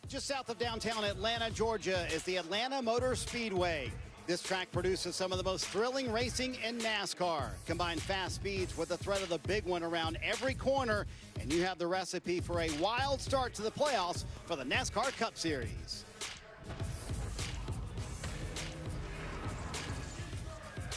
Just south of downtown Atlanta, Georgia, is the Atlanta Motor Speedway. This track produces some of the most thrilling racing in NASCAR. Combine fast speeds with the threat of the big one around every corner, and you have the recipe for a wild start to the playoffs for the NASCAR Cup Series.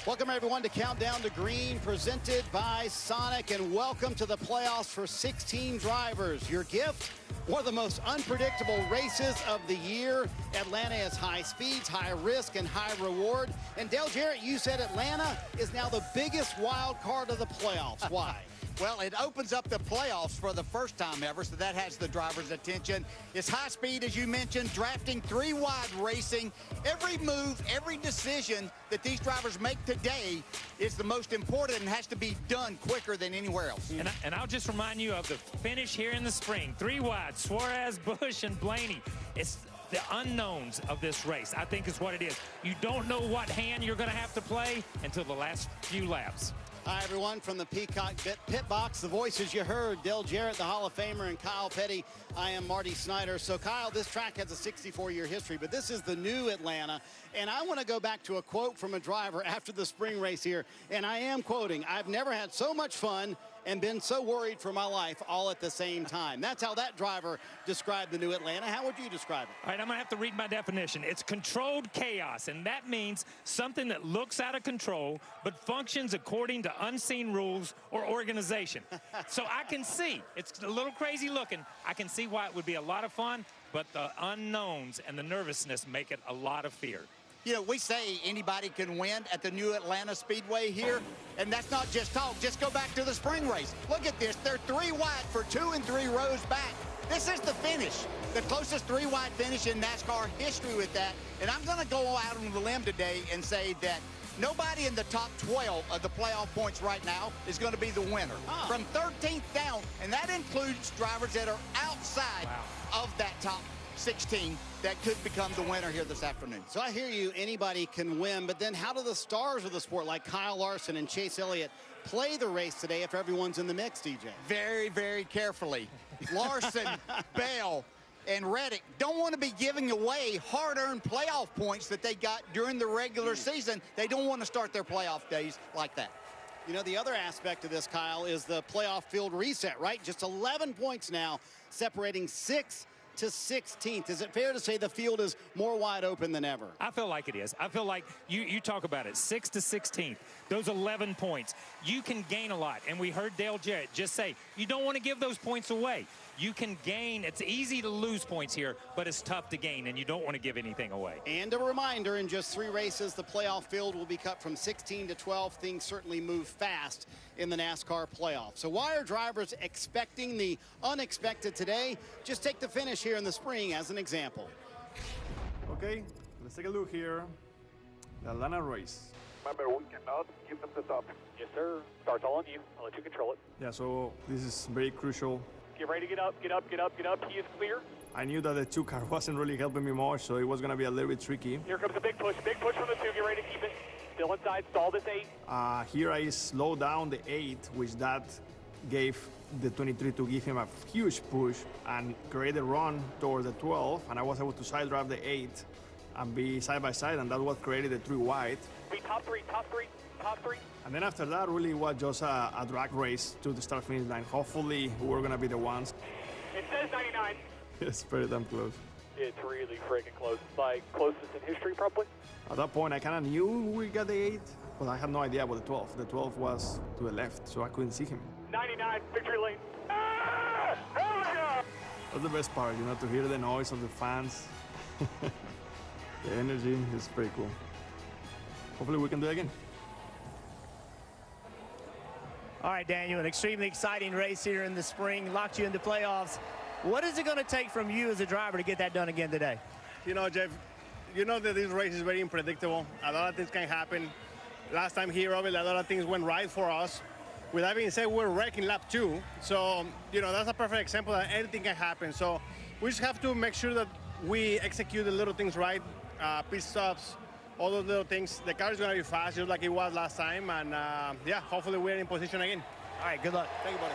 Welcome, everyone, to Countdown to Green, presented by Sonic, and welcome to the playoffs for 16 drivers. Your gift? One of the most unpredictable races of the year. Atlanta has high speeds, high risk, and high reward. And Dale Jarrett, you said Atlanta is now the biggest wild card of the playoffs. Why? Well, it opens up the playoffs for the first time ever, so that has the driver's attention. It's high speed, as you mentioned, drafting, three-wide racing. Every move, every decision that these drivers make today is the most important and has to be done quicker than anywhere else. And I'll just remind you of the finish here in the spring. Three wide, Suarez, Busch, and Blaney. It's the unknowns of this race, I think, is what it is. You don't know what hand you're going to have to play until the last few laps. Hi, everyone, from the Peacock Pit Box. The voices you heard, Dale Jarrett, the Hall of Famer, and Kyle Petty. I am Marty Snyder. So, Kyle, this track has a 64-year history, but this is the new Atlanta. And I want to go back to a quote from a driver after the spring race here, and I am quoting, "I've never had so much fun and been so worried for my life all at the same time." That's how that driver described the new Atlanta. How would you describe it? All right, I'm going to have to read my definition. It's controlled chaos, and that means something that looks out of control but functions according to unseen rules or organization. So I can see, it's a little crazy looking, I can see why it would be a lot of fun, but the unknowns and the nervousness make it a lot of fear. You know, we say anybody can win at the new Atlanta Speedway here, and that's not just talk. Just go back to the spring race. Look at this. They're three wide for 2 and 3 rows back. This is the finish, the closest three-wide finish in NASCAR history with that. And I'm going to go out on the limb today and say that nobody in the top 12 of the playoff points right now is going to be the winner. From 13th down, and that includes drivers that are outside of that top 16 that could become the winner here this afternoon. So I hear you, anybody can win, but then how do the stars of the sport like Kyle Larson and Chase Elliott play the race today if everyone's in the mix, DJ? Very, very carefully. Larson, Bell, and Reddick don't want to be giving away hard-earned playoff points that they got during the regular season. They don't want to start their playoff days like that. You know, the other aspect of this, Kyle, is the playoff field reset, right? Just 11 points now, separating 6th to 16th. Is it fair to say the field is more wide open than ever? I feel like it is. I feel like you talk about it, 6th to 16th, those 11 points. You can gain a lot. And we heard Dale Jarrett just say, you don't want to give those points away. You can gain. It's easy to lose points here, but it's tough to gain, and you don't want to give anything away. And a reminder, in just 3 races, the playoff field will be cut from 16 to 12. Things certainly move fast in the NASCAR playoffs. So why are drivers expecting the unexpected today? Just take the finish here in the spring as an example. Okay, let's take a look here. The Atlanta race. Remember, we cannot give them the top. Yes, sir. Start's all on you. I'll let you control it. Yeah, so this is very crucial. Get ready to get up, get up, get up, get up. He is clear. I knew that the 2 car wasn't really helping me much, so it was going to be a little bit tricky. Here comes a big push from the 2. Get ready to keep it. Still inside, stall this 8. Here I slowed down the 8, which that gave the 23 to give him a huge push and create a run toward the 12, and I was able to side drive the 8 and be side by side, and that's what created the 3 wide. Be top 3, top 3, top 3. And then after that, really was just a drag race to the start finish line. Hopefully, we're going to be the ones. It says 99. It's very damn close. It's really freaking close. Like, closest in history, probably. At that point, I kind of knew we got the 8, but I had no idea about the 12. The 12 was to the left, so I couldn't see him. 99, victory lane. Ah! Hell yeah! That's the best part, you know, to hear the noise of the fans. The energy is pretty cool. Hopefully we can do it again. All right, Daniel, an extremely exciting race here in the spring, locked you into playoffs. What is it going to take from you as a driver to get that done again today? You know, Jeff, you know that this race is very unpredictable. A lot of things can happen. Last time here, obviously, a lot of things went right for us. With that being said, we're wrecking lap 2. So, you know, that's a perfect example that anything can happen. So we just have to make sure that we execute the little things right, pit stops, all those little things. The car is going to be fast, just like it was last time. And, yeah, hopefully we're in position again. All right, good luck. Thank you, buddy.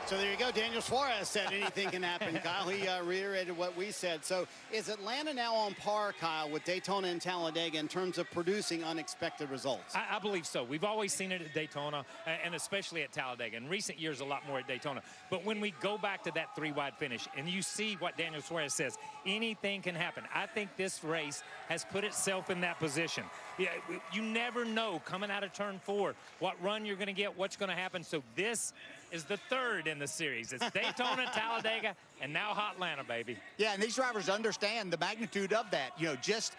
So there you go. Daniel Suarez said anything can happen, Kyle. He reiterated what we said. So is Atlanta now on par, Kyle, with Daytona and Talladega in terms of producing unexpected results? I believe so. We've always seen it at Daytona, and especially at Talladega. In recent years, a lot more at Daytona. But when we go back to that 3-wide finish, and you see what Daniel Suarez says, anything can happen. I think this race has put itself in that position. Yeah, you never know coming out of turn 4 what run you're going to get, what's going to happen. So this is the third in the series. It's Daytona, Talladega, and now Atlanta, baby. Yeah, and these drivers understand the magnitude of that. You know, just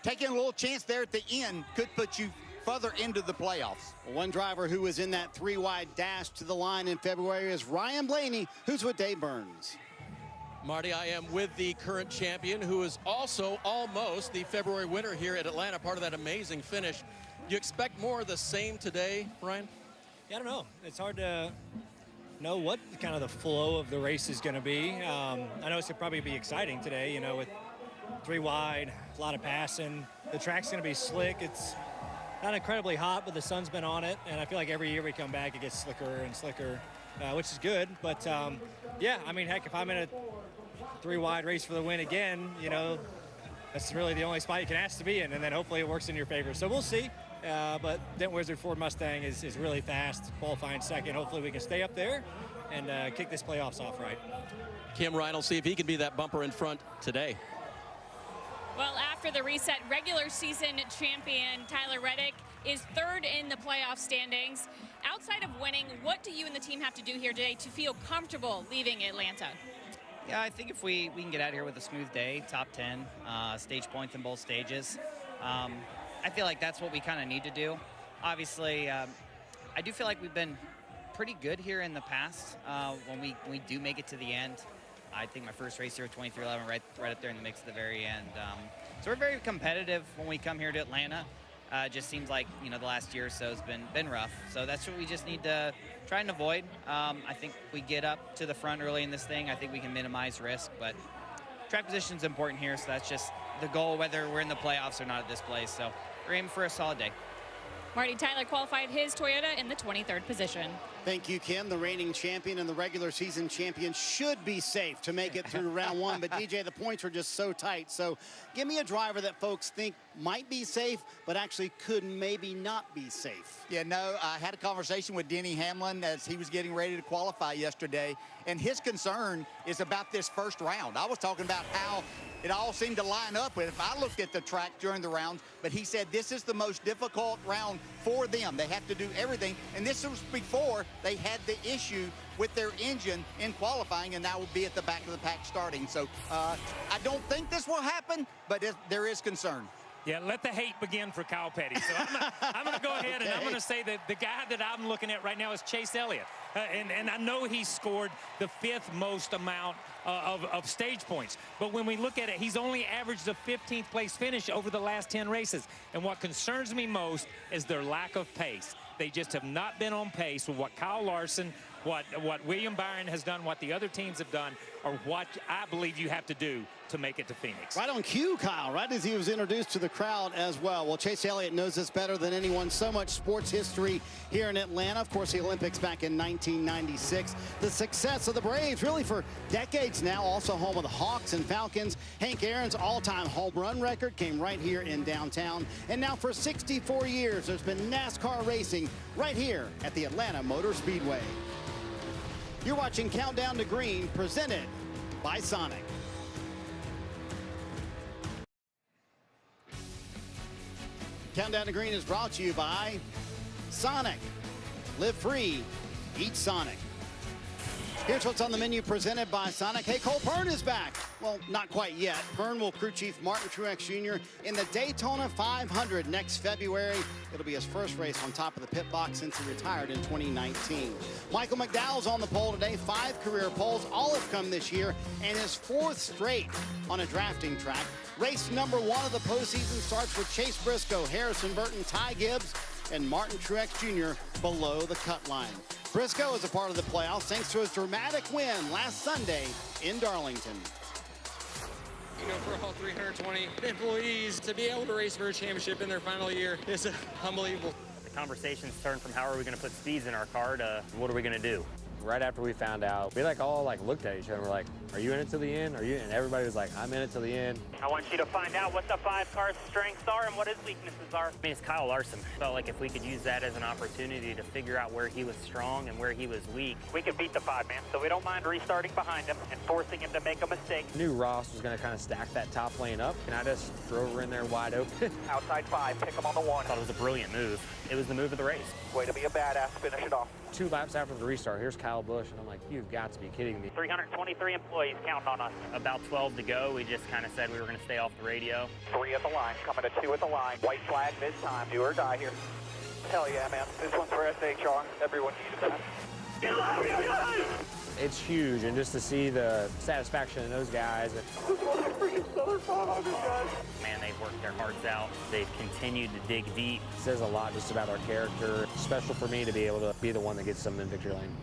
taking a little chance there at the end could put you further into the playoffs. One driver who was in that 3-wide dash to the line in February is Ryan Blaney, who's with Dave Burns. Marty, I am with the current champion, who is also almost the February winner here at Atlanta, part of that amazing finish. You expect more of the same today, Ryan? Yeah, I don't know. It's hard to know what kind of the flow of the race is going to be. I know it's going to probably be exciting today, you know, with 3 wide, a lot of passing. The track's going to be slick. It's not incredibly hot, but the sun's been on it, and I feel like every year we come back, it gets slicker and slicker, which is good. But, yeah, I mean, heck, if I'm in a 3-wide race for the win again, you know, that's really the only spot you can ask to be in, and then hopefully it works in your favor. So we'll see. But Dent Wizard Ford Mustang is really fast, qualifying second. Hopefully we can stay up there and kick this playoffs off right. Kim Ryan will see if he can be that bumper in front today. Well, after the reset, regular season champion Tyler Reddick is 3rd in the playoff standings. Outside of winning, what do you and the team have to do here today to feel comfortable leaving Atlanta? Yeah, I think if we can get out of here with a smooth day, top 10, stage points in both stages, I feel like that's what we kind of need to do. Obviously, I do feel like we've been pretty good here in the past when we do make it to the end. I think my first race here with 23-11 right up there in the mix at the very end. So we're very competitive when we come here to Atlanta. It just seems like, you know, the last year or so has been rough. So that's what we just need to try and avoid. I think we get up to the front early in this thing. I think we can minimize risk, but track position is important here. So that's just the goal, whether we're in the playoffs or not at this place. So we're aiming for a solid day. Marty Tyler qualified his Toyota in the 23rd position. Thank you, Kim. The reigning champion and the regular season champion should be safe to make it through round 1. But, DJ, the points are just so tight. So give me a driver that folks think might be safe, but actually could maybe not be safe. Yeah, no, I had a conversation with Denny Hamlin as he was getting ready to qualify yesterday, and his concern is about this first round. I was talking about how it all seemed to line up with if I looked at the track during the rounds, but he said this is the most difficult round for them. They have to do everything, and this was before they had the issue with their engine in qualifying, and now will be at the back of the pack starting. So I don't think this will happen, but there is concern. Yeah, let the hate begin for Kyle Petty. So I'm going to go ahead and I'm going to say that the guy that I'm looking at right now is Chase Elliott. And I know he scored the 5th most amount of stage points. But when we look at it, he's only averaged a 15th place finish over the last 10 races. And what concerns me most is their lack of pace. They just have not been on pace with what Kyle Larson, what William Byron has done, what the other teams have done, or what I believe you have to do to make it to Phoenix. Right on cue, Kyle, right as he was introduced to the crowd as well. Well, Chase Elliott knows this better than anyone. So much sports history here in Atlanta. Of course, the Olympics back in 1996. The success of the Braves really for decades now. Also home of the Hawks and Falcons. Hank Aaron's all-time home run record came right here in downtown. And now for 64 years, there's been NASCAR racing right here at the Atlanta Motor Speedway. You're watching Countdown to Green, presented by Sonic. Countdown to Green is brought to you by Sonic. Live free, eat Sonic. Here's what's on the menu, presented by Sonic. Hey, Cole Pearn is back. Well, not quite yet. Pearn will crew chief Martin Truex Jr. in the Daytona 500 next February. It'll be his first race on top of the pit box since he retired in 2019. Michael McDowell's on the pole today. 5 career poles. All have come this year, and his 4th straight on a drafting track. Race number 1 of the postseason starts with Chase Briscoe, Harrison Burton, Ty Gibbs, and Martin Truex Jr. below the cut line. Briscoe is a part of the playoffs thanks to his dramatic win last Sunday in Darlington. You know, for all 320 employees to be able to race for a championship in their final year is unbelievable. The conversations turn from how are we going to put speeds in our car to what are we going to do. right after we found out, we all looked at each other and we're like, are you in it till the end? Are you? And everybody was like, I'm in it till the end. I want you to find out what the 5 car's strengths are and what his weaknesses are. I mean, it's Kyle Larson. Felt like if we could use that as an opportunity to figure out where he was strong and where he was weak. We can beat the 5 man, so we don't mind restarting behind him and forcing him to make a mistake. Knew Ross was going to kind of stack that top lane up, and I just drove her in there wide open. Outside 5, pick him on the 1. I thought it was a brilliant move. It was the move of the race. Way to be a badass, finish it off. 2 laps after the restart, here's Kyle Busch, and I'm like, you've got to be kidding me. 323 employees counting on us. About 12 to go, we just kind of said we were going to stay off the radio. 3 at the line, coming to 2 at the line. White flag this time, do or die here. Hell yeah, man. This one's for SHR. Everyone needed that. It's huge, and just to see the satisfaction in those guys. Man, they've worked their hearts out. They've continued to dig deep. It says a lot just about our character. Special for me to be able to be the one that gets them in victory lane.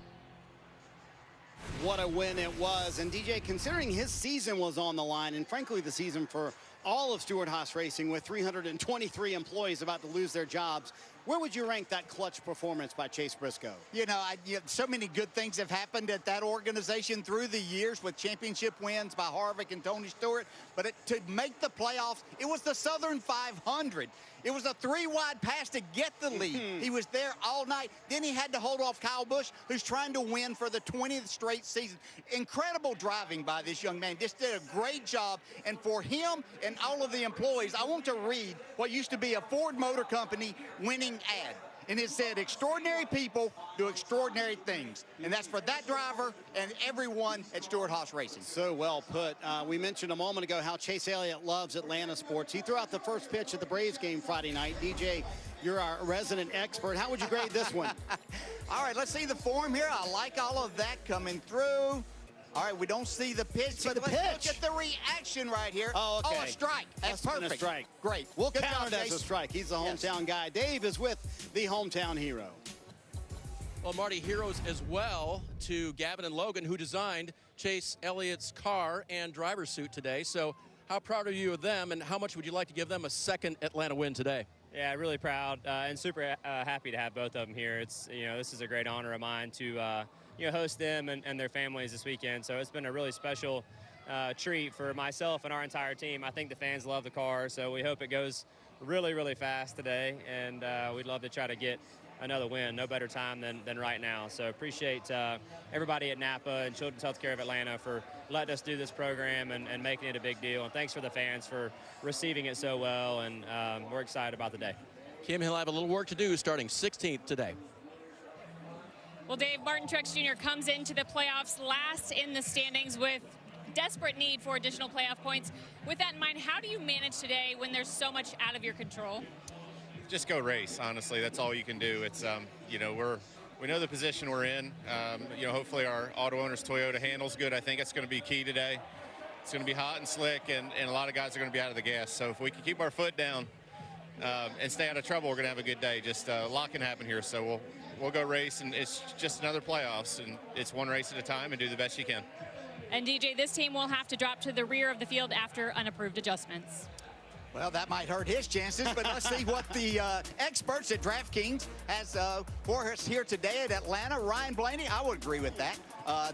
What a win it was. And DJ, considering his season was on the line, and frankly the season for all of Stewart-Haas Racing, with 323 employees about to lose their jobs, where would you rank that clutch performance by Chase Briscoe? You know, so many good things have happened at that organization through the years with championship wins by Harvick and Tony Stewart. But to make the playoffs, it was the Southern 500. It was a 3-wide pass to get the lead. He was there all night. Then he had to hold off Kyle Busch, who's trying to win for the 20th straight season. Incredible driving by this young man. Just did a great job. And for him and all of the employees, I want to read what used to be a Ford Motor Company winning ad. And it said, extraordinary people do extraordinary things. And that's for that driver and everyone at Stewart-Haas Racing. So well put. We mentioned a moment ago how Chase Elliott loves Atlanta sports. He threw out the first pitch at the Braves game Friday night. DJ, you're our resident expert. How would you grade this one? All right, let's see the form here. I like all of that coming through. All right, we don't see the pitch, but let's look at the reaction right here. Oh, okay. Oh, a strike. That's perfect. A strike. Great. We'll Good count job, it as a Chase. strike. He's the hometown guy. Dave is with the hometown hero. Well, Marty, heroes as well to Gavin and Logan, who designed Chase Elliott's car and driver's suit today. So how proud are you of them, and how much would you like to give them a second Atlanta win today? Yeah, really proud and super happy to have both of them here. It's, this is a great honor of mine to host them and their families this weekend. So it's been a really special treat for myself and our entire team. I think the fans love the car, so we hope it goes really, really fast today, and we'd love to try to get another win. No better time than right now. So appreciate everybody at Napa and Children's Healthcare of Atlanta for letting us do this program and making it a big deal. And thanks for the fans for receiving it so well, and we're excited about the day. Kim, he'll have a little work to do starting 16th today. Well, Dave, Martin Truex Jr. comes into the playoffs last in the standings with desperate need for additional playoff points. With that in mind, how do you manage today when there's so much out of your control? Just go race, honestly. That's all you can do. It's, we know the position we're in. Hopefully our auto owner's Toyota handles good. I think it's going to be key today. It's going to be hot and slick, and a lot of guys are going to be out of the gas. So if we can keep our foot down and stay out of trouble, we're going to have a good day. Just a lot can happen here. So we'll go race, and it's just another playoffs, and it's one race at a time, and do the best you can. And DJ, this team will have to drop to the rear of the field after unapproved adjustments. Well, that might hurt his chances, but let's see what the experts at DraftKings has for us here today at Atlanta. Ryan Blaney, I would agree with that.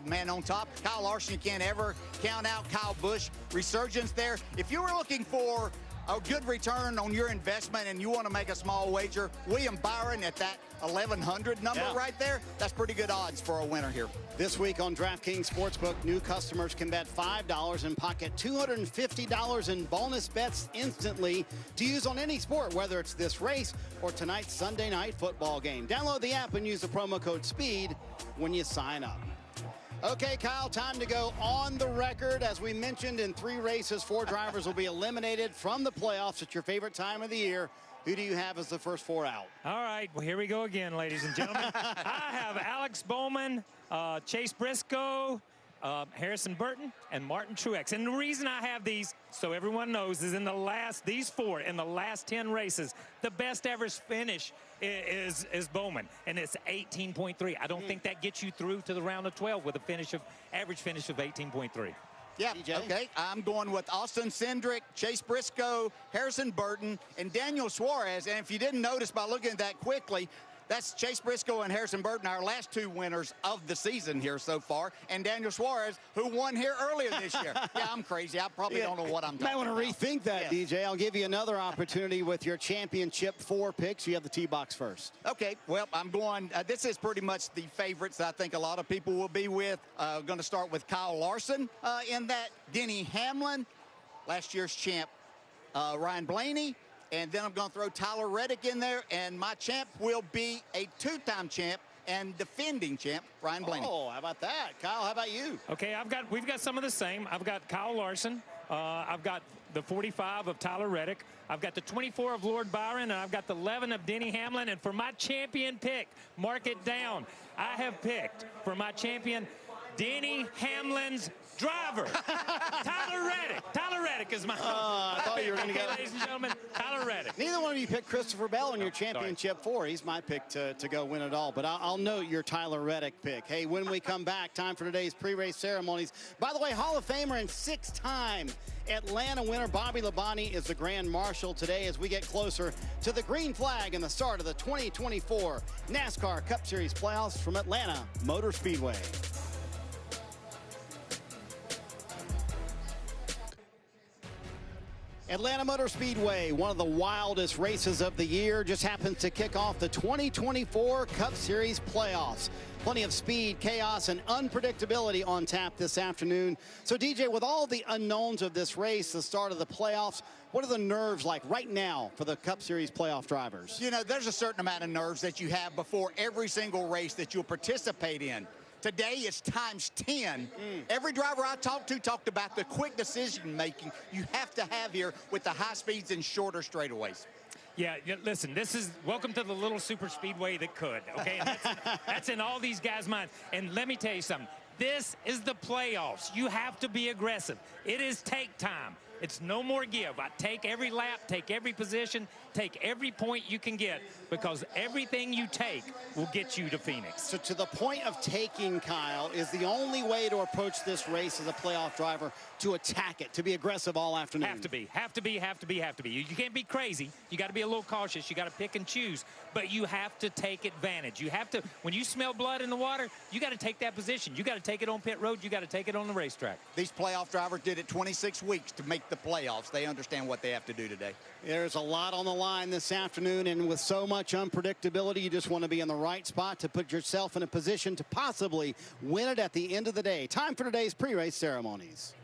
Man on top. Kyle Larson, you can't ever count out Kyle Busch. Resurgence there. If you were looking for a good return on your investment and you want to make a small wager, William Byron at that 1,100 number right there, that's pretty good odds for a winner here. This week on DraftKings Sportsbook, new customers can bet $5 and pocket $250 in bonus bets instantly to use on any sport, whether it's this race or tonight's Sunday night football game. Download the app and use the promo code SPEED when you sign up. Okay, Kyle, time to go on the record. As we mentioned, in 3 races, 4 drivers will be eliminated from the playoffs at your favorite time of the year. Who do you have as the first 4 out? All right, well, here we go again, ladies and gentlemen. I have Alex Bowman, Chase Briscoe, Harrison Burton, and Martin Truex. And the reason I have these, so everyone knows, is these 4 in the last 10 races, the best ever finish is Bowman, and it's 18.3. I don't think that gets you through to the round of 12 with a average finish of 18.3. Yeah, okay. I'm going with Austin Cindric, Chase Briscoe, Harrison Burton, and Daniel Suarez. And if you didn't notice by looking at that quickly, That's Chase Briscoe and Harrison Burton, our last two winners of the season here so far, and Daniel Suarez, who won here earlier this year. Yeah, I'm crazy. I probably don't know what I'm talking about. Might want to rethink that, DJ. I'll give you another opportunity with your championship 4 picks. You have the tee box first. Okay, well, I'm going, this is pretty much the favorites I think a lot of people will be with. Going to start with Kyle Larson in that, Denny Hamlin, last year's champ Ryan Blaney, and then I'm going to throw Tyler Reddick in there, and my champ will be a 2-time champ and defending champ Ryan Blaney. Oh, how about that? Kyle, how about you? Okay, we've got some of the same. I've got Kyle Larson. I've got the 45 of Tyler Reddick. I've got the 24 of Lord Byron, and I've got the 11 of Denny Hamlin. And for my champion pick, mark it down, I have picked for my champion Denny Hamlin's driver, Tyler Reddick. Tyler Reddick is my I thought you were going to go. Ladies and gentlemen, Tyler Reddick. Neither one of you picked Christopher Bell in your championship 4. He's my pick to go win it all. But I'll note your Tyler Reddick pick. Hey, when we come back, time for today's pre-race ceremonies. By the way, Hall of Famer and 6-time Atlanta winner Bobby Labonte is the Grand Marshal today as we get closer to the green flag and the start of the 2024 NASCAR Cup Series playoffs from Atlanta Motor Speedway. Atlanta Motor Speedway, one of the wildest races of the year, just happens to kick off the 2024 Cup Series playoffs. Plenty of speed, chaos, and unpredictability on tap this afternoon. So, DJ, with all the unknowns of this race, the start of the playoffs, what are the nerves like right now for the Cup Series playoff drivers? You know, there's a certain amount of nerves that you have before every single race that you'll participate in. Today it's times 10. Every driver I talked to talked about the quick decision making you have to have here with the high speeds and shorter straightaways. Yeah, listen, this is welcome to the little super speedway that could, okay? And that's in all these guys' minds. And let me tell you something. This is the playoffs. You have to be aggressive. It is take time. It's no more give. I take every lap, take every position, take every point you can get, because everything you take will get you to Phoenix. So to the point of taking, Kyle, is the only way to approach this race as a playoff driver to attack it, to be aggressive all afternoon. Have to be. You can't be crazy. You got to be a little cautious. You got to pick and choose, but you have to take advantage. You have to, when you smell blood in the water, you got to take that position. You got to take it on pit road. You got to take it on the racetrack. These playoff drivers did it 26 weeks to make the playoffs. They understand what they have to do today. There's a lot on the line this afternoon, and with so much unpredictability, you just want to be in the right spot to put yourself in a position to possibly win it at the end of the day. Time for today's pre-race ceremonies.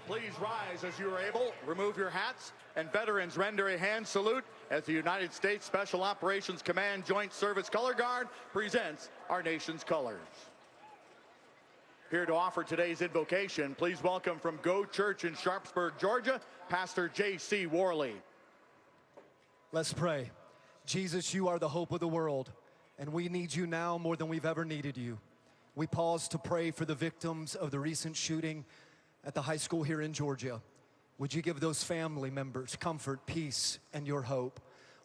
Please rise as you are able. Remove your hats, and veterans render a hand salute as the United States Special Operations Command Joint Service Color Guard presents our nation's colors. Here to offer today's invocation, please welcome from Go Church in Sharpsburg, Georgia, Pastor J.C. Worley. Let's pray. Jesus, you are the hope of the world, and we need you now more than we've ever needed you. We pause to pray for the victims of the recent shooting at the high school here in Georgia. Would you give those family members comfort, peace, and your hope?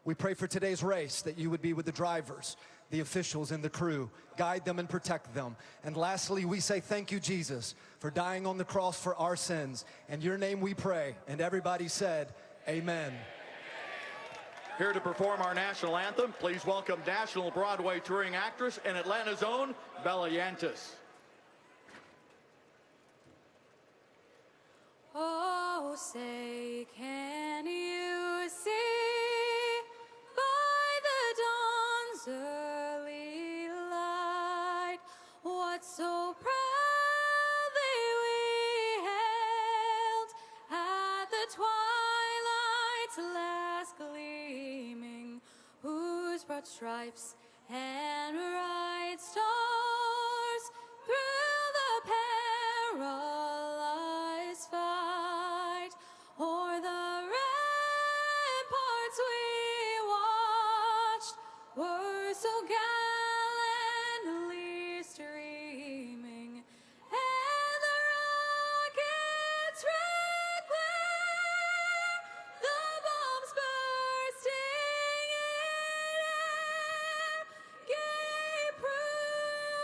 We pray for today's race that you would be with the drivers, the officials, and the crew. Guide them and protect them. And lastly, we say thank you, Jesus, for dying on the cross for our sins. In your name we pray. And everybody said, amen. Here to perform our national anthem, please welcome National Broadway touring actress and Atlanta's own Bella Yantis. Oh, say, can you see by the dawn's early light what so proudly we hailed at the twilight's last gleaming, whose broad stripes and bright stars through the perilous fight o'er the ramparts we watched were so gallantly streaming, and the rockets red glare, the bombs bursting in air, gave proof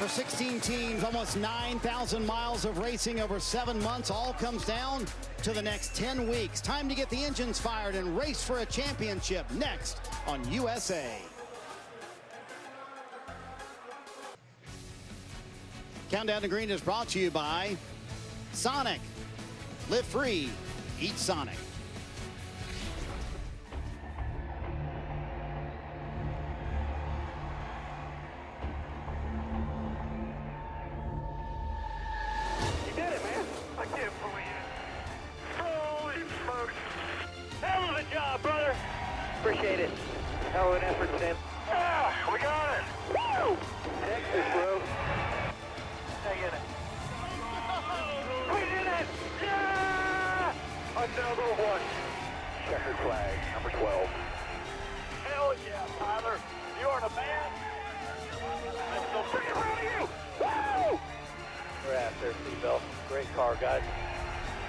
For 16 teams, almost 9,000 miles of racing over 7 months, all comes down to the next 10 weeks. Time to get the engines fired and race for a championship next on USA. Countdown to Green is brought to you by Sonic. Live free, eat Sonic. You did it, man. I can't believe it. Holy smokes. Hell of a job, brother. Appreciate it. Hell of an effort, Sam. Ah, we got it. Woo! Texas, bro. Hang in it. We did it! Yeah! Another one. Checkered flag, number 12. Hell yeah, Tyler. You are the man. I'm so freaking proud of you. Woo! We're after seatbelt. Great car, guys.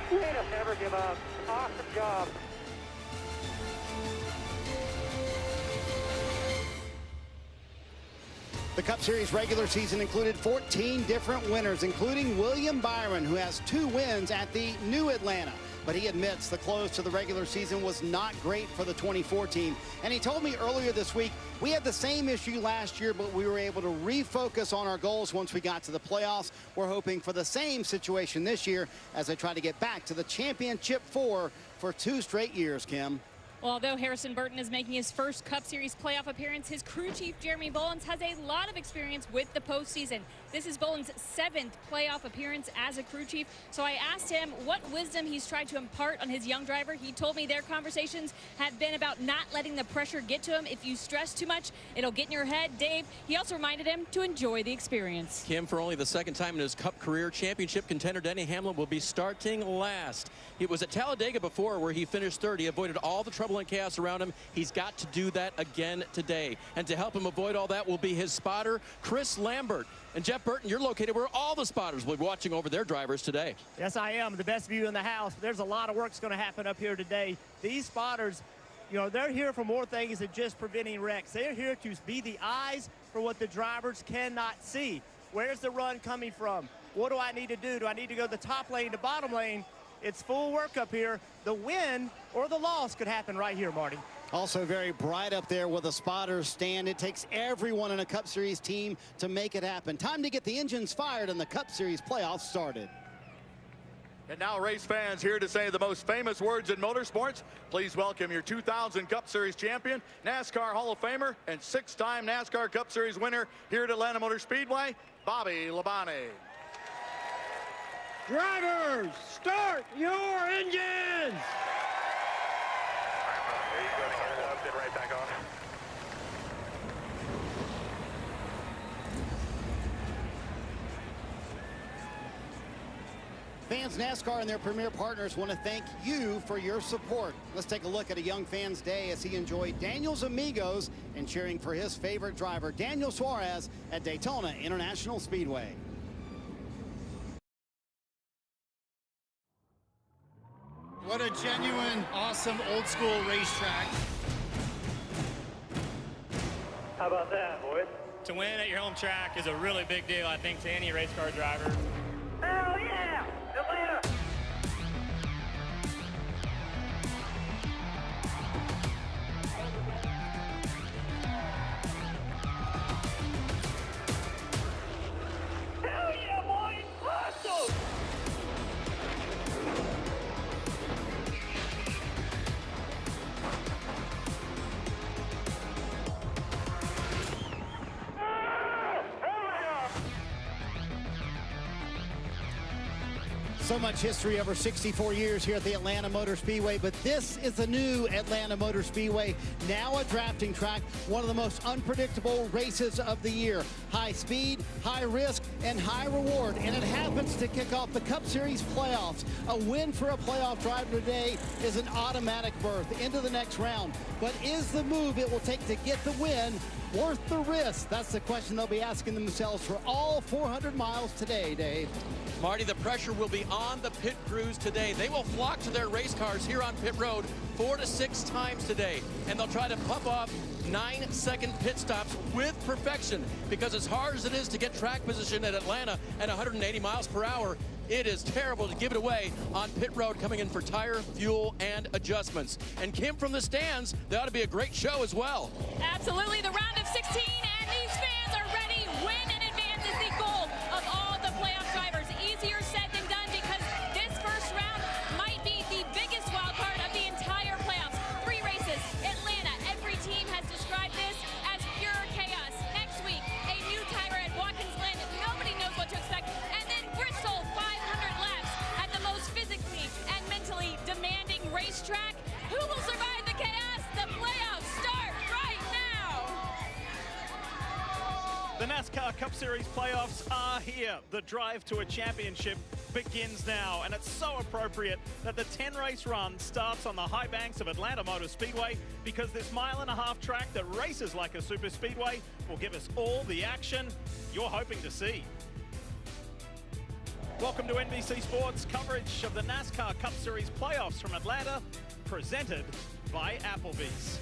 Way to never give up. Awesome job. The Cup Series regular season included 14 different winners, including William Byron, who has 2 wins at the New Atlanta. But he admits the close to the regular season was not great for the 2014. And he told me earlier this week, we had the same issue last year, but we were able to refocus on our goals once we got to the playoffs. We're hoping for the same situation this year as they try to get back to the championship 4 for 2 straight years, Kim. Well, although Harrison Burton is making his first Cup Series playoff appearance, his crew chief, Jeremy Bullins, has a lot of experience with the postseason. This is Bullins' 7th playoff appearance as a crew chief. So I asked him what wisdom he's tried to impart on his young driver. He told me their conversations have been about not letting the pressure get to him. If you stress too much, it'll get in your head. Dave, he also reminded him to enjoy the experience. Kim, for only the 2nd time in his Cup career, championship contender Denny Hamlin will be starting last. It was at Talladega before where he finished 3rd. He avoided all the trouble and chaos around him. He's got to do that again today. And to help him avoid all that will be his spotter, Chris Lambert. And Jeff Burton, you're located where all the spotters will be watching over their drivers today. Yes, I am. The best view in the house. There's a lot of work that's going to happen up here today. These spotters, you know, they're here for more things than just preventing wrecks. They're here to be the eyes for what the drivers cannot see. Where's the run coming from? What do I need to do? Do I need to go the top lane to bottom lane? It's full work up here. The win or the loss could happen right here, Marty. Also very bright up there where the spotters stand. It takes everyone in a Cup Series team to make it happen. Time to get the engines fired and the Cup Series playoffs started. And now race fans here to say the most famous words in motorsports. Please welcome your 2000 Cup Series champion, NASCAR Hall of Famer, and 6-time NASCAR Cup Series winner here at Atlanta Motor Speedway, Bobby Labonte. Drivers, start your engines! Right back on. Fans, NASCAR and their premier partners want to thank you for your support. Let's take a look at a young fan's day as he enjoyed Daniel's Amigos and cheering for his favorite driver, Daniel Suarez, at Daytona International Speedway. What a genuine, awesome, old-school racetrack. How about that, boys? To win at your home track is a really big deal, I think, to any race car driver. Hell yeah! Atlanta! Hell yeah, boys! Awesome! So much history over 64 years here at the Atlanta Motor Speedway, but this is the new Atlanta Motor Speedway, now a drafting track, one of the most unpredictable races of the year. High speed, high risk, and high reward, and it happens to kick off the Cup Series playoffs. A win for a playoff driver today is an automatic berth into the next round, but is the move it will take to get the win worth the risk? That's the question they'll be asking themselves for all 400 miles today, Dave. Marty, the pressure will be on the pit crews today. They will flock to their race cars here on pit road 4 to 6 times today, and they'll try to pump off 9-second pit stops with perfection, because as hard as it is to get track position at Atlanta at 180 miles per hour, it is terrible to give it away on pit road coming in for tire, fuel, and adjustments. And Kim, from the stands, that ought to be a great show as well. Absolutely, the round of 16, and these fans are ready. Win and advance is the goal of all the playoff drivers. Easier said than done, because this first round might be the biggest wild card of the entire playoffs. 3 races, Atlanta. Every team has described this as pure chaos. Next week, a new timer at Watkins Glen. Nobody knows what to expect. And then Bristol, 500 laps at the most physically and mentally demanding racetrack. Who will survive the chaos? The playoffs start right now. The NASCAR Cup Series playoffs are here. The drive to a championship begins now, and it's so appropriate that the 10-race run starts on the high banks of Atlanta Motor Speedway, because this mile-and-a-half track that races like a super speedway will give us all the action you're hoping to see. Welcome to NBC Sports coverage of the NASCAR Cup Series playoffs from Atlanta, presented by Applebee's.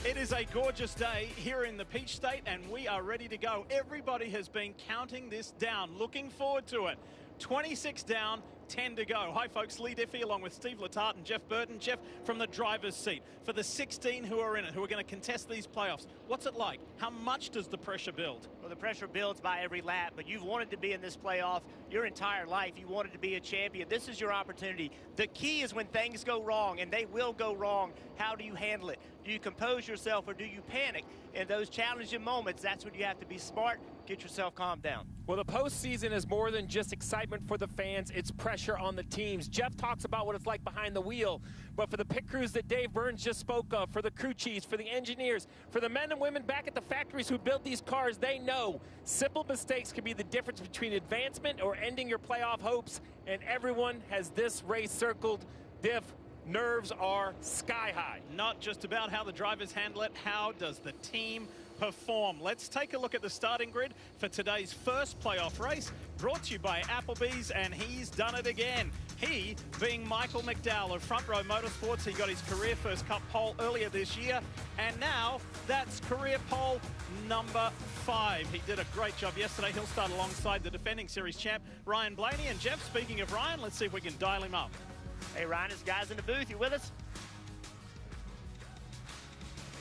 It is a gorgeous day here in the Peach State, and we are ready to go. Everybody has been counting this down, looking forward to it. 26 down, 10 to go. Hi folks, Lee Diffie along with Steve Letarte and Jeff Burton. Jeff, from the driver's seat, for the 16 who are in it, who are going to contest these playoffs, what's it like? How much does the pressure build? Well, the pressure builds by every lap, but you've wanted to be in this playoff your entire life. You wanted to be a champion. This is your opportunity. The key is when things go wrong, and they will go wrong, how do you handle it? Do you compose yourself, or do you panic? In those challenging moments, that's when you have to be smart, get yourself calmed down. Well, the postseason is more than just excitement for the fans. It's pressure on the teams. Jeff talks about what it's like behind the wheel, but for the pit crews that Dave Burns just spoke of, for the crew chiefs, for the engineers, for the men and women back at the factories who build these cars, they know simple mistakes can be the difference between advancement or ending your playoff hopes, and everyone has this race circled. Diff, nerves are sky high. Not just about how the drivers handle it, how does the team perform? Let's take a look at the starting grid for today's first playoff race, brought to you by Applebee's, and he's done it again. He being Michael McDowell of Front Row Motorsports. He got his career first Cup pole earlier this year, and now that's career pole number 5. He did a great job yesterday. He'll start alongside the defending series champ, Ryan Blaney. And Jeff, speaking of Ryan, let's see if we can dial him up. Hey, Ryan, this guy's in the booth. You with us?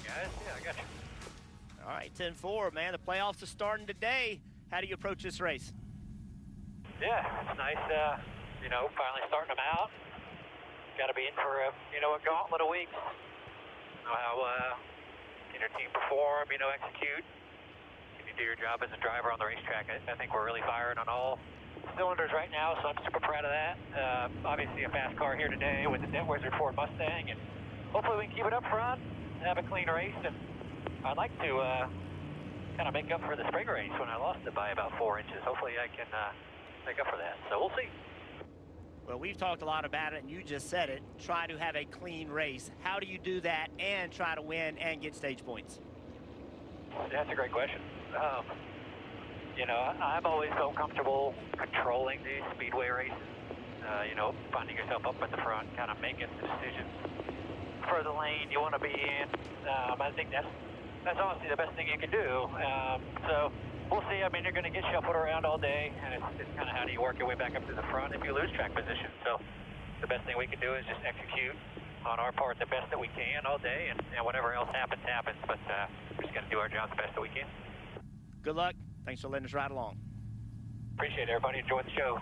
Hey guys, yeah, I got you. All right, 10-4, man. The playoffs are starting today. How do you approach this race? Yeah, it's nice, you know, finally starting them out. Got to be in for a, you know, a gauntlet of weeks. Know how can your team perform, you know, execute. Can you do your job as a driver on the racetrack? I think we're really firing on all cylinders right now, so I'm super proud of that. Obviously a fast car here today with the Dead Wizard Ford Mustang, and hopefully we can keep it up front, have a clean race, and I'd like to kind of make up for the spring race when I lost it by about 4 inches. Hopefully I can make up for that, so we'll see. Well, we've talked a lot about it, and you just said it. Try to have a clean race. How do you do that and try to win and get stage points? That's a great question. You know, I've always felt comfortable controlling these speedway races. You know, finding yourself up at the front, kind of making the decisions for the lane you want to be in. I think that's honestly the best thing you can do. So we'll see. I mean, you're going to get shuffled around all day, and it's kind of how do you work your way back up to the front if you lose track position. So the best thing we can do is just execute on our part the best that we can all day, and whatever else happens, happens. But we're just going to do our job the best that we can. Good luck. Thanks for letting us ride along. Appreciate it, everybody. Enjoy the show.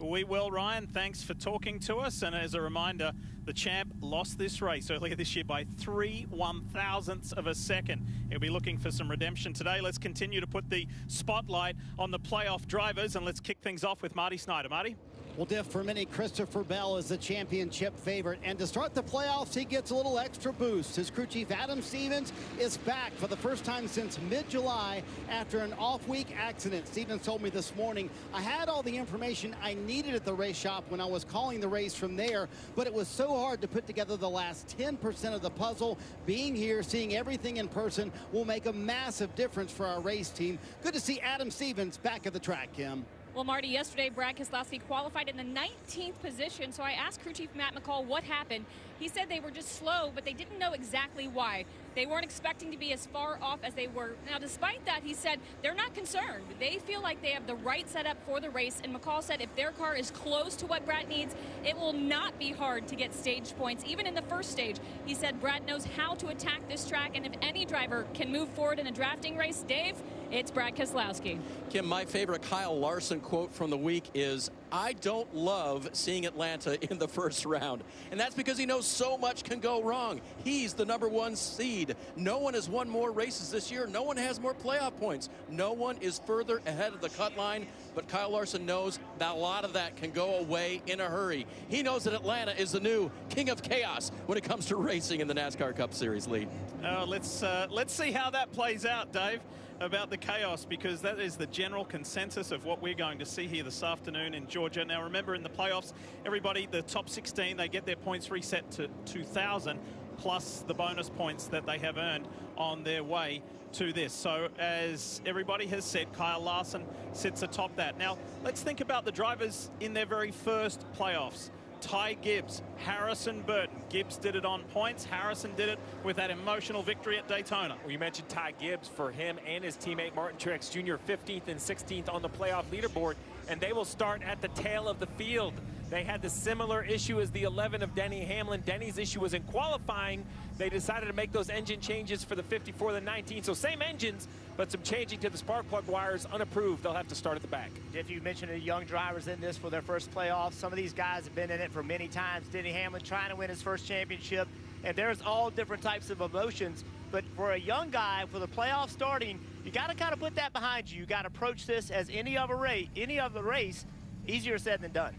We will, Ryan. Thanks for talking to us. And as a reminder, the champ lost this race earlier this year by 3/1000ths of a second. He'll be looking for some redemption today. Let's continue to put the spotlight on the playoff drivers, and let's kick things off with Marty Snyder. Marty? Well, Diff, for many, Christopher Bell is the championship favorite. And to start the playoffs, he gets a little extra boost. His crew chief, Adam Stevens, is back for the first time since mid-July after an off-week accident. Stevens told me this morning, I had all the information I needed at the race shop when I was calling the race from there, but it was so hard to put together the last 10% of the puzzle. Being here, seeing everything in person will make a massive difference for our race team. Good to see Adam Stevens back at the track, Kim. Well, Marty, yesterday Brad Keselowski qualified in the 19th position, so I asked crew chief Matt McCall what happened. He said they were just slow, but they didn't know exactly why. They weren't expecting to be as far off as they were. Now, despite that, he said they're not concerned. They feel like they have the right setup for the race, and McCall said if their car is close to what Brad needs, it will not be hard to get stage points, even in the first stage. He said Brad knows how to attack this track, and if any driver can move forward in a drafting race, Dave, it's Brad Keselowski. Kim, my favorite Kyle Larson quote from the week is, "I don't love seeing Atlanta in the first round." And that's because he knows so much can go wrong. He's the #1 seed. No one has won more races this year. No one has more playoff points. No one is further ahead of the cut line. But Kyle Larson knows that a lot of that can go away in a hurry. He knows that Atlanta is the new king of chaos when it comes to racing in the NASCAR Cup Series lead. Let's see how that plays out, Dave, about the chaos, because that is the general consensus of what we're going to see here this afternoon in Georgia. Now, remember, in the playoffs, everybody, the top 16, they get their points reset to 2,000, plus the bonus points that they have earned on their way to this. So, as everybody has said, Kyle Larson sits atop that. Now, let's think about the drivers in their very first playoffs. Ty Gibbs, Harrison Burton. Gibbs did it on points. Harrison did it with that emotional victory at Daytona. Well, you mentioned Ty Gibbs. For him and his teammate Martin Truex Jr., 15th and 16th on the playoff leaderboard, and they will start at the tail of the field. They had the similar issue as the 11 of Denny Hamlin. Denny's issue was in qualifying. They decided to make those engine changes for the 54, the 19. So same engines, but some changing to the spark plug wires, unapproved. They'll have to start at the back. If you mentioned the young drivers in this for their first playoff, some of these guys have been in it for many times. Denny Hamlin trying to win his first championship, and there's all different types of emotions. But for a young guy, for the playoff starting, you got to kind of put that behind you. You got to approach this as any other race, easier said than done.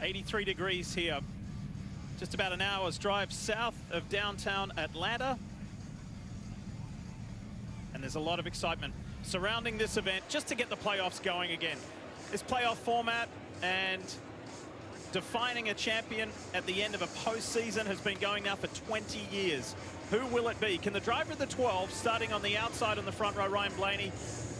83 degrees here. Just about an hour's drive south of downtown Atlanta. And there's a lot of excitement surrounding this event just to get the playoffs going again. This playoff format and defining a champion at the end of a postseason has been going now for 20 years. Who will it be? Can the driver of the 12, starting on the outside on the front row, Ryan Blaney,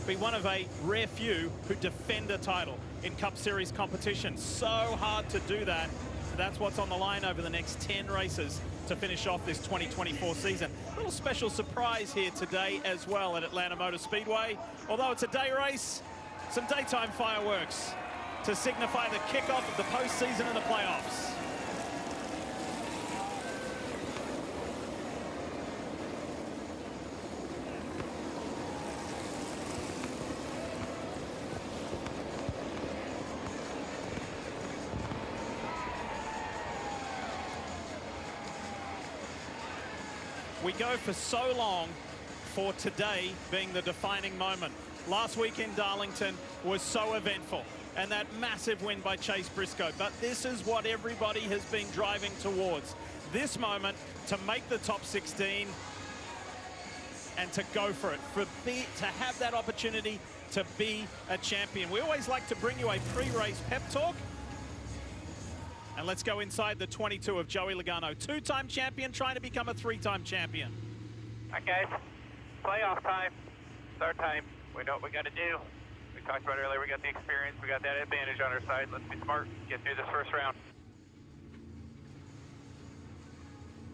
be one of a rare few who defend a title in Cup Series competition? So hard to do that. That's what's on the line over the next 10 races to finish off this 2024 season. A little special surprise here today as well at Atlanta Motor Speedway. Although it's a day race, some daytime fireworks to signify the kickoff of the postseason and the playoffs. We go for so long for today being the defining moment. Last week in Darlington was so eventful, and that massive win by Chase Briscoe. But this is what everybody has been driving towards. This moment to make the top 16 and to go for it, to have that opportunity to be a champion. We always like to bring you a pre-race pep talk. And let's go inside the 22 of Joey Logano. Two-time champion trying to become a three-time champion. All right, guys. Playoff time. It's our time. We know what we got to do. We talked about it earlier. We got the experience. We got that advantage on our side. Let's be smart. Get through this first round.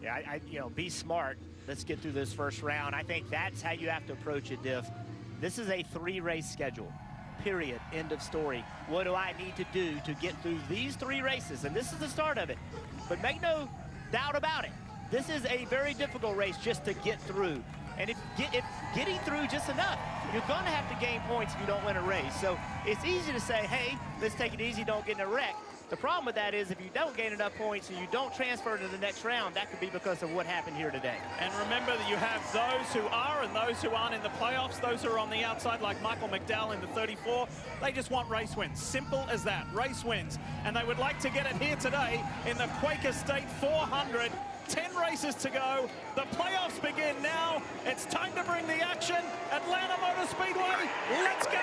Yeah, be smart. Let's get through this first round. I think that's how you have to approach it, Diff. This is a 3-race schedule. Period. End of story. What do I need to do to get through these 3 races? And this is the start of it. But make no doubt about it. This is a very difficult race just to get through. And if getting through just enough, you're going to have to gain points if you don't win a race. So it's easy to say, hey, let's take it easy, don't get in a wreck. The problem with that is if you don't gain enough points and you don't transfer to the next round, that could be because of what happened here today. And remember that you have those who are and those who aren't in the playoffs, those who are on the outside like Michael McDowell in the 34. They just want race wins. Simple as that, race wins. And they would like to get it here today in the Quaker State 400. 10 races to go. The playoffs begin now. It's time to bring the action. Atlanta Motor Speedway, let's go!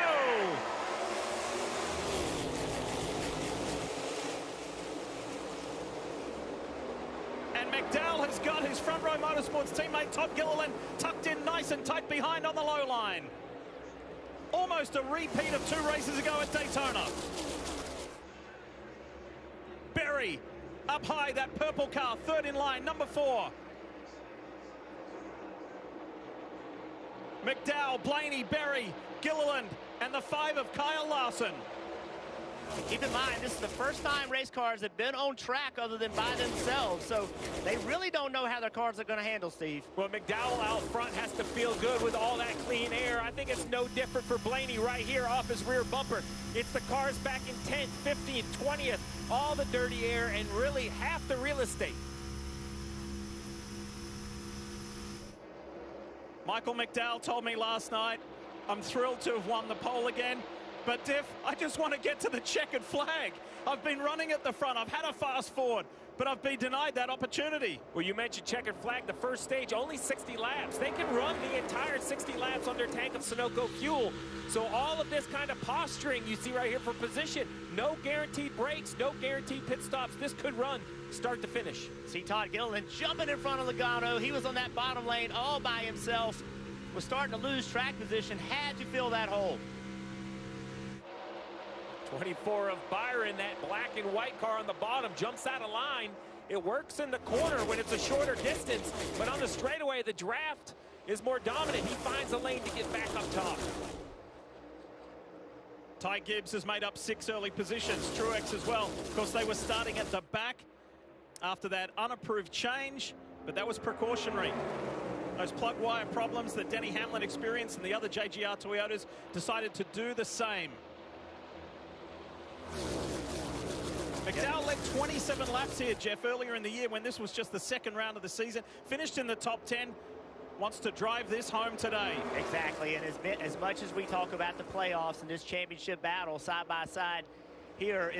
And McDowell has got his front row motorsports teammate Todd Gilliland tucked in nice and tight behind on the low line. Almost almost a repeat of 2 races ago at Daytona. Berry up high, that purple car, third in line, number 4. McDowell, Blaney, Berry, Gilliland, and the 5 of Kyle Larson. Keep in mind, this is the first time race cars have been on track other than by themselves, so they really don't know how their cars are going to handle, Steve. Well, McDowell out front has to feel good with all that clean air. I think it's no different for Blaney right here off his rear bumper. It's the cars back in 10th, 15th, 20th, all the dirty air, and really half the real estate. Michael McDowell told me last night, I'm thrilled to have won the pole again. But, Diff, I just want to get to the checkered flag. I've been running at the front. I've had a fast forward, but I've been denied that opportunity. Well, you mentioned checkered flag, the first stage, only 60 laps. They can run the entire 60 laps on their tank of Sunoco fuel. So all of this kind of posturing you see right here for position, no guaranteed breaks, no guaranteed pit stops. This could run start to finish. See Todd Gilliland jumping in front of Logano. He was on that bottom lane all by himself. Was starting to lose track position, had to fill that hole. 24 of Byron, that black and white car on the bottom, jumps out of line. It works in the corner when it's a shorter distance, but on the straightaway, the draft is more dominant. He finds a lane to get back up top. Ty Gibbs has made up 6 early positions. Truex as well. Of course, they were starting at the back after that unapproved change, but that was precautionary. Those plug wire problems that Denny Hamlin experienced and the other JGR Toyotas decided to do the same. McDowell led 27 laps here, Jeff, earlier in the year when this was just the second round of the season. Finished in the top 10. Wants to drive this home today. Exactly, and as much as we talk about the playoffs and this championship battle side by side here,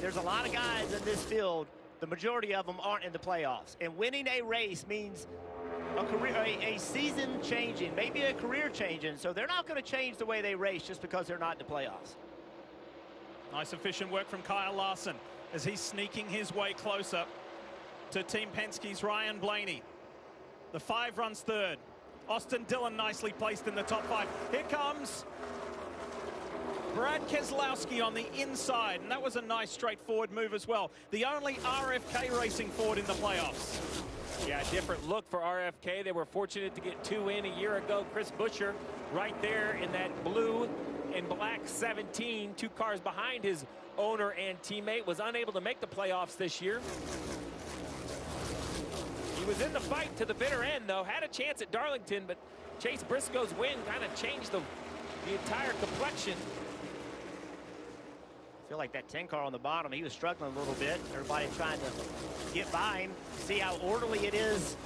there's a lot of guys in this field. The majority of them aren't in the playoffs. And winning a race means a season changing, maybe a career changing. So they're not going to change the way they race just because they're not in the playoffs. Nice efficient work from Kyle Larson as he's sneaking his way closer to Team Penske's Ryan Blaney. The 5 runs third. Austin Dillon nicely placed in the top 5. Here comes Brad Keselowski on the inside, and that was a nice straightforward move as well. The only RFK racing Ford in the playoffs. Yeah, different look for RFK. They were fortunate to get 2 in a year ago. Chris Buescher right there in that blue and black 17, 2 cars behind his owner and teammate, was unable to make the playoffs this year. He was in the fight to the bitter end, though. Had a chance at Darlington, but Chase Briscoe's win kind of changed the entire complexion. I feel like that 10 car on the bottom, he was struggling a little bit. Everybody trying to get by him. See how orderly it is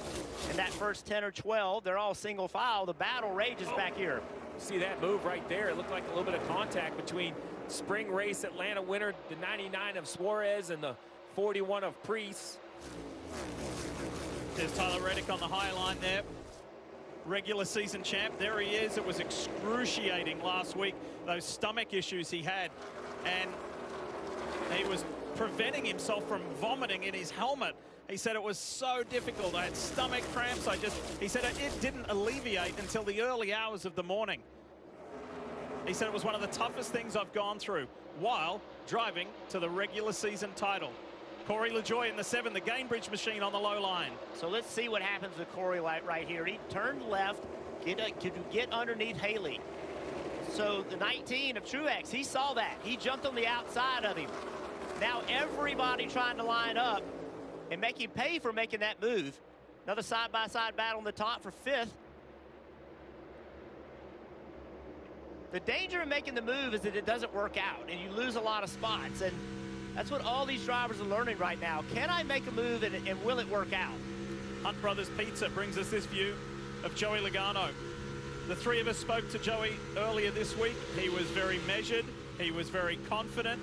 in that first 10 or 12. They're all single file. The battle rages back here. See that move right there? It looked like a little bit of contact between spring race Atlanta winner, the 99 of Suarez, and the 41 of Preece. There's Tyler Reddick on the high line there. Regular season champ. There he is. It was excruciating last week, those stomach issues he had. And he was preventing himself from vomiting in his helmet. He said it was so difficult. I had stomach cramps. He said it didn't alleviate until the early hours of the morning. He said it was one of the toughest things I've gone through while driving to the regular season title. Corey LaJoie in the 7, the Gainbridge machine on the low line. So let's see what happens with Corey right here. He turned left to get underneath Haley. So the 19 of Truex, he saw that. He jumped on the outside of him. Now everybody trying to line up and make him pay for making that move. Another side-by-side battle on the top for 5th. The danger of making the move is that it doesn't work out and you lose a lot of spots. And that's what all these drivers are learning right now. Can I make a move and will it work out? Hunt Brothers Pizza brings us this view of Joey Logano. The 3 of us spoke to Joey earlier this week. He was very measured. He was very confident.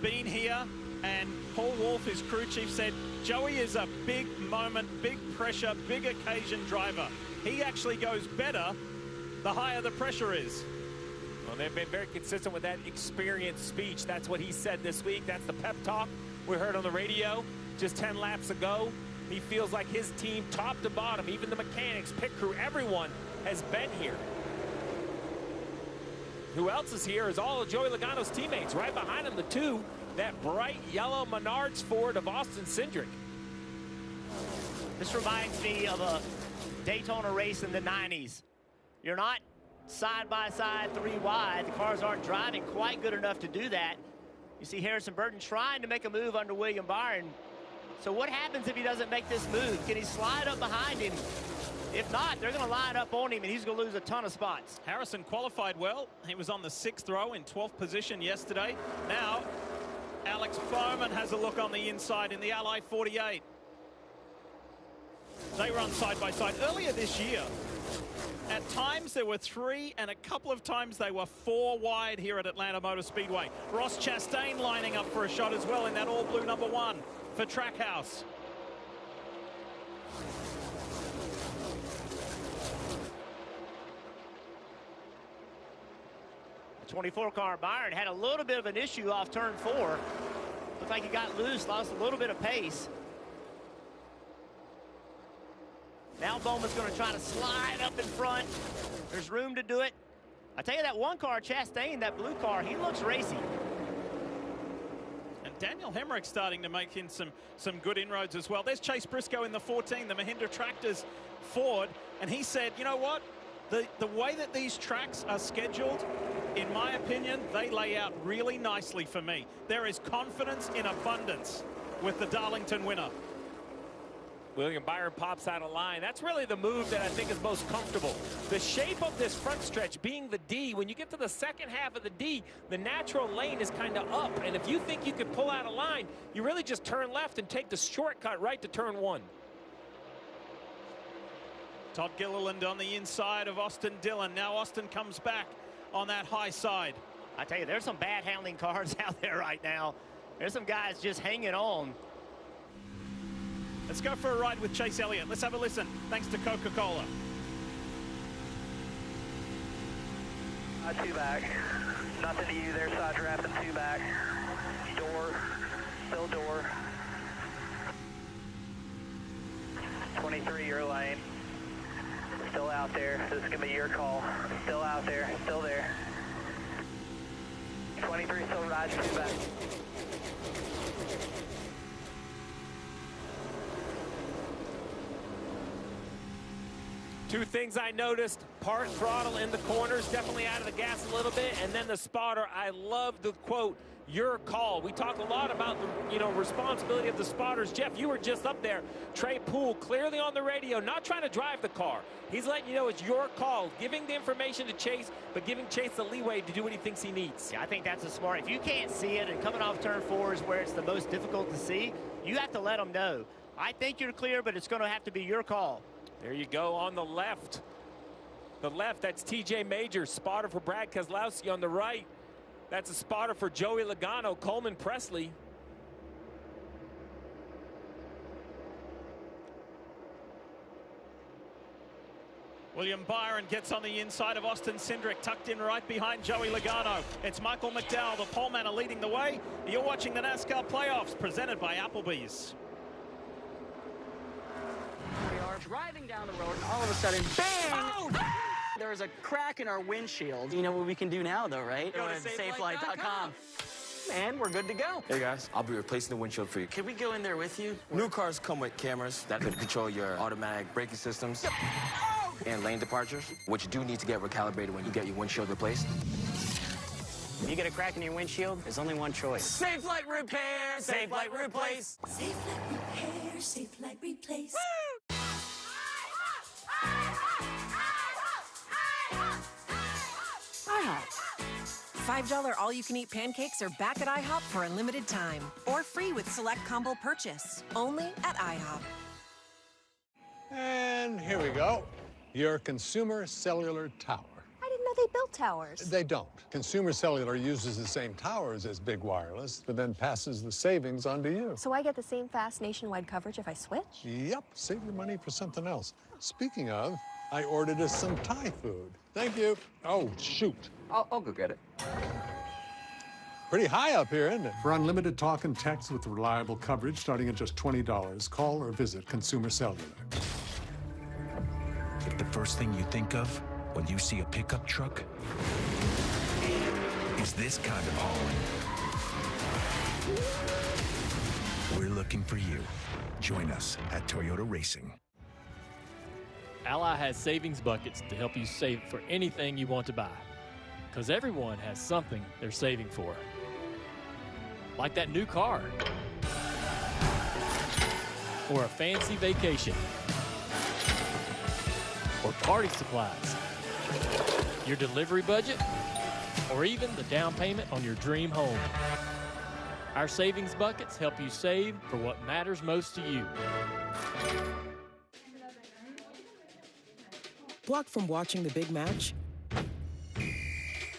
Been here, and Paul Wolf, his crew chief, said Joey is a big moment, big pressure, big occasion driver. He actually goes better the higher the pressure is. Well, they've been very consistent with that experience speech. That's what he said this week. That's the pep talk we heard on the radio just 10 laps ago. He feels like his team, top to bottom, even the mechanics, pit crew, everyone has been here. Who else is here is all of Joey Logano's teammates. Right behind him, the two, that bright yellow Menards Ford of Austin Cindric. This reminds me of a Daytona race in the 90s. You're not side by side, 3 wide. The cars aren't driving quite good enough to do that. You see Harrison Burton trying to make a move under William Byron. So what happens if he doesn't make this move? Can he slide up behind him? If not, they're going to line up on him, and he's going to lose a ton of spots. Harrison qualified well. He was on the 6th row in 12th position yesterday. Now, Alex Bowman has a look on the inside in the Ally 48. They run side by side. Earlier this year, at times there were 3, and a couple of times they were 4 wide here at Atlanta Motor Speedway. Ross Chastain lining up for a shot as well in that all-blue number 1 for Trackhouse. The 24 car Byron had a little bit of an issue off turn 4. Looked like he got loose, lost a little bit of pace. Now Bowman's going to try to slide up in front. There's room to do it. I tell you, that 1 car, Chastain, that blue car, he looks racy. And Daniel Hemrick starting to make in some good inroads as well. There's Chase Briscoe in the 14, the Mahindra Tractors Ford. And he said, you know what? The way that these tracks are scheduled, in my opinion, they lay out really nicely for me. There is confidence in abundance with the Darlington winner. William Byron pops out of line. That's really the move that I think is most comfortable. The shape of this front stretch being the D, when you get to the second half of the D, the natural lane is kind of up. And if you think you could pull out a line, you really just turn left and take the shortcut right to turn 1. Todd Gilliland on the inside of Austin Dillon. Now Austin comes back on that high side. I tell you, there's some bad handling cars out there right now. There's some guys just hanging on. Let's go for a ride with Chase Elliott. Let's have a listen, thanks to Coca-Cola. 2 back. Nothing to you there, side draft and 2 back. Door, still door. 23, your lane. Still out there. This is going to be your call. Still out there, still there. 23, still rides 2 back. Two things I noticed: part throttle in the corners, definitely out of the gas a little bit, and then the spotter. I love the quote, "Your call." We talk a lot about the responsibility of the spotters. Jeff, you were just up there. Trey Poole clearly on the radio, not trying to drive the car. He's letting you know it's your call, giving the information to Chase, but giving Chase the leeway to do what he thinks he needs. Yeah, I think that's a smart. If you can't see it and coming off turn 4 is where it's the most difficult to see, you have to let them know. I think you're clear, but it's going to have to be your call. There you go on the left. The left, that's TJ Major, spotter for Brad Keselowski. On the right, that's a spotter for Joey Logano, Coleman Presley. William Byron gets on the inside of Austin Cindric, tucked in right behind Joey Logano. It's Michael McDowell, the pole man, leading the way. You're watching the NASCAR playoffs presented by Applebee's. We are driving down the road, and all of a sudden, bang! Oh! There's a crack in our windshield. You know what we can do now, though, right? Go to safelight.com. And we're good to go. Hey, guys, I'll be replacing the windshield for you. Can we go in there with you? New cars come with cameras that can control your automatic braking systems and lane departures, which you do need to get recalibrated when you get your windshield replaced. If you get a crack in your windshield, there's only one choice. Safe Light Repair, Safe Light Replace. Safe Light Repair, Safe Light Replace. IHOP. $5 all-you-can-eat pancakes are back at IHOP for a limited time. Or free with select combo purchase. Only at IHOP. And here we go. Your Consumer Cellular Tower. I didn't know they built towers. They don't. Consumer Cellular uses the same towers as Big Wireless, but then passes the savings on to you. So I get the same fast nationwide coverage if I switch? Yep, save your money for something else. Speaking of, I ordered us some Thai food. Thank you. Oh, shoot. I'll go get it. Pretty high up here, isn't it? For unlimited talk and text with reliable coverage starting at just $20, call or visit Consumer Cellular. The first thing you think of when you see a pickup truck this kind of hauling. We're looking for you. Join us at Toyota Racing. Ally has savings buckets to help you save for anything you want to buy. Because everyone has something they're saving for. Like that new car. Or a fancy vacation. Or party supplies. Your delivery budget. Or even the down payment on your dream home. Our savings buckets help you save for what matters most to you. Blocked from watching the big match?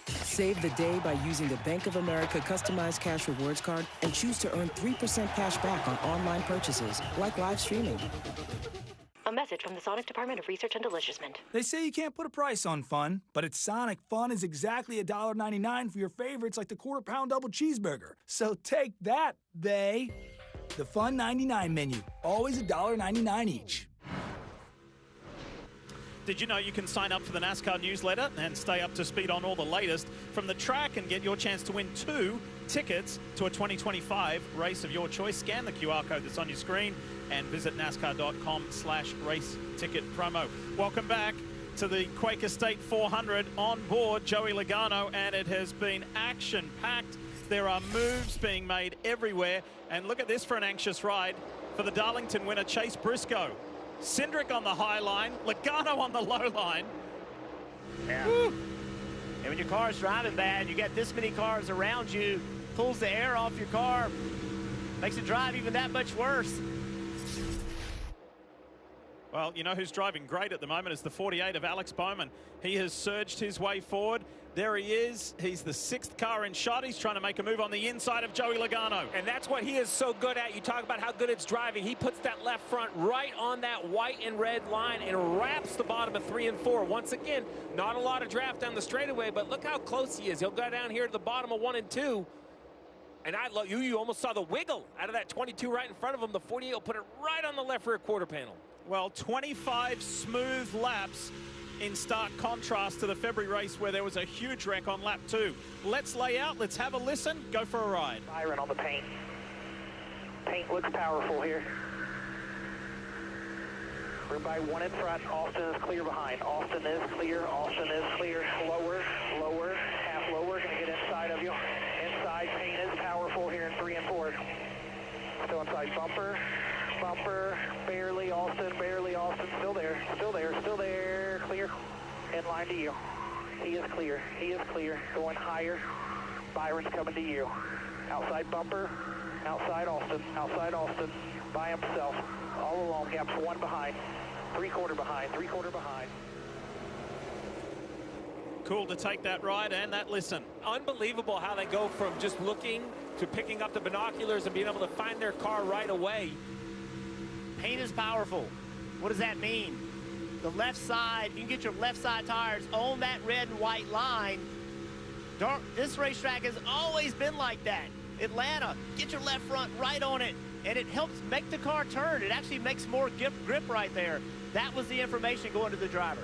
Save the day by using the Bank of America customized cash rewards card and choose to earn 3% cash back on online purchases, like live streaming. A message from the Sonic Department of Research and Delicioussement. They say you can't put a price on fun, but at Sonic, fun is exactly $1.99 for your favorites like the quarter-pound double cheeseburger. So take that, they. The Fun 99 menu, always $1.99 each. Did you know you can sign up for the NASCAR newsletter and stay up to speed on all the latest from the track and get your chance to win 2 tickets to a 2025 race of your choice? Scan the QR code that's on your screen and visit NASCAR.com/race ticket promo. Welcome back to the Quaker State 400. On board Joey Logano, and it has been action-packed. There are moves being made everywhere. And look at this for an anxious ride for the Darlington winner, Chase Briscoe. Cindric on the high line, Logano on the low line. Yeah. Woo. And when your car's driving bad, you got this many cars around you, pulls the air off your car, makes it drive even that much worse. Well, you know who's driving great at the moment is the 48 of Alex Bowman. He has surged his way forward. There he is. He's the 6th car in shot. He's trying to make a move on the inside of Joey Logano. And that's what he is so good at. You talk about how good it's driving. He puts that left front right on that white and red line and wraps the bottom of 3 and 4. Once again, not a lot of draft down the straightaway, but look how close he is. He'll go down here to the bottom of 1 and 2. And you almost saw the wiggle out of that 22 right in front of him. The 48 will put it right on the left rear quarter panel. Well, 25 smooth laps in stark contrast to the February race where there was a huge wreck on lap 2. Let's lay out, let's have a listen, go for a ride. Byron on the paint. Paint looks powerful here. We're by 1 in front, Austin is clear behind. Austin is clear, Austin is clear. Lower, lower, half lower, gonna get inside of you. Inside, paint is powerful here in 3 and 4. Still inside, bumper. Bumper, barely Austin, still there, still there, still there, clear, in line to you. He is clear, going higher, Byron's coming to you. Outside bumper, outside Austin, by himself, all alone, gaps 1 behind, 3/4 behind, 3/4 behind. Cool to take that ride and that listen. Unbelievable how they go from just looking to picking up the binoculars and being able to find their car right away. Paint is powerful. What does that mean? The left side, you can get your left side tires on that red and white line. This racetrack has always been like that. Atlanta, get your left front right on it, and it helps make the car turn. It actually makes more grip right there. That was the information going to the driver.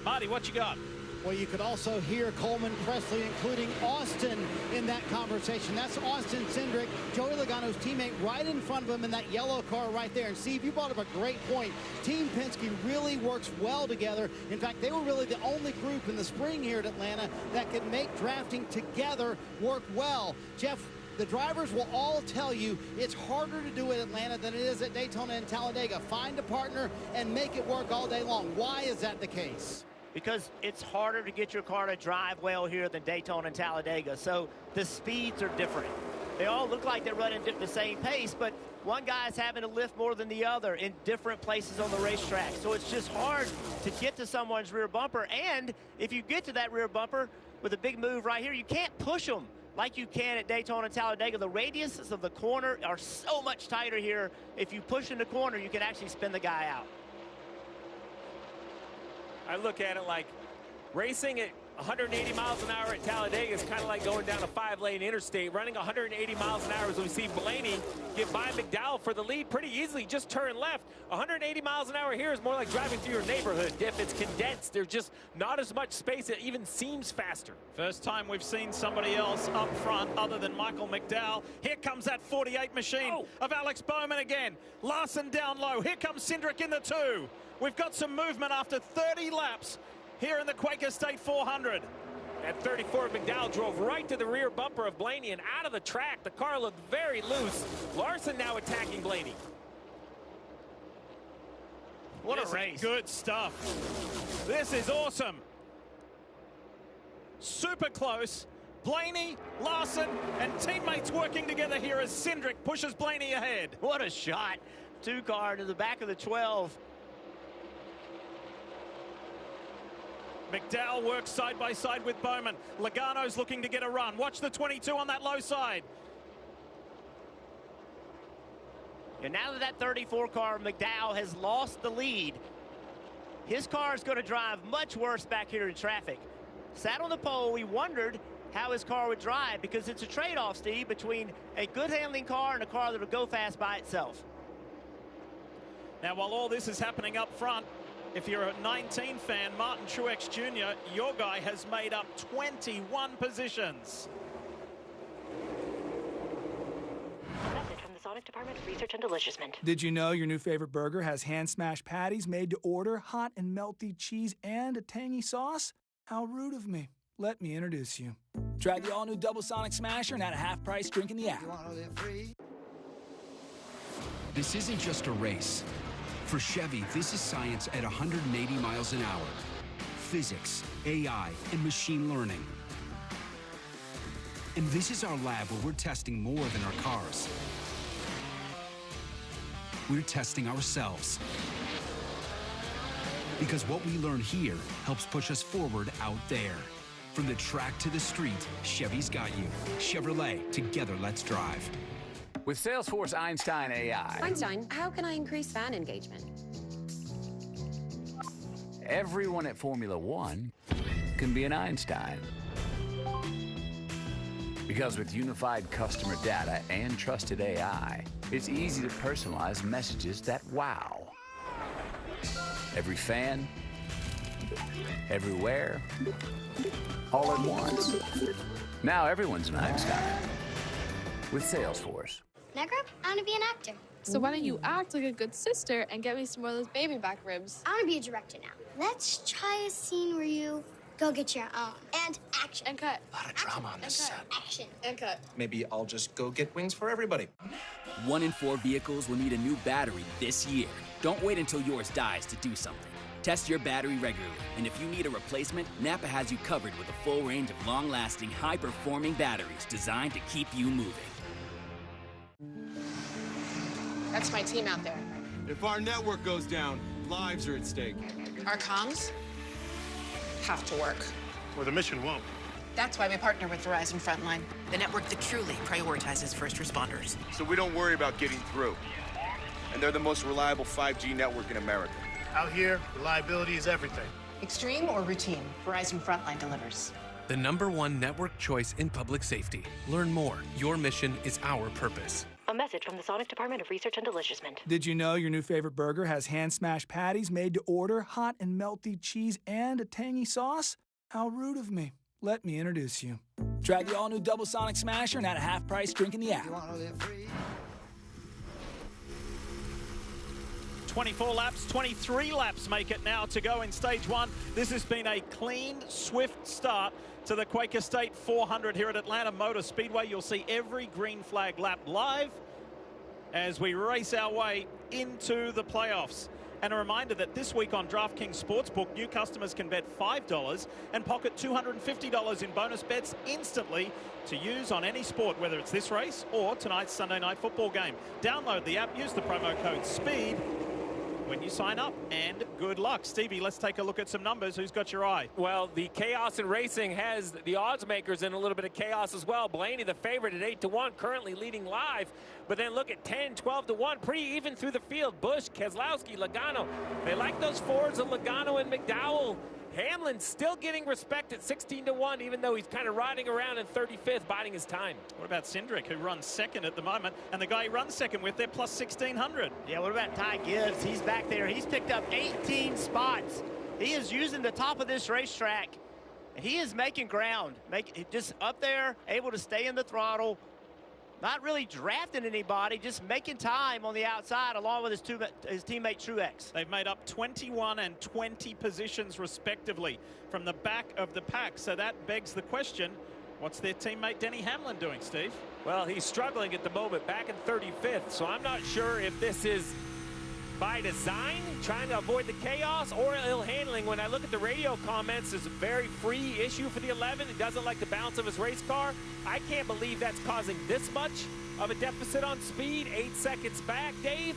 Marty, what you got? Well, you could also hear Coleman Presley, including Austin, in that conversation. That's Austin Cindric, Joey Logano's teammate, right in front of him in that yellow car right there. And Steve, you brought up a great point. Team Penske really works well together. In fact, they were really the only group in the spring here at Atlanta that could make drafting together work well. Jeff, the drivers will all tell you it's harder to do at Atlanta than it is at Daytona and Talladega. Find a partner and make it work all day long. Why is that the case? Because it's harder to get your car to drive well here than Daytona and Talladega. So the speeds are different. They all look like they're running the same pace, but one guy's having to lift more than the other in different places on the racetrack. So it's just hard to get to someone's rear bumper. And if you get to that rear bumper with a big move right here, you can't push them like you can at Daytona and Talladega. The radiuses of the corner are so much tighter here. If you push in the corner, you can actually spin the guy out. I look at it like racing at 180 miles an hour at Talladega is kind of like going down a 5-lane interstate. Running 180 miles an hour as we see Blaney get by McDowell for the lead pretty easily. Just turn left. 180 miles an hour here is more like driving through your neighborhood, Diff. It's condensed. There's just not as much space. It even seems faster. First time we've seen somebody else up front other than Michael McDowell. Here comes that 48 machine of Alex Bowman again. Larson down low. Here comes Cindric in the 2. We've got some movement after 30 laps here in the Quaker State 400. At 34, McDowell drove right to the rear bumper of Blaney and out of the track. The car looked very loose. Larson now attacking Blaney. What a race. Good stuff. This is awesome. Super close. Blaney, Larson, and teammates working together here as Cindric pushes Blaney ahead. What a shot. 2-car to the back of the 12. McDowell works side by side with Bowman. Logano's looking to get a run. Watch the 22 on that low side. And now that 34 car, McDowell has lost the lead. His car is going to drive much worse back here in traffic. Sat on the pole, we wondered how his car would drive because it's a trade-off, Steve, between a good handling car and a car that will go fast by itself. Now, while all this is happening up front, if you're a 19 fan, Martin Truex Jr., your guy has made up 21 positions. Message from the Sonic Department of Research and Deliciousment. Did you know your new favorite burger has hand-smashed patties made to order, hot and melty cheese, and a tangy sauce? How rude of me. Let me introduce you. Try the all-new Double Sonic Smasher and at a half-price drink in the app. This isn't just a race. For Chevy, this is science at 180 miles an hour. Physics, AI, and machine learning. And this is our lab where we're testing more than our cars. We're testing ourselves. Because what we learn here helps push us forward out there. From the track to the street, Chevy's got you. Chevrolet, together let's drive. With Salesforce Einstein AI. Einstein, how can I increase fan engagement? Everyone at Formula One can be an Einstein. Because with unified customer data and trusted AI, it's easy to personalize messages that wow. Every fan, everywhere, all at once. Now everyone's an Einstein with Salesforce. Negrip, I want to be an actor. So why don't you act like a good sister and get me some more of those baby back ribs? I want to be a director now. Let's try a scene where you go get your own. And action. And cut. A lot of drama on this set. Action. And cut. Maybe I'll just go get wings for everybody. 1 in 4 vehicles will need a new battery this year. Don't wait until yours dies to do something. Test your battery regularly, and if you need a replacement, Napa has you covered with a full range of long-lasting, high-performing batteries designed to keep you moving. That's my team out there. If our network goes down, lives are at stake. Our comms have to work. Or the mission won't. That's why we partner with Verizon Frontline, the network that truly prioritizes first responders. So we don't worry about getting through. And they're the most reliable 5G network in America. Out here, reliability is everything. Extreme or routine, Verizon Frontline delivers. The #1 network choice in public safety. Learn more. Your mission is our purpose. A message from the Sonic Department of Research and Deliciousment. Did you know your new favorite burger has hand-smashed patties made to order, hot and melty cheese, and a tangy sauce? How rude of me. Let me introduce you. Try the all-new Double Sonic Smasher and at a half-price drink in the app. 24 laps, 23 laps make it now to go in stage 1. This has been a clean, swift start to the Quaker State 400 here at Atlanta Motor Speedway. You'll see every green flag lap live as we race our way into the playoffs. And a reminder that this week on DraftKings Sportsbook, new customers can bet $5 and pocket $250 in bonus bets instantly to use on any sport, whether it's this race or tonight's Sunday night football game. Download the app, use the promo code SPEED when you sign up, and good luck. Stevie, let's take a look at some numbers. Who's got your eye? Well, the chaos in racing has the odds makers in a little bit of chaos as well. Blaney, the favorite at 8-1, currently leading live. But then look at 10, 12-1, pretty even through the field. Busch, Keselowski, Logano. They like those Fords of Logano and McDowell. Hamlin still getting respect at 16-1, even though he's kind of riding around in 35th, biding his time. What about Cindric, who runs second at the moment, and the guy he runs second with, they're plus 1,600. Yeah, what about Ty Gibbs? He's back there. He's picked up 18 spots. He is using the top of this racetrack. He is making ground, just up there, able to stay in the throttle, not really drafting anybody, just making time on the outside along with his teammate Truex. They've made up 21 and 20 positions respectively from the back of the pack. So that begs the question, what's their teammate Denny Hamlin doing, Steve? Well, he's struggling at the moment, back in 35th. So I'm not sure if this is by design, trying to avoid the chaos, or ill handling. When I look at the radio comments, it's a very free issue for the 11. He doesn't like the balance of his race car. I can't believe that's causing this much of a deficit on speed, 8 seconds back. Dave,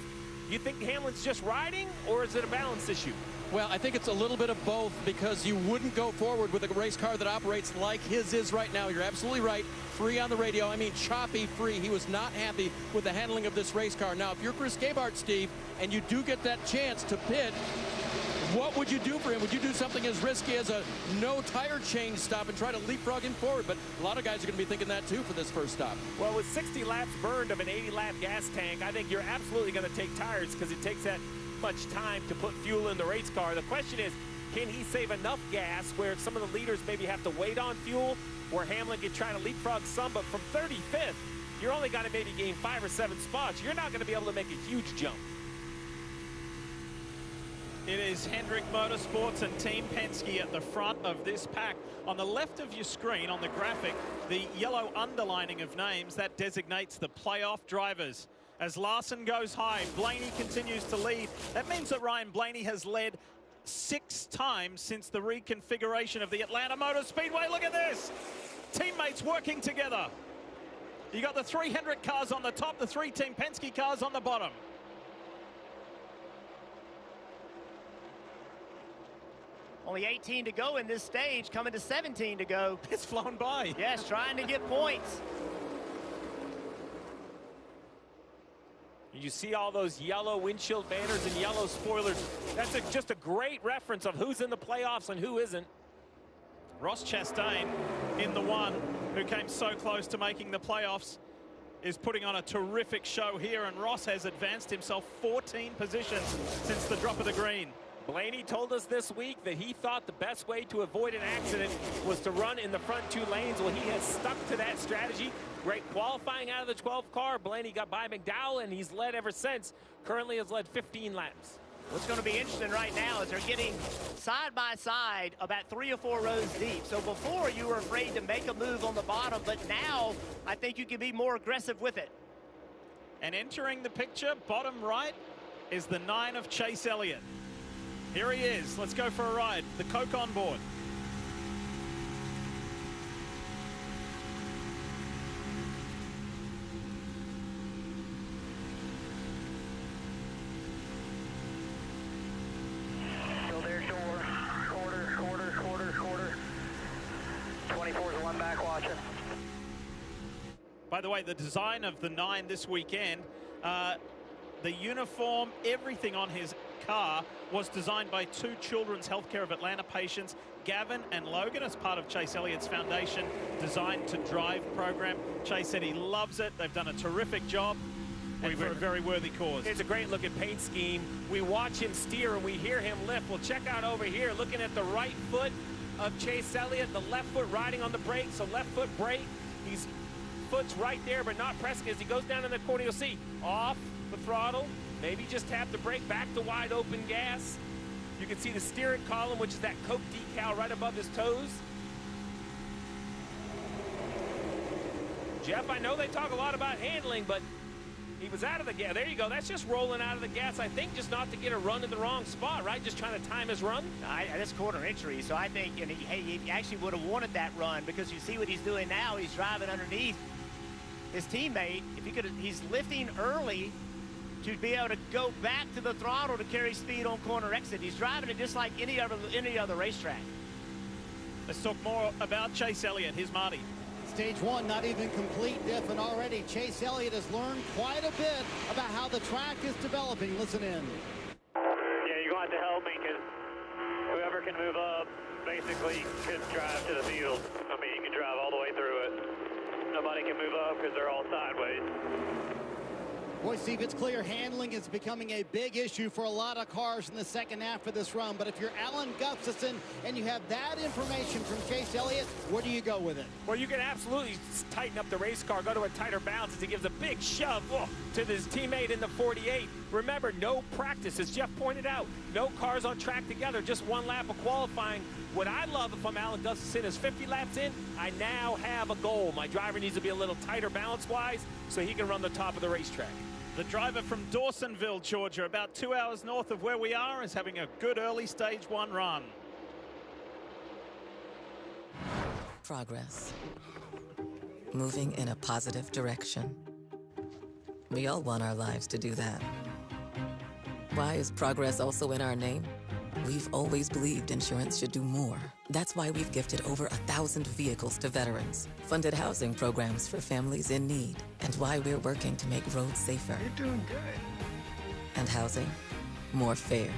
you think Hamlin's just riding, or is it a balance issue? Well, I think it's a little bit of both, because you wouldn't go forward with a race car that operates like his is right now. You're absolutely right. Free on the radio. I mean, choppy free. He was not happy with the handling of this race car. Now, if you're Chris Gabehart, Steve, and you do get that chance to pit, what would you do for him? Would you do something as risky as a no tire change stop and try to leapfrog him forward? But a lot of guys are going to be thinking that too for this first stop. Well, with 60 laps burned of an 80-lap gas tank, I think you're absolutely going to take tires, because it takes that much time to put fuel in the race car. The question is, can he save enough gas where some of the leaders maybe have to wait on fuel, where Hamlin can try to leapfrog some? But from 35th, you're only going to maybe gain 5 or 7 spots. You're not going to be able to make a huge jump. It is Hendrick Motorsports and Team Penske at the front of this pack. On the left of your screen, on the graphic, the yellow underlining of names, that designates the playoff drivers. As Larson goes high, Blaney continues to lead. That means that Ryan Blaney has led 6 times since the reconfiguration of the Atlanta Motor Speedway. Look at this. Teammates working together. You got the 3 Hendrick cars on the top, the 3 Team Penske cars on the bottom. Only 18 to go in this stage, coming to 17 to go. It's flown by. Yes, trying to get points. You see all those yellow windshield banners and yellow spoilers. That's just a great reference of who's in the playoffs and who isn't. Ross Chastain, in the one who came so close to making the playoffs, is putting on a terrific show here, and Ross has advanced himself 14 positions since the drop of the green. Blaney told us this week that he thought the best way to avoid an accident was to run in the front 2 lanes. Well, he has stuck to that strategy. Great qualifying out of the 12th car. Blaney got by McDowell, and he's led ever since. Currently has led 15 laps. What's going to be interesting right now is they're getting side by side about 3 or 4 rows deep. So before you were afraid to make a move on the bottom, but now I think you can be more aggressive with it. And entering the picture, bottom right, is the 9 of Chase Elliott. Here he is. Let's go for a ride. The Coke on board. Still there, quarter. 24 is 1 back watching. By the way, the design of the 9 this weekend, the uniform, everything on his car was designed by 2 Children's Healthcare of Atlanta patients, Gavin and Logan, as part of Chase Elliott's foundation Designed to Drive program. Chase said he loves it. They've done a terrific job, and for a very worthy cause. It's a great looking paint scheme. We watch him steer and we hear him lift. Well, check out over here, looking at the right foot of Chase Elliott, the left foot riding on the brake, so left foot brake. His foot's right there, but not pressing. As he goes down in the corner, you'll see off the throttle. Maybe just tap the brake back to wide open gas. You can see the steering column, which is that Coke decal right above his toes. Jeff, I know they talk a lot about handling, but he was out of the gas. There you go. That's just rolling out of the gas, I think, just not to get a run in the wrong spot, right? Just trying to time his run. That's corner entry, so I think he actually would have wanted that run, because you see what he's doing now. He's driving underneath his teammate. If he could, he's lifting early to be able to go back to the throttle to carry speed on corner exit. He's driving it just like any other racetrack. Let's talk more about Chase Elliott. Here's Marty. Stage 1 not even complete, Diff, and already Chase Elliott has learned quite a bit about how the track is developing. Listen in. Yeah, you're going to have to help me, because whoever driver can move up, basically could drive to the field. I mean, you can drive all the way through it. Nobody can move up because they're all sideways. Boy, Steve, it's clear handling is becoming a big issue for a lot of cars in the second half of this run. But if you're Alan Gustafson and you have that information from Chase Elliott, where do you go with it? Well, you can absolutely tighten up the race car, go to a tighter balance as he gives a big shove to his teammate in the 48. Remember, no practice, as Jeff pointed out. No cars on track together, just one lap of qualifying. What I love if I'm Alan Gustafson is 50 laps in, I now have a goal. My driver needs to be a little tighter balance-wise so he can run the top of the racetrack. The driver from Dawsonville, Georgia, about 2 hours north of where we are, is having a good early stage 1 run. Progress. Moving in a positive direction. We all want our lives to do that. Why is progress also in our name? We've always believed insurance should do more. That's why we've gifted over 1,000 vehicles to veterans, funded housing programs for families in need, and why we're working to make roads safer. You're doing good. And housing more fair.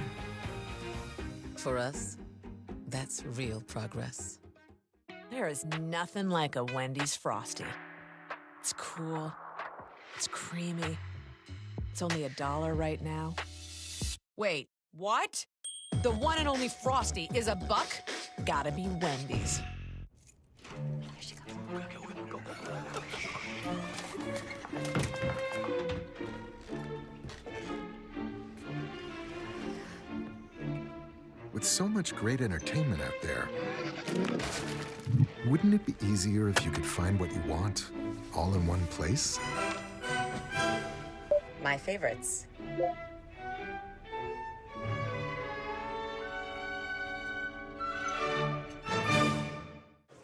For us, that's real progress. There is nothing like a Wendy's Frosty. It's cool. It's creamy. It's only $1 right now. Wait, what? The one and only Frosty is $1? Gotta be Wendy's. With so much great entertainment out there, wouldn't it be easier if you could find what you want all in one place? My favorites.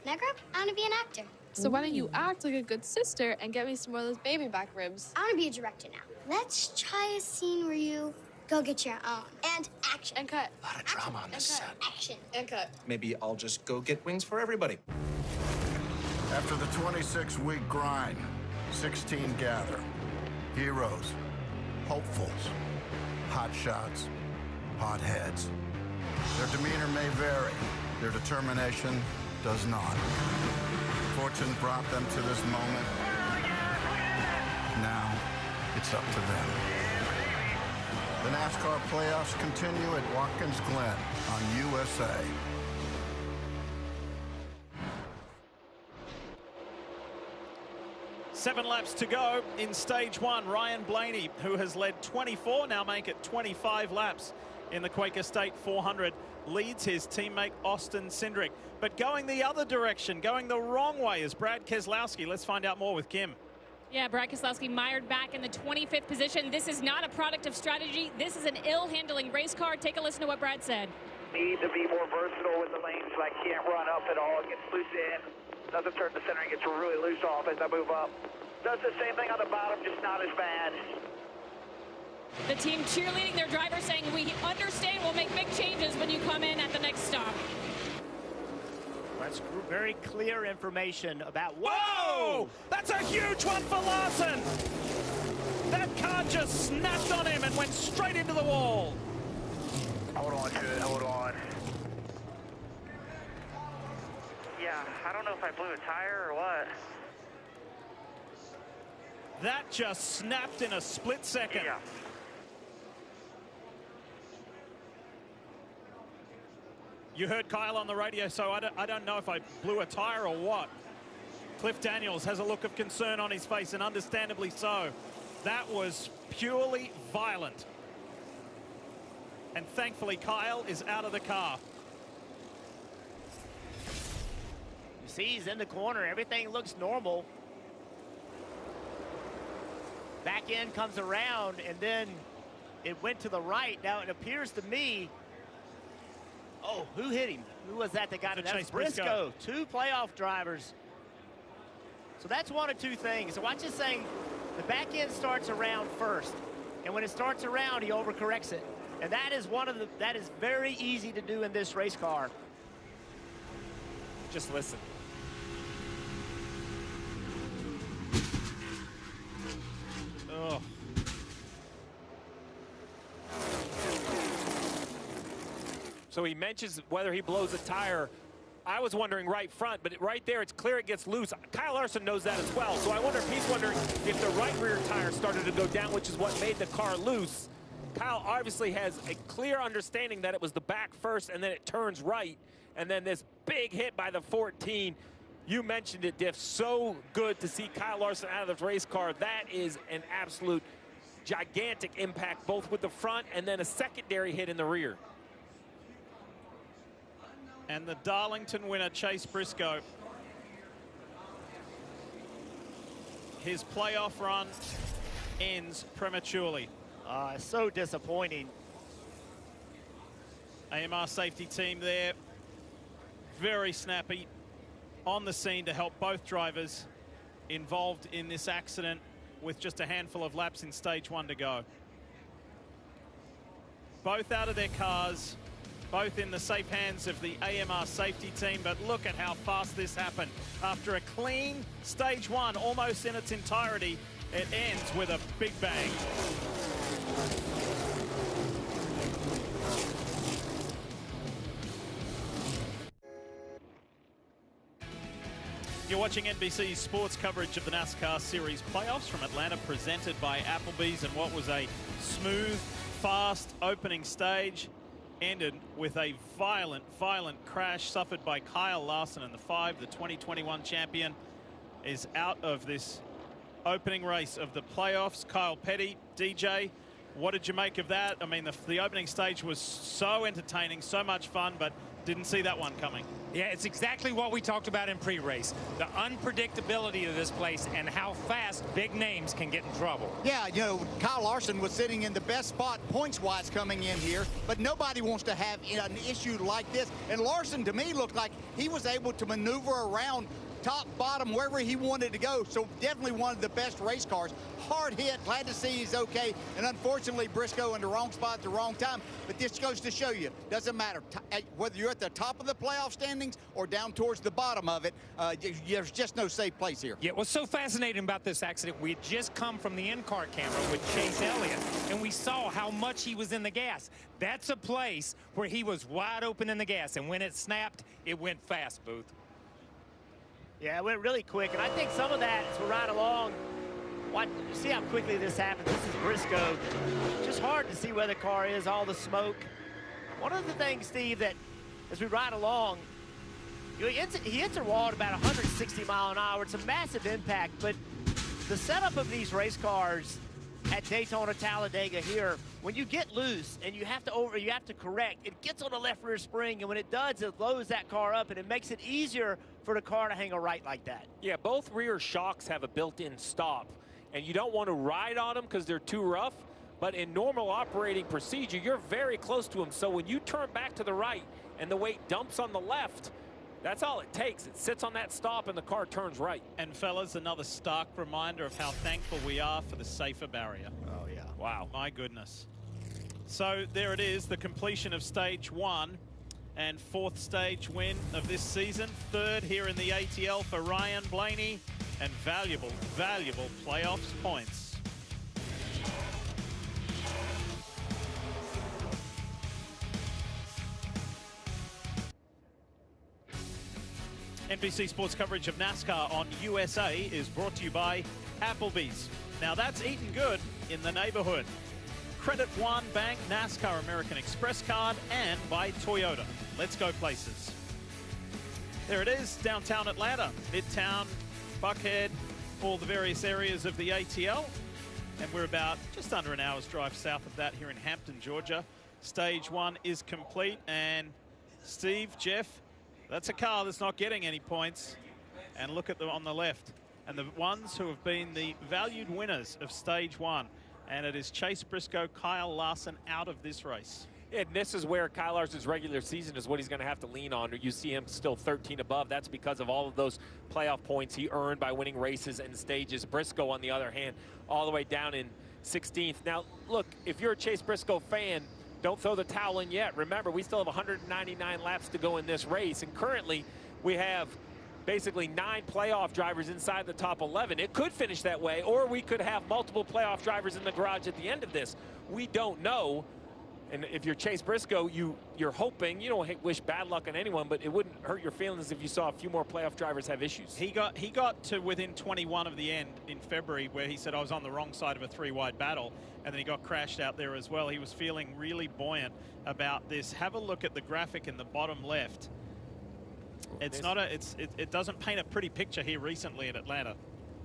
When I grow up, I want to be an actor. So why don't you act like a good sister and get me some more of those baby back ribs? I want to be a director now. Let's try a scene where you go get your own. And action. And cut. A lot of drama on this set. Action. And cut. Maybe I'll just go get wings for everybody. After the 26-week grind, 16 gather. Heroes, hopefuls, hot shots, hot heads. Their demeanor may vary. Their determination does not. Fortune brought them to this moment. Now, it's up to them. The NASCAR playoffs continue at Watkins Glen on USA. Seven laps to go in stage 1. Ryan Blaney, who has led 24, now make it 25 laps in the Quaker State 400, leads his teammate Austin Cindric. But going the other direction, going the wrong way, is Brad Keselowski. Let's find out more with Kim. Yeah, Brad Keselowski mired back in the 25th position. This is not a product of strategy. This is an ill-handling race car. Take a listen to what Brad said. Need to be more versatile with the lanes, so I can't run up at all. It gets loose in. Doesn't turn the center and gets really loose off as I move up. Does the same thing on the bottom, just not as bad. The team cheerleading their driver, saying, we understand we'll make big changes when you come in at the next stop. That's very clear information about... Whoa! That's a huge one for Larson! That car just snapped on him and went straight into the wall. Hold on to it, hold on. Yeah, I don't know if I blew a tire or what. That just snapped in a split second. Yeah. You heard Kyle on the radio, so I don't know if I blew a tire or what. Cliff Daniels has a look of concern on his face, and understandably so. That was purely violent. And thankfully, Kyle is out of the car. You see, he's in the corner. Everything looks normal. Back end comes around, and then it went to the right. Now, it appears to me... Oh, who hit him? Who was that got him? That was Briscoe. 2 playoff drivers. So that's one of 2 things. So watch this thing. The back end starts around first. And when it starts around, he overcorrects it. And that is that is very easy to do in this race car. Just listen. Oh. So he mentions whether he blows a tire. I was wondering right front, but right there, it's clear it gets loose. Kyle Larson knows that as well. So I wonder if he's wondering if the right rear tire started to go down, which is what made the car loose. Kyle obviously has a clear understanding that it was the back first, and then it turns right. And then this big hit by the 14. You mentioned it, Diff. So good to see Kyle Larson out of this race car. That is an absolute gigantic impact, both with the front and then a secondary hit in the rear. And the Darlington winner, Chase Briscoe. His playoff run ends prematurely. So disappointing. AMR safety team there, very snappy, on the scene to help both drivers involved in this accident with just a handful of laps in stage 1 to go. Both out of their cars, both in the safe hands of the AMR safety team, but look at how fast this happened. After a clean stage 1, almost in its entirety, it ends with a big bang. You're watching NBC's sports coverage of the NASCAR Series playoffs from Atlanta, presented by Applebee's, and what was a smooth, fast opening stage ended with a violent crash suffered by Kyle Larson in the 5. The 2021 champion is out of this opening race of the playoffs. Kyle Petty, DJ, what did you make of that? I mean, the opening stage was so entertaining, so much fun, but didn't see that one coming. Yeah, it's exactly what we talked about in pre-race. The unpredictability of this place and how fast big names can get in trouble. Yeah, you know, Kyle Larson was sitting in the best spot points-wise coming in here, but nobody wants to have an issue like this. And Larson, to me, looked like he was able to maneuver around top, bottom, wherever he wanted to go. So definitely one of the best race cars. Hard hit, glad to see he's okay. And unfortunately, Briscoe in the wrong spot at the wrong time. But this goes to show you, doesn't matter whether you're at the top of the playoff standings or down towards the bottom of it, there's just no safe place here. Yeah, what's so fascinating about this accident, we had just come from the in-car camera with Chase Elliott, and we saw how much he was in the gas. That's a place where he was wide open in the gas, and when it snapped, it went fast, Booth. Yeah, it went really quick, and I think some of that, as we ride along, see how quickly this happens. This is Briscoe. Just hard to see where the car is, all the smoke. One of the things, Steve, that as we ride along, he hits a wall at about 160 mile an hour. It's a massive impact, but the setup of these race cars at Daytona, Talladega here, when you get loose and you have to correct, it gets on the left rear spring, and when it does, it loads that car up, and it makes it easier for the car to hang a right like that. Yeah, both rear shocks have a built-in stop, and you don't want to ride on them because they're too rough, but in normal operating procedure, you're very close to them. So when you turn back to the right and the weight dumps on the left, that's all it takes. It sits on that stop and the car turns right. And fellas, another stark reminder of how thankful we are for the safer barrier. Oh yeah. Wow. My goodness. So there it is, the completion of stage 1 and 4th stage win of this season. 3rd here in the ATL for Ryan Blaney, and valuable playoffs points. NBC Sports coverage of NASCAR on USA is brought to you by Applebee's. Now that's eating good in the neighborhood. Credit One Bank, NASCAR American Express card, and by Toyota. Let's go places. There it is, downtown Atlanta, Midtown, Buckhead, all the various areas of the ATL. And we're about just under an hour's drive south of that here in Hampton, Georgia. Stage 1 is complete, and Steve, Jeff, that's a car that's not getting any points. And look at them on the left. And the ones who have been the valued winners of stage 1. And it is Chase Briscoe, Kyle Larson out of this race. And this is where Kyle Larson's regular season is what he's going to have to lean on. You see him still 13 above. That's because of all of those playoff points he earned by winning races and stages. Briscoe, on the other hand, all the way down in 16th. Now, look, if you're a Chase Briscoe fan, don't throw the towel in yet. Remember, we still have 199 laps to go in this race. And currently, we have basically 9 playoff drivers inside the top 11. It could finish that way, or we could have multiple playoff drivers in the garage at the end of this. We don't know. And if you're Chase Briscoe, you're hoping, you don't wish bad luck on anyone, but it wouldn't hurt your feelings if you saw a few more playoff drivers have issues. He got to within 21 of the end in February, where he said, I was on the wrong side of a 3-wide battle, and then he got crashed out there as well. He was feeling really buoyant about this. Have a look at the graphic in the bottom left. It doesn't paint a pretty picture here recently in Atlanta.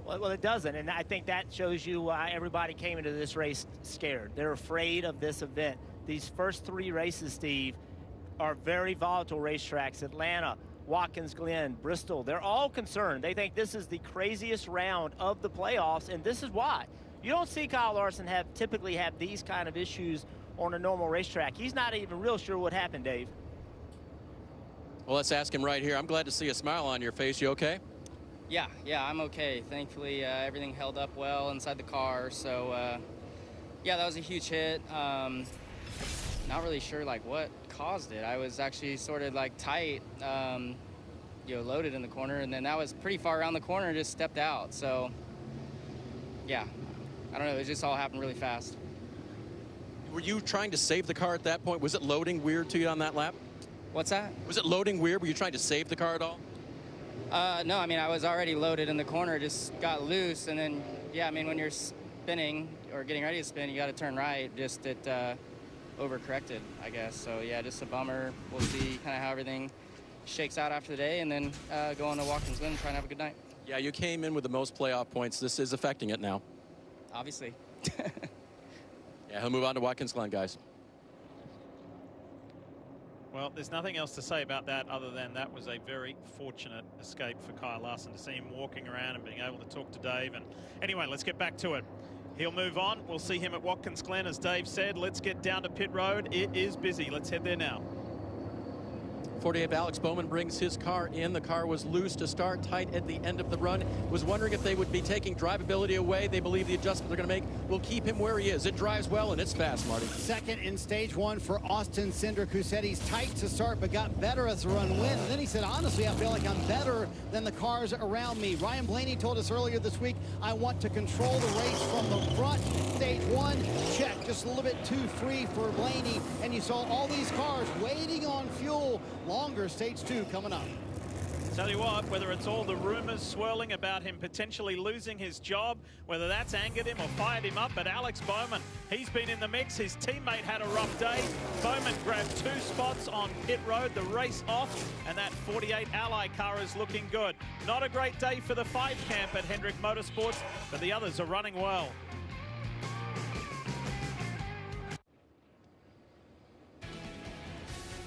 Well, it doesn't, and I think that shows you why everybody came into this race scared. They're afraid of this event. These first 3 races, Steve, are very volatile racetracks. Atlanta, Watkins Glen, Bristol, they're all concerned. They think this is the craziest round of the playoffs, and this is why. You don't see Kyle Larson typically have these kind of issues on a normal racetrack. He's not even real sure what happened, Dave. Well, let's ask him right here. I'm glad to see a smile on your face. You okay? Yeah, I'm okay. Thankfully, everything held up well inside the car. So, yeah, that was a huge hit. Not really sure, like, what caused it. I was actually sort of, like, tight, loaded in the corner, and then that was pretty far around the corner and just stepped out. So, yeah, I don't know. It just all happened really fast. Were you trying to save the car at that point? Was it loading weird to you on that lap? What's that? Was it loading weird? Were you trying to save the car at all? No, I mean, I was already loaded in the corner, just got loose, and then, yeah, I mean, when you're spinning or getting ready to spin, you got to turn right. Just it overcorrected, I guess. So, yeah, just a bummer. We'll see kind of how everything shakes out after the day, and then go on to Watkins Glen and try and have a good night. Yeah, you came in with the most playoff points. This is affecting it now. Obviously. Yeah, he'll move on to Watkins Glen, guys. Well, there's nothing else to say about that other than that was a very fortunate escape for Kyle Larson to see him walking around and being able to talk to Dave. And anyway, let's get back to it. He'll move on. We'll see him at Watkins Glen, as Dave said. Let's get down to pit road. It is busy. Let's head there now. 48 Alex Bowman brings his car in. The car was loose to start, tight at the end of the run. Was wondering if they would be taking drivability away. They believe the adjustment they're going to make will keep him where he is. It drives well and it's fast, Marty. Second in stage 1 for Austin Cindric, who said he's tight to start but got better as the run went. And then he said, honestly, I feel like I'm better than the cars around me. Ryan Blaney told us earlier this week, I want to control the race from the front. Stage 1, check. Just a little bit too free for Blaney. And you saw all these cars waiting on fuel longer. Stage 2 coming up. Tell you what, whether it's all the rumors swirling about him potentially losing his job, whether that's angered him or fired him up, but Alex Bowman, he's been in the mix. His teammate had a rough day. Bowman grabbed 2 spots on pit road, the race off, and that 48 Ally car is looking good. Not a great day for the 5 camp at Hendrick Motorsports, but the others are running well.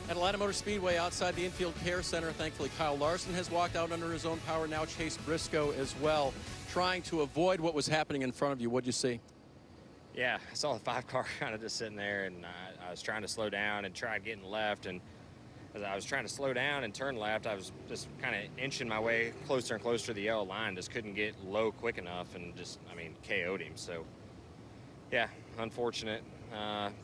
At Atlanta Motor Speedway outside the infield care center, thankfully Kyle Larson has walked out under his own power. Now Chase Briscoe as well, trying to avoid what was happening in front of you. What'd you see? Yeah, I saw the 5 car kind of just sitting there, and I was trying to slow down and tried getting left. And as I was trying to slow down and turn left, I was just kind of inching my way closer and closer to the yellow line. Just couldn't get low quick enough and just, I mean, KO'd him. So, yeah, unfortunate.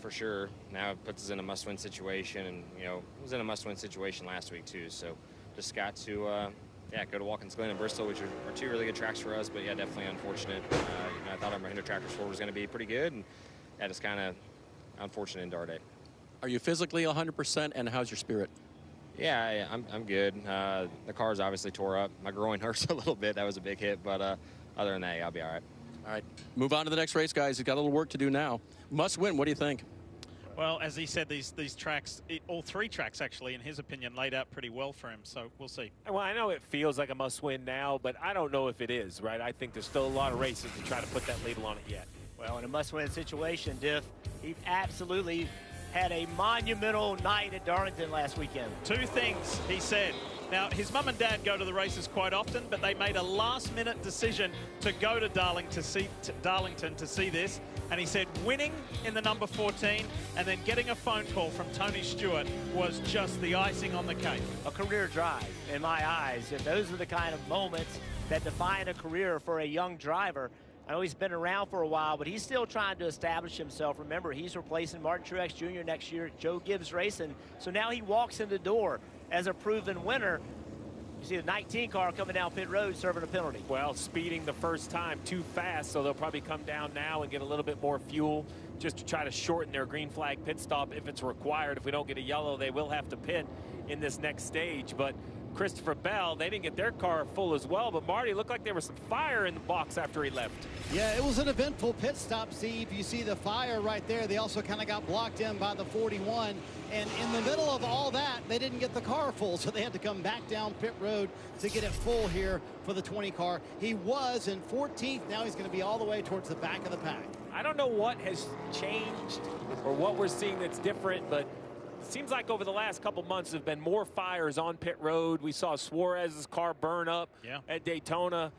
For sure. Now it puts us in a must-win situation, and it was in a must-win situation last week too. So just got to go to Watkins Glen and Bristol, which are 2 really good tracks for us. But yeah, definitely unfortunate. I thought our Mahindra Tractor Sport was going to be pretty good, and yeah, just kind of unfortunate into our day. Are you physically 100%, and how's your spirit? Yeah, I'm good. The car's obviously tore up. My groin hurts a little bit. That was a big hit, but other than that, yeah, I'll be all right. All right, move on to the next race, guys. You've got a little work to do now. Must win. What do you think? Well, as he said, these tracks, all 3 tracks actually, in his opinion, laid out pretty well for him. So we'll see. Well, I know it feels like a must-win now, but I don't know if it is, right? I think there's still a lot of races to try to put that label on it yet. Well, in a must-win situation, Diff, he absolutely had a monumental night at Darlington last weekend. 2 things he said. Now, his mum and dad go to the races quite often, but they made a last-minute decision to go to Darlington to see this. And he said winning in the number 14 and then getting a phone call from Tony Stewart was just the icing on the cake. A career drive, in my eyes. And those are the kind of moments that define a career for a young driver. I know he's been around for a while, but he's still trying to establish himself. Remember, he's replacing Martin Truex Jr. next year at Joe Gibbs Racing. So now he walks in the door as a proven winner. You see the 19 car coming down pit road serving a penalty. Well, speeding the first time too fast, so they'll probably come down now and get a little bit more fuel just to try to shorten their green flag pit stop if it's required. If we don't get a yellow, they will have to pit in this next stage. But Christopher Bell, they didn't get their car full as well, but Marty, looked like there was some fire in the box after he left. Yeah, it was an eventful pit stop, Steve. You see the fire right there. They also kind of got blocked in by the 41. And in the middle of all that, they didn't get the car full, so they had to come back down pit road to get it full here for the 20 car. He was in 14th. Now he's going to be all the way towards the back of the pack. I don't know what has changed or what we're seeing that's different, but it seems like over the last couple months there have been more fires on pit road. We saw Suarez's car burn up at Daytona.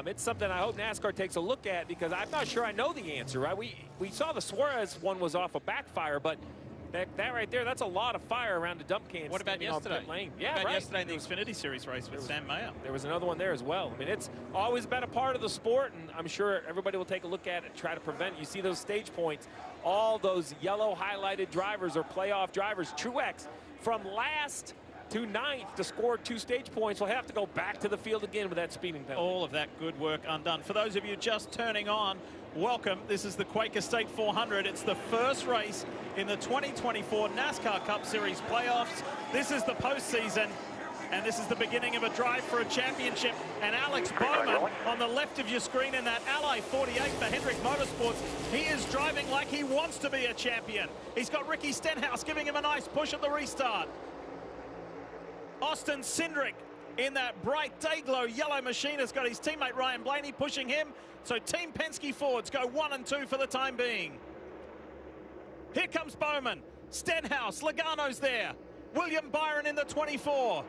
It's something I hope NASCAR takes a look at, because I'm not sure I know the answer, right? We saw the Suarez one was off a backfire, but that right there, that's a lot of fire around the dump can. What about yesterday? Pit lane. Yeah, right. Yesterday in the Xfinity Series race with Sam Mayer. There was another one there as well. I mean, it's always been a part of the sport, and I'm sure everybody will take a look at it and try to prevent it. You see those stage points, all those yellow highlighted drivers are playoff drivers. Truex from last to 9th to score 2 stage points will have to go back to the field again with that speeding penalty. All of that good work undone. For those of you just turning on, welcome. This is the Quaker State 400. It's the first race in the 2024 NASCAR Cup Series playoffs. This is the postseason, and this is the beginning of a drive for a championship. And Alex Bowman on the left of your screen in that Ally 48 for Hendrick Motorsports. He is driving like he wants to be a champion. He's got Ricky Stenhouse giving him a nice push at the restart. Austin Cindric in that bright day-glow yellow machine has got his teammate Ryan Blaney pushing him. So Team Penske Fords go 1 and 2 for the time being. Here comes Bowman, Stenhouse, Logano's there. William Byron in the 24.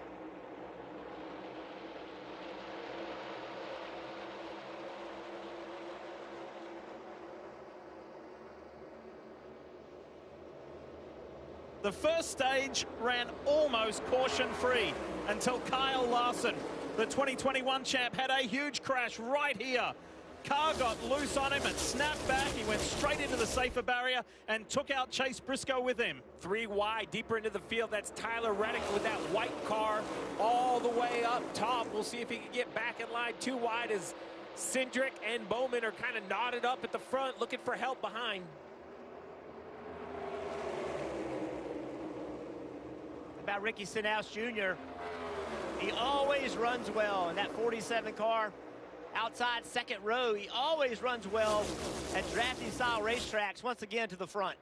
The first stage ran almost caution-free until Kyle Larson, the 2021 champ, had a huge crash right here. Car got loose on him and snapped back. He went straight into the safer barrier and took out Chase Briscoe with him. 3 wide, deeper into the field. That's Tyler Reddick with that white car all the way up top. We'll see if he can get back in line. 2 wide as Cindric and Bowman are kind of knotted up at the front, looking for help behind. About Ricky Stenhouse Jr. He always runs well in that 47 car. Outside second row, he always runs well at drafting style racetracks. Once again to the front.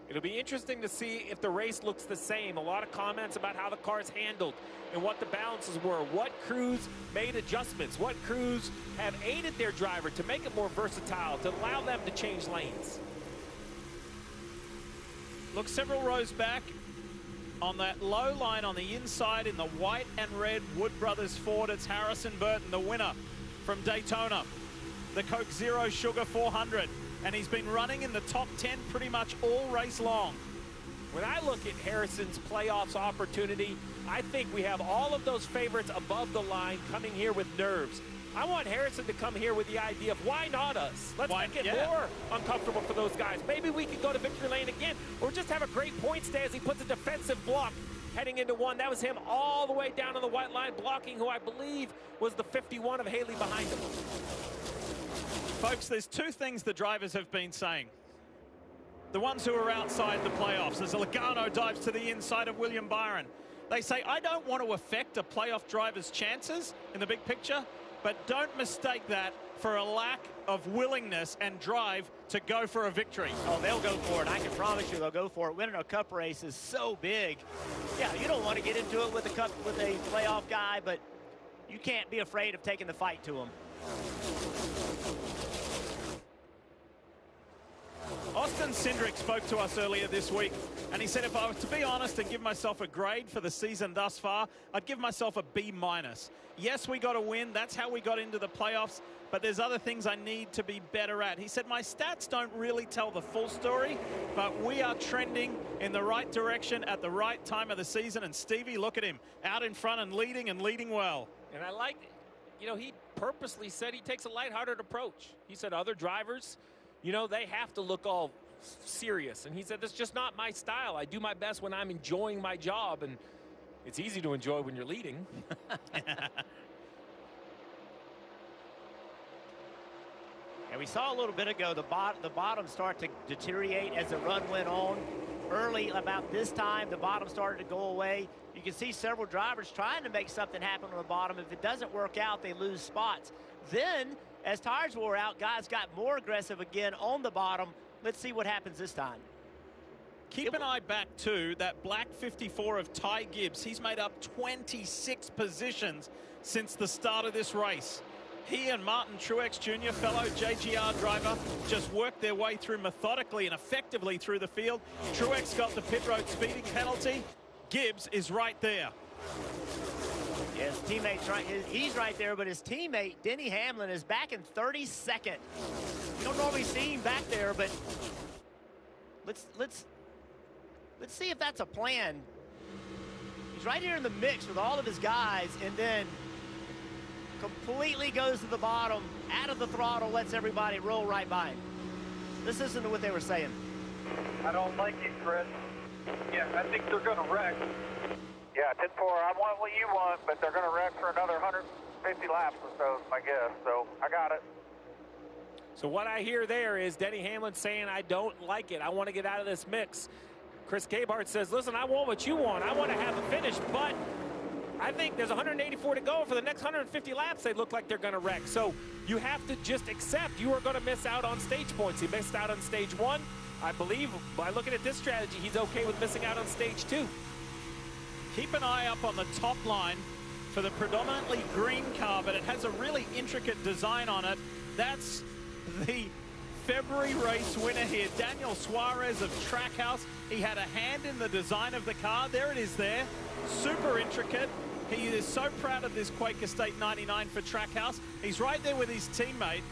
It'll be interesting to see if the race looks the same. A lot of comments about how the car's handled and what the balances were. What crews made adjustments? What crews have aided their driver to make it more versatile, to allow them to change lanes? Look several rows back on that low line on the inside in the white and red Wood Brothers Ford. It's Harrison Burton, the winner from Daytona, the Coke Zero Sugar 400. And he's been running in the top 10 pretty much all race long. When I look at Harrison's playoffs opportunity, I think we have all of those favorites above the line coming here with nerves. I want Harrison to come here with the idea of why not us? Let's make it more uncomfortable for those guys. Maybe we could go to victory lane again, or just have a great points day as he puts a defensive block heading into 1. That was him all the way down on the white line, blocking who I believe was the 51 of Haley behind him. Folks, there's 2 things the drivers have been saying. The ones who are outside the playoffs, as Logano dives to the inside of William Byron. They say, I don't want to affect a playoff driver's chances in the big picture, but don't mistake that for a lack of willingness and drive to go for a victory. Oh, they'll go for it. I can promise you they'll go for it. Winning a cup race is so big. Yeah, you don't want to get into it with a playoff guy, but you can't be afraid of taking the fight to him. Austin Cindric spoke to us earlier this week, and he said if I was to be honest and give myself a grade for the season thus far, I'd give myself a B-. Yes, we got a win. That's how we got into the playoffs, but there's other things I need to be better at. He said, my stats don't really tell the full story, but we are trending in the right direction at the right time of the season. And Stevie, look at him, out in front and leading well. And I like, you know, he purposely said he takes a lighthearted approach. He said other drivers, you know, they have to look all serious. And he said, that's just not my style. I do my best when I'm enjoying my job, and it's easy to enjoy when you're leading. And we saw a little bit ago the bottom start to deteriorate as the run went on. Early, about this time, the bottom started to go away. You can see several drivers trying to make something happen on the bottom. If it doesn't work out, they lose spots. Then, as tires wore out, guys got more aggressive again on the bottom. Let's see what happens this time. Keep an eye back to that black 54 of Ty Gibbs. He's made up 26 positions since the start of this race. He and Martin Truex Jr., fellow JGR driver, just worked their way through methodically and effectively through the field. Truex got the pit road speeding penalty. Gibbs is right there. Yeah, his teammate's right. He's right there, but his teammate, Denny Hamlin, is back in 32nd. You don't normally see him back there, but let's see if that's a plan. He's right here in the mix with all of his guys, and then completely goes to the bottom, out of the throttle, lets everybody roll right by him. Let's listen to what they were saying. I don't like it, Chris. Yeah, I think they're going to wreck. Yeah, 10-4, I want what you want, but they're going to wreck for another 150 laps or so, is my guess. So I got it. So what I hear there is Denny Hamlin saying, I don't like it. I want to get out of this mix. Chris Gabehart says, listen, I want what you want. I want to have a finish, but I think there's 184 to go. For the next 150 laps, they look like they're going to wreck. So you have to just accept you are going to miss out on stage points. He missed out on stage 1. I believe by looking at this strategy, he's okay with missing out on stage 2. Keep an eye up on the top line for the predominantly green car, but it has a really intricate design on it. That's the February race winner here, Daniel Suarez of Trackhouse. He had a hand in the design of the car. There it is there. Super intricate. He is so proud of this Quaker State 99 for Trackhouse. He's right there with his teammate,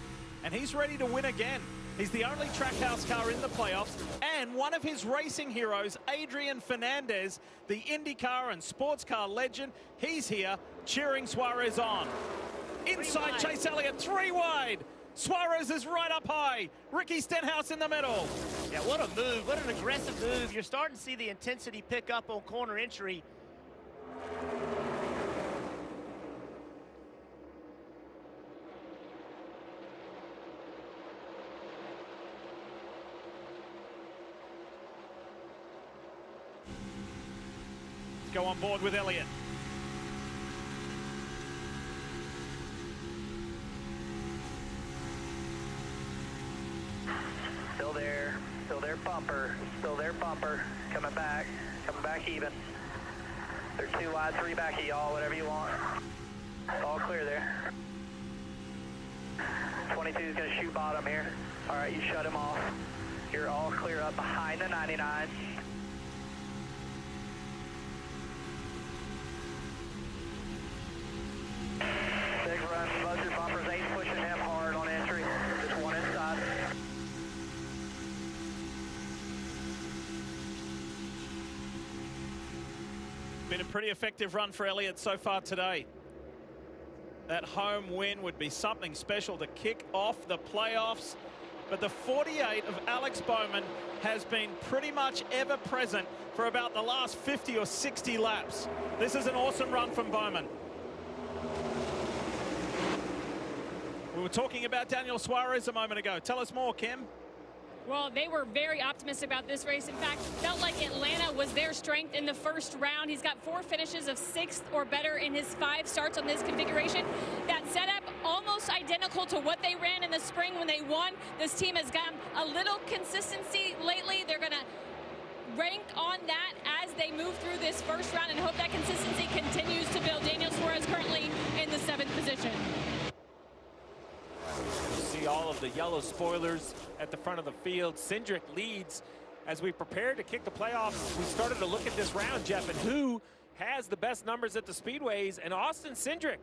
and he's ready to win again. He's the only Trackhouse car in the playoffs, and one of his racing heroes, Adrian Fernandez, the IndyCar and sports car legend, he's here cheering Suarez on. Inside Chase Elliott, 3 wide. Suarez is right up high. Ricky Stenhouse in the middle. Yeah, what a move. What an aggressive move. You're starting to see the intensity pick up on corner entry. Go on board with Elliott. Still there, bumper, coming back even. They're 2 wide, 3 back of y'all, whatever you want. All clear there. 22 is gonna shoot bottom here. All right, you shut him off. You're all clear up behind the 99. Big run, buzzer bumpers, 8 pushing him hard on entry. Just 1 inside. Been a pretty effective run for Elliott so far today. That home win would be something special to kick off the playoffs. But the 48 of Alex Bowman has been pretty much ever present for about the last 50 or 60 laps. This is an awesome run from Bowman. We were talking about Daniel Suarez a moment ago. Tell us more, Kim. Well, they were very optimistic about this race. In fact, felt like Atlanta was their strength in the first round. He's got 4 finishes of 6th or better in his 5 starts on this configuration. That setup almost identical to what they ran in the spring when they won. This team has gotten a little consistency lately. They're going to rank on that as they move through this first round and hope that consistency continues to build. Daniel Suarez currently in the 7th position. You see all of the yellow spoilers at the front of the field. Cindric leads as we prepare to kick the playoffs. We started to look at this round, Jeff, and who has the best numbers at the speedways, and Austin Cindric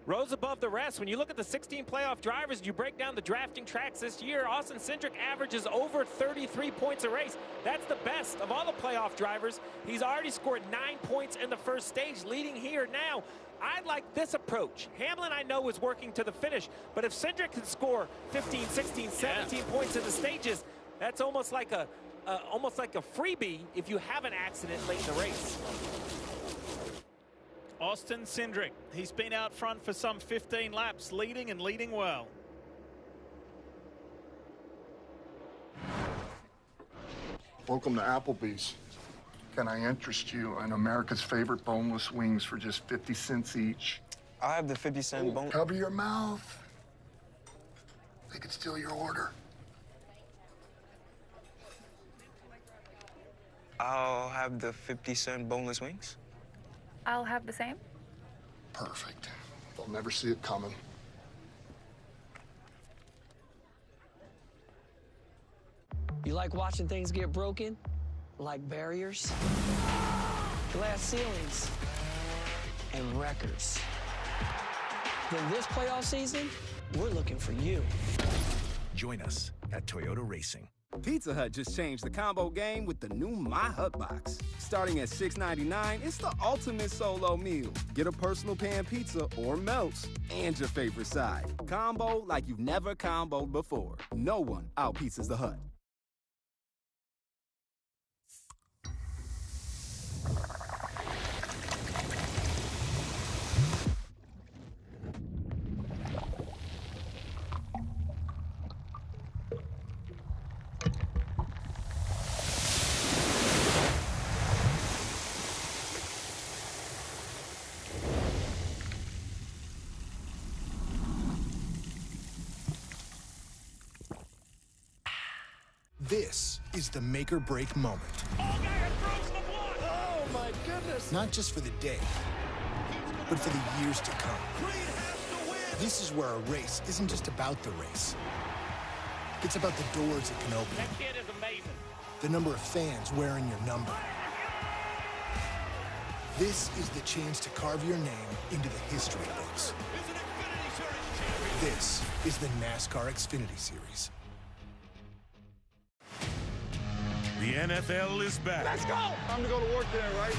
rose above the rest. When you look at the 16 playoff drivers, you break down the drafting tracks this year, Austin Cindric averages over 33 points a race. That's the best of all the playoff drivers. He's already scored 9 points in the first stage, leading here now. I like this approach. Hamlin, I know, is working to the finish, but if Cindric can score 15, 16, 17 points in the stages, That's almost like a freebie if you have an accident late in the race. Austin Cindric, he's been out front for some 15 laps, leading and leading well. Welcome to Applebee's. Can I interest you in America's favorite boneless wings for just 50 cents each? I have the 50-cent bone. Cover your mouth. They could steal your order. I'll have the 50-cent boneless wings. I'll have the same. Perfect. They'll never see it coming. You like watching things get broken? Like barriers, glass ceilings, and wreckers. Then this playoff season, we're looking for you. Join us at Toyota Racing. Pizza Hut just changed the combo game with the new My Hut Box. Starting at $6.99, it's the ultimate solo meal. Get a personal pan pizza or melts and your favorite side. Combo like you've never comboed before. No one out-pizzas the Hut. This is the make or break moment. Oh my goodness! Not just for the day, but for the years to come. This is where a race isn't just about the race. It's about the doors it can open. That kid is amazing. The number of fans wearing your number. This is the chance to carve your name into the history books. This is the NASCAR Xfinity Series. The NFL is back. Let's go! Time to go to work there, right?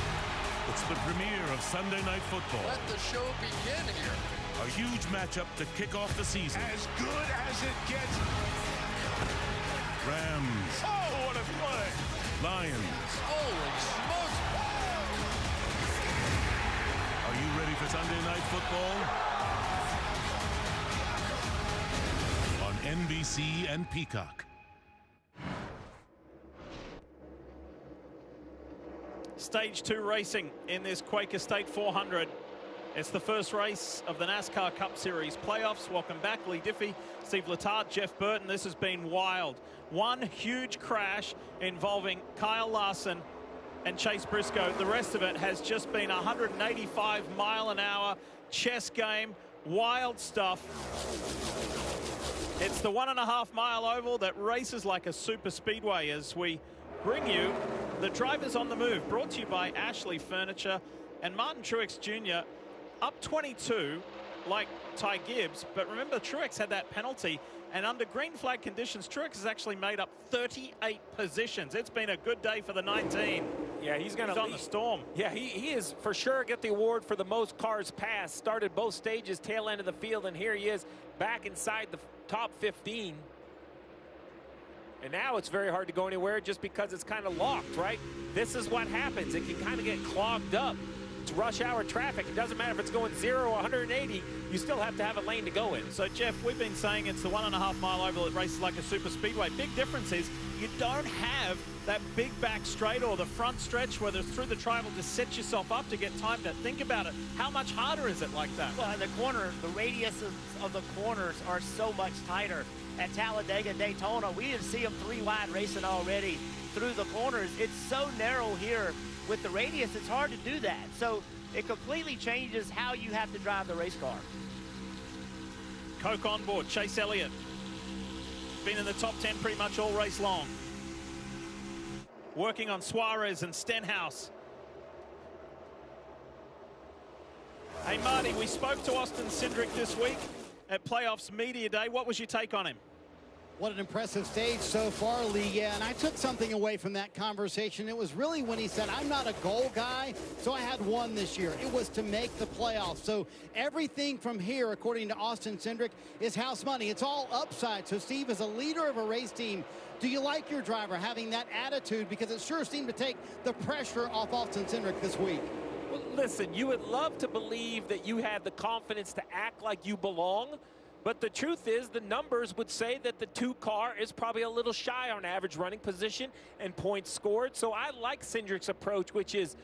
It's the premiere of Sunday Night Football. Let the show begin here. A huge matchup to kick off the season. As good as it gets. Rams. Oh, what a play. Lions. Holy smokes. Are you ready for Sunday Night Football? On NBC and Peacock. Stage 2 racing in this Quaker State 400. It's the first race of the NASCAR Cup Series playoffs. Welcome back, Lee Diffie, Steve Letarte, Jeff Burton. This has been wild. One huge crash involving Kyle Larson and Chase Briscoe. The rest of it has just been 185-mile-an-hour chess game. Wild stuff. It's the 1.5-mile oval that races like a super speedway as we bring you the Drivers on the Move, brought to you by Ashley Furniture and Martin Truex Jr. up 22 like Ty Gibbs, but remember Truex had that penalty, and under green flag conditions Truex has actually made up 38 positions. It's been a good day for the 19. Yeah, he's going to on the storm. Yeah, he is for sure get the award for the most cars passed. Started both stages, tail end of the field, and here he is back inside the top 15. And now it's very hard to go anywhere just because it's kind of locked, right? This is what happens. It can kind of get clogged up. It's rush hour traffic. It doesn't matter if it's going 0 or 180. You still have to have a lane to go in. So, Jeff, we've been saying it's the 1.5-mile oval that races like a super speedway. Big difference is you don't have that big back straight or the front stretch, whether it's through the tribal, to set yourself up to get time to think about it. How much harder is it like that? Well, in the corner, the radius of the corners are so much tighter. At Talladega, Daytona, we didn't see them 3 wide racing already through the corners. It's so narrow here with the radius, it's hard to do that. So it completely changes how you have to drive the race car. Coke on board, Chase Elliott. Been in the top 10 pretty much all race long. Working on Suarez and Stenhouse. Hey, Marty, we spoke to Austin Cindric this week at Playoffs Media Day. What was your take on him? What an impressive stage so far, Lee. Yeah, and I took something away from that conversation. It was really when he said, I'm not a goal guy, so I had one this year. It was to make the playoffs. So everything from here, according to Austin Cindric, is house money. It's all upside. So, Steve, as a leader of a race team, do you like your driver having that attitude? Because it sure seemed to take the pressure off Austin Cindric this week. Well, listen, you would love to believe that you had the confidence to act like you belong. But the truth is, the numbers would say that the 2 car is probably a little shy on average running position and points scored. So I like Cindric's approach, which is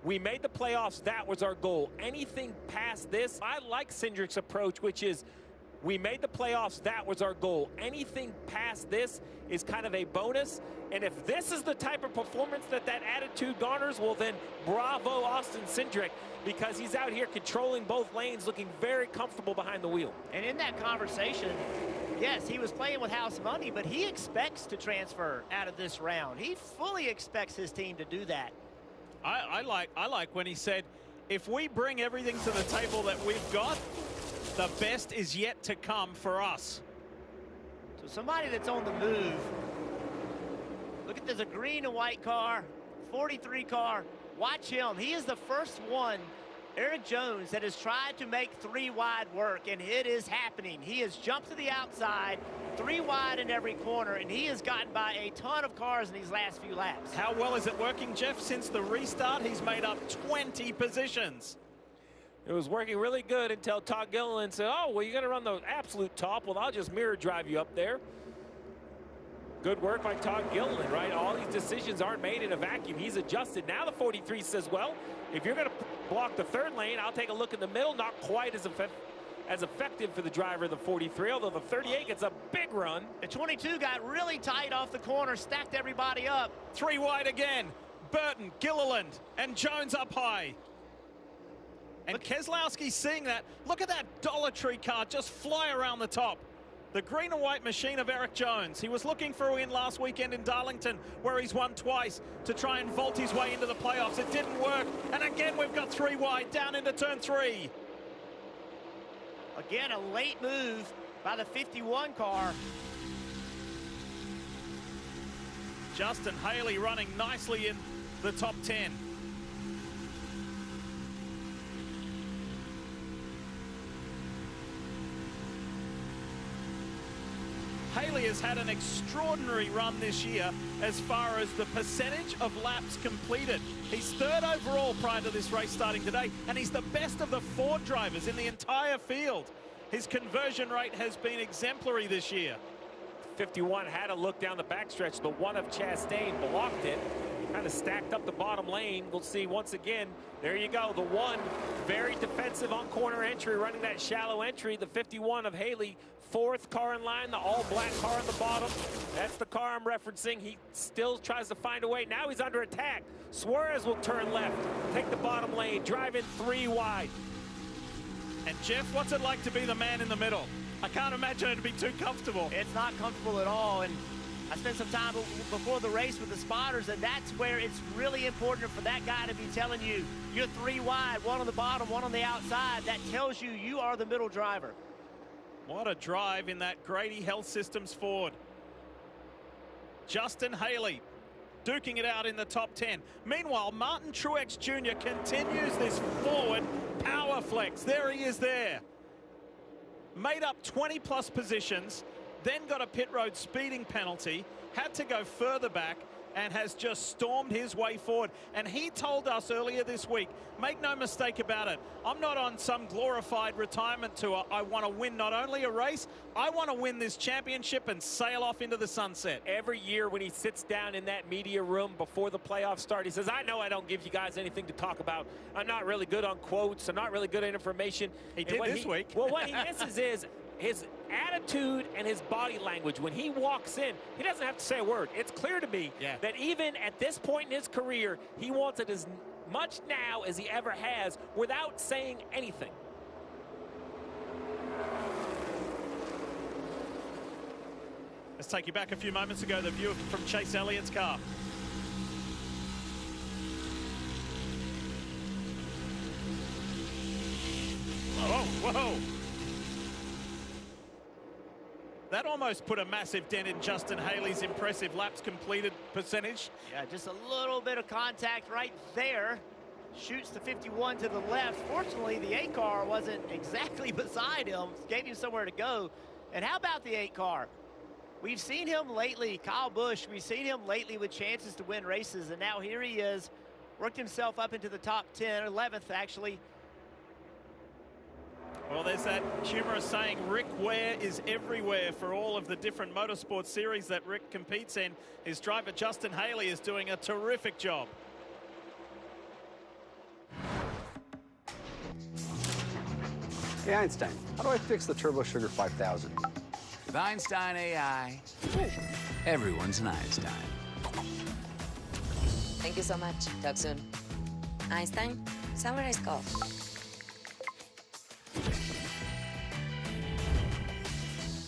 we made the playoffs. That was our goal. Anything past this, I like Cindric's approach, which is we made the playoffs. That was our goal. Anything past this is kind of a bonus. And if this is the type of performance that attitude garners, well then bravo Austin Cindric, because he's out here controlling both lanes, looking very comfortable behind the wheel. And in that conversation, yes, he was playing with house money, but he expects to transfer out of this round. He fully expects his team to do that. I like when he said, if we bring everything to the table that we've got, the best is yet to come for us. So somebody that's on the move. Look at this, a green and white car, 43 car. Watch him. He is the first one, Eric Jones, that has tried to make 3 wide work, and it is happening. He has jumped to the outside, 3 wide in every corner, and he has gotten by a ton of cars in these last few laps. How well is it working, Jeff? Since the restart, he's made up 20 positions. It was working really good until Todd Gilliland said, oh, well, you're going to run the absolute top. Well, I'll just mirror drive you up there. Good work by Todd Gilliland, right? All these decisions aren't made in a vacuum. He's adjusted. Now the 43 says, well, if you're going to block the 3rd lane, I'll take a look in the middle. Not quite as effective for the driver of the 43, although the 38 gets a big run. The 22 got really tight off the corner, stacked everybody up. 3 wide again. Burton, Gilliland, and Jones up high. And Keselowski seeing that. Look at that Dollar Tree car just fly around the top. The green and white machine of Eric Jones. He was looking for a win last weekend in Darlington, where he's won twice, to try and vault his way into the playoffs. It didn't work. And again, we've got 3 wide down into turn 3. Again, a late move by the 51 car. Justin Haley running nicely in the top 10. Haley has had an extraordinary run this year as far as the percentage of laps completed. He's 3rd overall prior to this race starting today, and he's the best of the Ford drivers in the entire field. His conversion rate has been exemplary this year. 51 had a look down the backstretch. The 1 of Chastain blocked it. Kind of stacked up the bottom lane. We'll see once again. There you go. The 1 very defensive on corner entry, running that shallow entry. The 51 of Haley, 4th car in line, the all-black car on the bottom. That's the car I'm referencing. He still tries to find a way. Now he's under attack. Suarez will turn left, take the bottom lane, drive in 3 wide. And Jeff, what's it like to be the man in the middle? I can't imagine it'd be too comfortable. It's not comfortable at all. And I spent some time before the race with the spotters, and that's where it's really important for that guy to be telling you, you're 3 wide, 1 on the bottom, 1 on the outside. That tells you you are the middle driver. What a drive in that Grady Health Systems Ford. Justin Haley duking it out in the top 10. Meanwhile, Martin Truex Jr. continues this forward power flex. There he is there. Made up 20-plus positions, then got a pit road speeding penalty, had to go further back, and has just stormed his way forward. And he told us earlier this week, make no mistake about it, I'm not on some glorified retirement tour. I want to win not only a race, I want to win this championship and sail off into the sunset. Every year when he sits down in that media room before the playoffs start, he says, I know I don't give you guys anything to talk about. I'm not really good on quotes. I'm not really good at information. He did this week. Well, what he misses is his attitude and his body language. When he walks in, he doesn't have to say a word. It's clear to me that even at this point in his career, he wants it as much now as he ever has without saying anything. Let's take you back a few moments ago, the view from Chase Elliott's car. Whoa, whoa. That almost put a massive dent in Justin Haley's impressive laps completed percentage. Yeah, just a little bit of contact right there. Shoots the 51 to the left. Fortunately, the 8 car wasn't exactly beside him. Gave him somewhere to go. And how about the 8 car? We've seen him lately, Kyle Busch, we've seen him lately with chances to win races, and now here he is, worked himself up into the top 10, 11th actually. Well, there's that humorous saying, Rick Ware is everywhere for all of the different motorsport series that Rick competes in. His driver, Justin Haley, is doing a terrific job. Hey, Einstein, how do I fix the Turbo Sugar 5000? With Einstein AI, everyone's an Einstein. Thank you so much. Talk soon. Einstein, summarize call.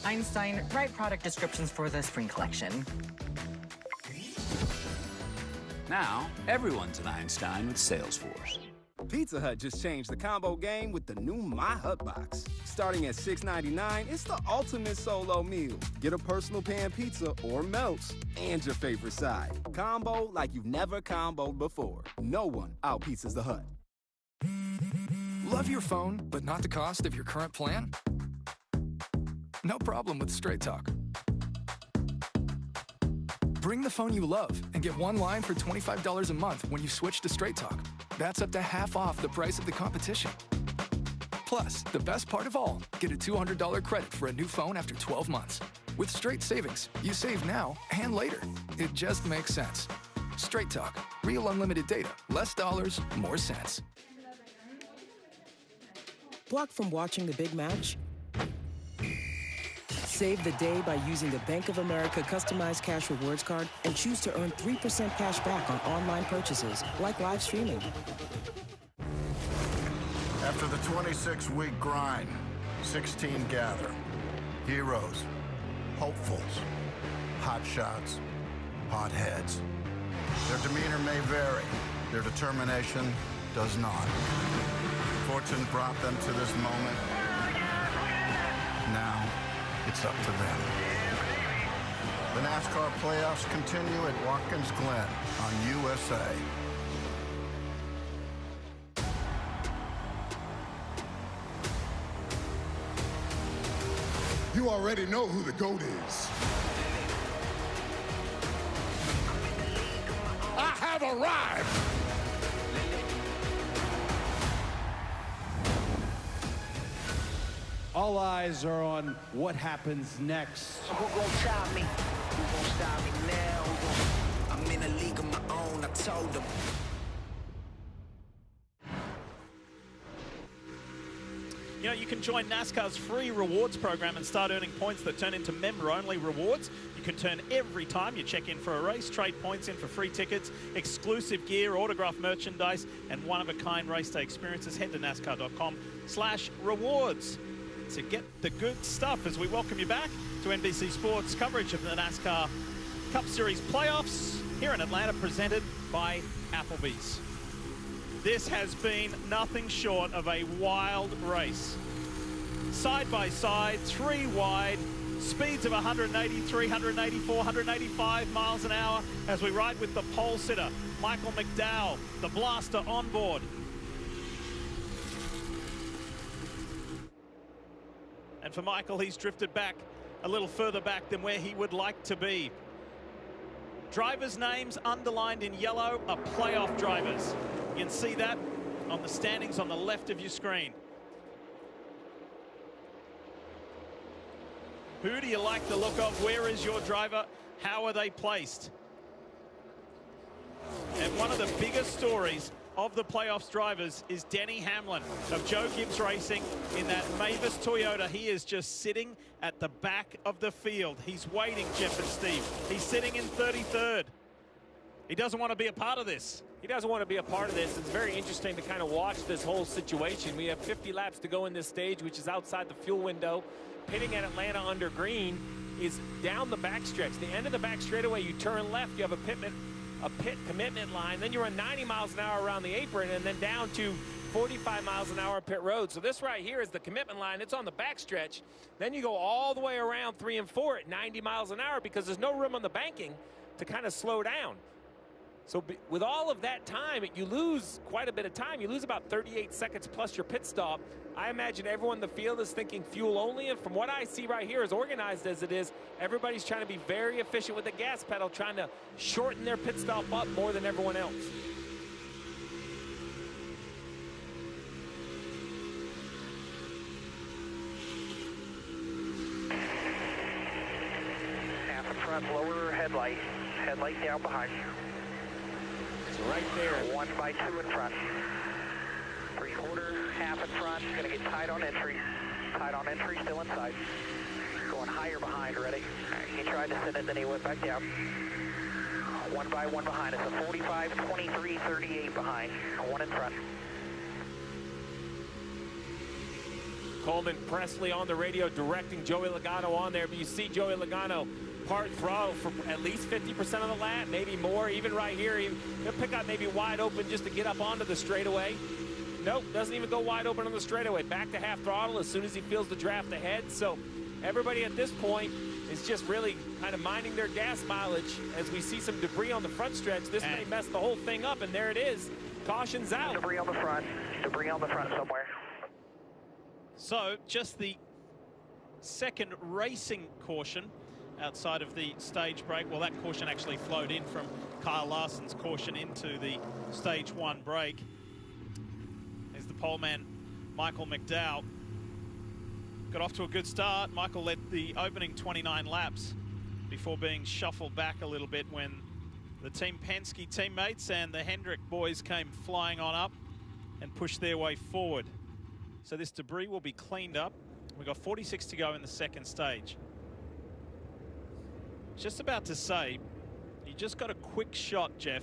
Einstein, write product descriptions for the spring collection. Now, everyone's an Einstein with Salesforce. Pizza Hut just changed the combo game with the new My Hut Box. Starting at $6.99, it's the ultimate solo meal. Get a personal pan pizza or melts and your favorite side. Combo like you've never comboed before. No one out-pizzas the Hut. Love your phone, but not the cost of your current plan? No problem with Straight Talk. Bring the phone you love and get one line for $25 a month when you switch to Straight Talk. That's up to half off the price of the competition. Plus, the best part of all, get a $200 credit for a new phone after 12 months. With Straight Savings, you save now and later. It just makes sense. Straight Talk. Real unlimited data. Less dollars, more cents. Blocked from watching the big match? Save the day by using the Bank of America Customized Cash Rewards Card and choose to earn 3% cash back on online purchases, like live streaming. After the 26-week grind, 16 gather. Heroes, hopefuls, hot shots, hot heads. Their demeanor may vary. Their determination does not. Fortune brought them to this moment. Now, it's up to them. The NASCAR playoffs continue at Watkins Glen on USA. You already know who the GOAT is. I have arrived. All eyes are on what happens next. Who gon' stop me? Who gon' stop me now? I'm in a league of my own, I told them. You know, you can join NASCAR's free rewards program and start earning points that turn into member-only rewards. You can turn every time you check in for a race, trade points in for free tickets, exclusive gear, autographed merchandise, and one-of-a-kind race day experiences. Head to NASCAR.com/rewards to get the good stuff as we welcome you back to NBC Sports coverage of the NASCAR Cup Series playoffs here in Atlanta, presented by Applebee's. This has been nothing short of a wild race. Side by side, 3 wide, speeds of 180, 384, 185 miles an hour as we ride with the pole sitter, Michael McDowell, the blaster on board. And for Michael, he's drifted back a little further back than where he would like to be. Drivers' names underlined in yellow are playoff drivers. You can see that on the standings on the left of your screen. Who do you like the look of? Where is your driver? How are they placed? And one of the biggest stories of the playoffs drivers is Denny Hamlin of Joe Gibbs Racing in that Mavis Toyota. He is just sitting at the back of the field. He's waiting, Jeff and Steve. He's sitting in 33rd. He doesn't want to be a part of this. He doesn't want to be a part of this. It's very interesting to kind of watch this whole situation. We have 50 laps to go in this stage, which is outside the fuel window. Pitting at Atlanta under green is down the backstretch. The end of the back straightaway, you turn left, you have a pit commitment line, then you run 90 miles an hour around the apron, and then down to 45 miles an hour on pit road. So this right here is the commitment line. It's on the backstretch. Then you go all the way around 3 and 4 at 90 miles an hour because there's no room on the banking to kind of slow down. So with all of that time, you lose quite a bit of time. You lose about 38 seconds plus your pit stop. I imagine everyone in the field is thinking fuel only, and from what I see right here, as organized as it is, everybody's trying to be very efficient with the gas pedal, trying to shorten their pit stop up more than everyone else. Half in front, lower headlight. Headlight down behind you. It's right there. 1 by 2 in front. 3/4, half in front. Gonna get tight on entry. Tight on entry, still inside. Going higher behind, ready. He tried to send it, then he went back down. 1 by 1 behind. It's a 45, 23, 38 behind. 1 in front. Coleman Presley on the radio directing Joey Logano on there, but you see Joey Logano part throttle for at least 50% of the lap, maybe more. Even right here, he'll pick up maybe wide open just to get up onto the straightaway. Nope, doesn't even go wide open on the straightaway. Back to half throttle as soon as he feels the draft ahead. So everybody at this point is just really kind of minding their gas mileage. As we see some debris on the front stretch, this may mess the whole thing up, and there it is. Caution's out. Debris on the front. Debris on the front somewhere. So just the second racing caution outside of the stage break. Well, that caution actually flowed in from Kyle Larson's caution into the stage 1 break. There's the pole man, Michael McDowell. Got off to a good start. Michael led the opening 29 laps before being shuffled back a little bit when the Team Penske teammates and the Hendrick boys came flying on up and pushed their way forward. So this debris will be cleaned up. We've got 46 to go in the second stage. Just about to say, you just got a quick shot, Jeff,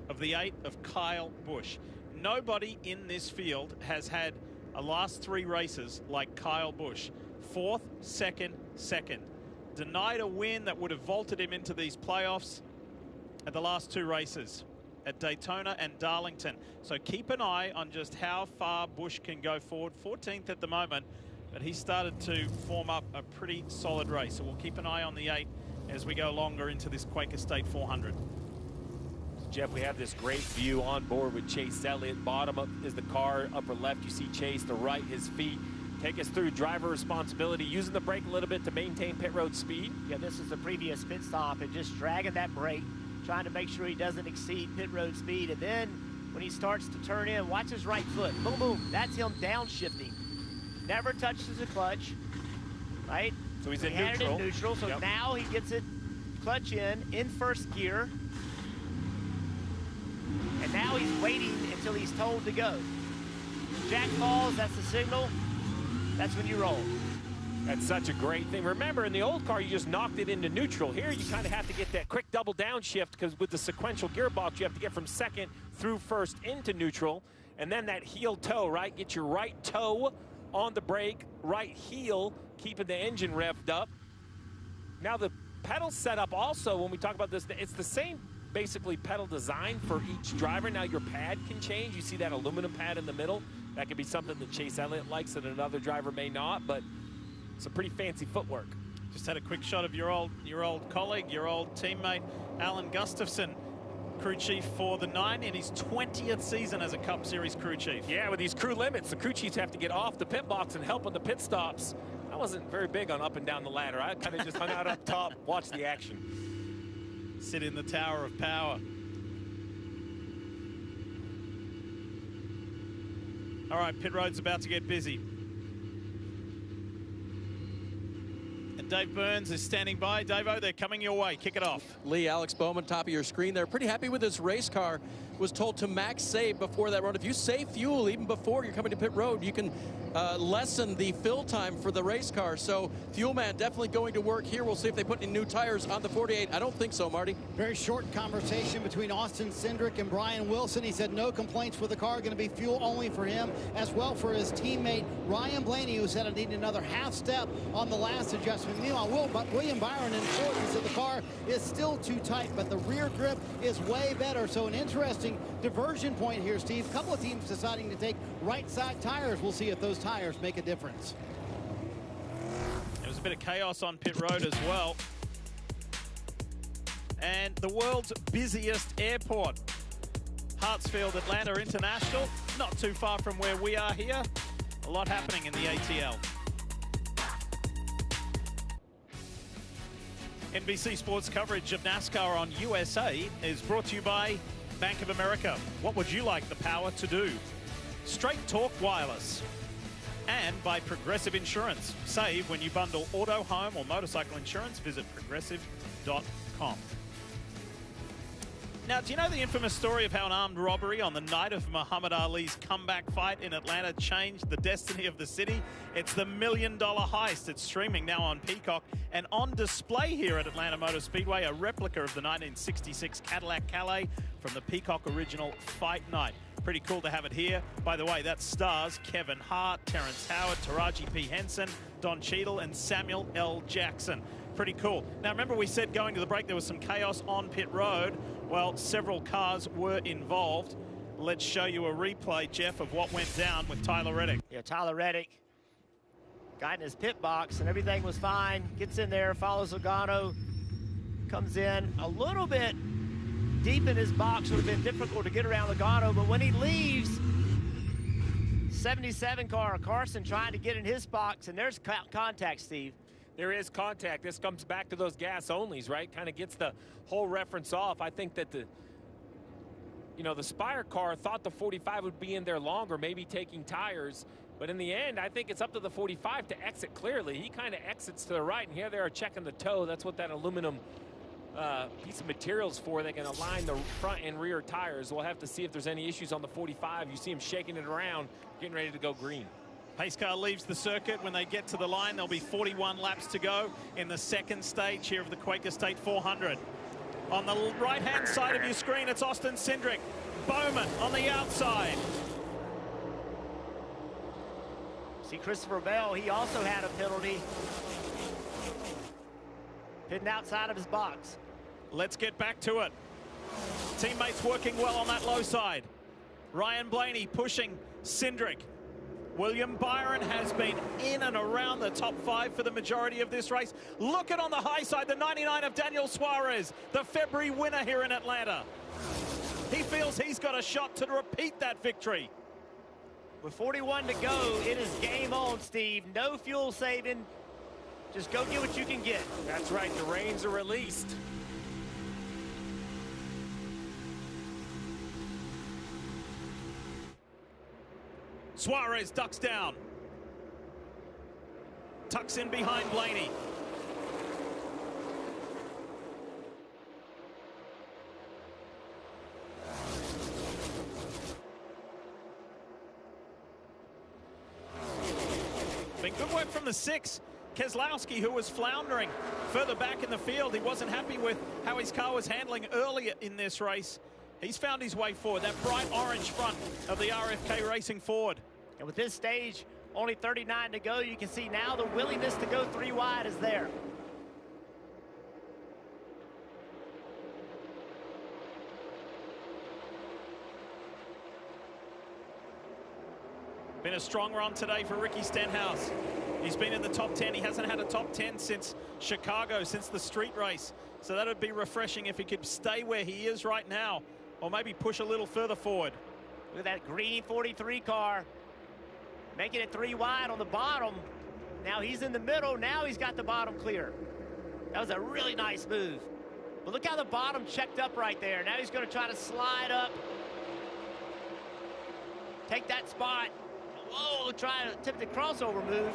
of the 8 of Kyle Busch. Nobody in this field has had a last 3 races like Kyle Busch. 4th, 2nd, 2nd. Denied a win that would have vaulted him into these playoffs at the last 2 races at Daytona and Darlington. So keep an eye on just how far Busch can go forward. 14th at the moment, but he started to form up a pretty solid race. So we'll keep an eye on the 8 as we go longer into this Quaker State 400. Jeff, we have this great view on board with Chase Elliott. Bottom up is the car, upper left you see Chase, the right his feet. Take us through driver responsibility, using the brake a little bit to maintain pit road speed. Yeah, this is the previous pit stop and just dragging that brake, trying to make sure he doesn't exceed pit road speed. And then when he starts to turn in, watch his right foot. Boom, boom. That's him downshifting. Never touches the clutch, right? So he's in he had neutral. it in neutral, so now he gets it clutch in first gear. And now he's waiting until he's told to go. Jack falls, that's the signal. That's when you roll. That's such a great thing. Remember, in the old car, you just knocked it into neutral. Here, you kind of have to get that quick double downshift because with the sequential gearbox, you have to get from second through first into neutral. And then that heel toe, right? Get your right toe on the brake, right heel, keeping the engine revved up. Now the pedal setup also, when we talk about this, it's the same basically pedal design for each driver. Now your pad can change. You see that aluminum pad in the middle. That could be something that Chase Elliott likes that another driver may not, but it's a pretty fancy footwork. Just had a quick shot of your old colleague, your old teammate, Alan Gustafson, crew chief for the 9 in his 20th season as a Cup Series crew chief. Yeah, with these crew limits, the crew chiefs have to get off the pit box and help on the pit stops. I wasn't very big on up and down the ladder. I kind of just hung out up top, watch the action. Sit in the Tower of Power. All right, pit road's about to get busy. And Dave Burns is standing by. Dave-O, they're coming your way. Kick it off. Lee, Alex Bowman, top of your screen there. Pretty happy with this race car. Was told to max save before that run. If you save fuel even before you're coming to pit road, you can lessen the fill time for the race car. So Fuel Man definitely going to work here. We'll see if they put any new tires on the 48. I don't think so, Marty. Very short conversation between Austin Cindric and Brian Wilson. He said no complaints with the car, going to be fuel only for him, as well for his teammate Ryan Blaney, who said it needed another half step on the last adjustment. Meanwhile, William Byron in fourth, he said the car is still too tight, but the rear grip is way better. So an interesting interesting diversion point here, Steve. A couple of teams deciding to take right side tires. We'll see if those tires make a difference. There was a bit of chaos on pit road as well. And the world's busiest airport, Hartsfield Atlanta International, not too far from where we are here. A lot happening in the ATL. NBC Sports coverage of NASCAR on USA is brought to you by Bank of America. What would you like the power to do? Straight Talk Wireless. And by Progressive Insurance. Save when you bundle auto, home, or motorcycle insurance. Visit progressive.com. Now, do you know the infamous story of how an armed robbery on the night of Muhammad Ali's comeback fight in Atlanta changed the destiny of the city? It's the $1 Million Heist. It's streaming now on Peacock and on display here at Atlanta Motor Speedway, a replica of the 1966 Cadillac Calais from the Peacock original Fight Night. Pretty cool to have it here. By the way, that stars Kevin Hart, Terrence Howard, Taraji P. Henson, Don Cheadle, and Samuel L. Jackson. Pretty cool. Now, remember we said going to the break there was some chaos on pit road. Well, several cars were involved. Let's show you a replay, Jeff, of what went down with Tyler Reddick. Yeah, Tyler Reddick got in his pit box and everything was fine. Gets in there, follows Logano, comes in a little bit deep in his box. Would have been difficult to get around Logano, but when he leaves, 77 car, Carson trying to get in his box, and there's contact, Steve. There is contact. This comes back to those gas onlys, right? Kind of gets the whole reference off. I think that the Spire car thought the 45 would be in there longer, maybe taking tires. But in the end, I think it's up to the 45 to exit clearly. He kind of exits to the right, and here they are checking the toe. That's what that aluminum piece of materials for. They can align the front and rear tires. We'll have to see if there's any issues on the 45. You see him shaking it around, getting ready to go green. Pace car leaves the circuit. When they get to the line, there'll be 41 laps to go in the second stage here of the Quaker State 400. On the right-hand side of your screen, it's Austin Cindric. Bowman on the outside. See Christopher Bell, he also had a penalty. Pitting outside of his box. Let's get back to it. Teammates working well on that low side. Ryan Blaney pushing Cindric. William Byron has been in and around the top 5 for the majority of this race. Look at on the high side, the 99 of Daniel Suarez, the February winner here in Atlanta. He feels he's got a shot to repeat that victory. With 41 to go, it is game on, Steve. No fuel saving. Just go get what you can get. That's right, the reins are released. Suarez ducks down. Tucks in behind Blaney. Been good work from the 6. Keselowski, who was floundering further back in the field. He wasn't happy with how his car was handling earlier in this race. He's found his way forward. That bright orange front of the RFK Racing Ford. And with this stage, only 39 to go, you can see now the willingness to go 3 wide is there. Been a strong run today for Ricky Stenhouse. He's been in the top 10. He hasn't had a top 10 since Chicago, since the street race. So that would be refreshing if he could stay where he is right now, or maybe push a little further forward. Look at that green 43 car, making it 3 wide on the bottom. Now he's in the middle. Now he's got the bottom clear. That was a really nice move. But look how the bottom checked up right there. Now he's going to try to slide up, take that spot. Whoa, try to attempt the crossover move.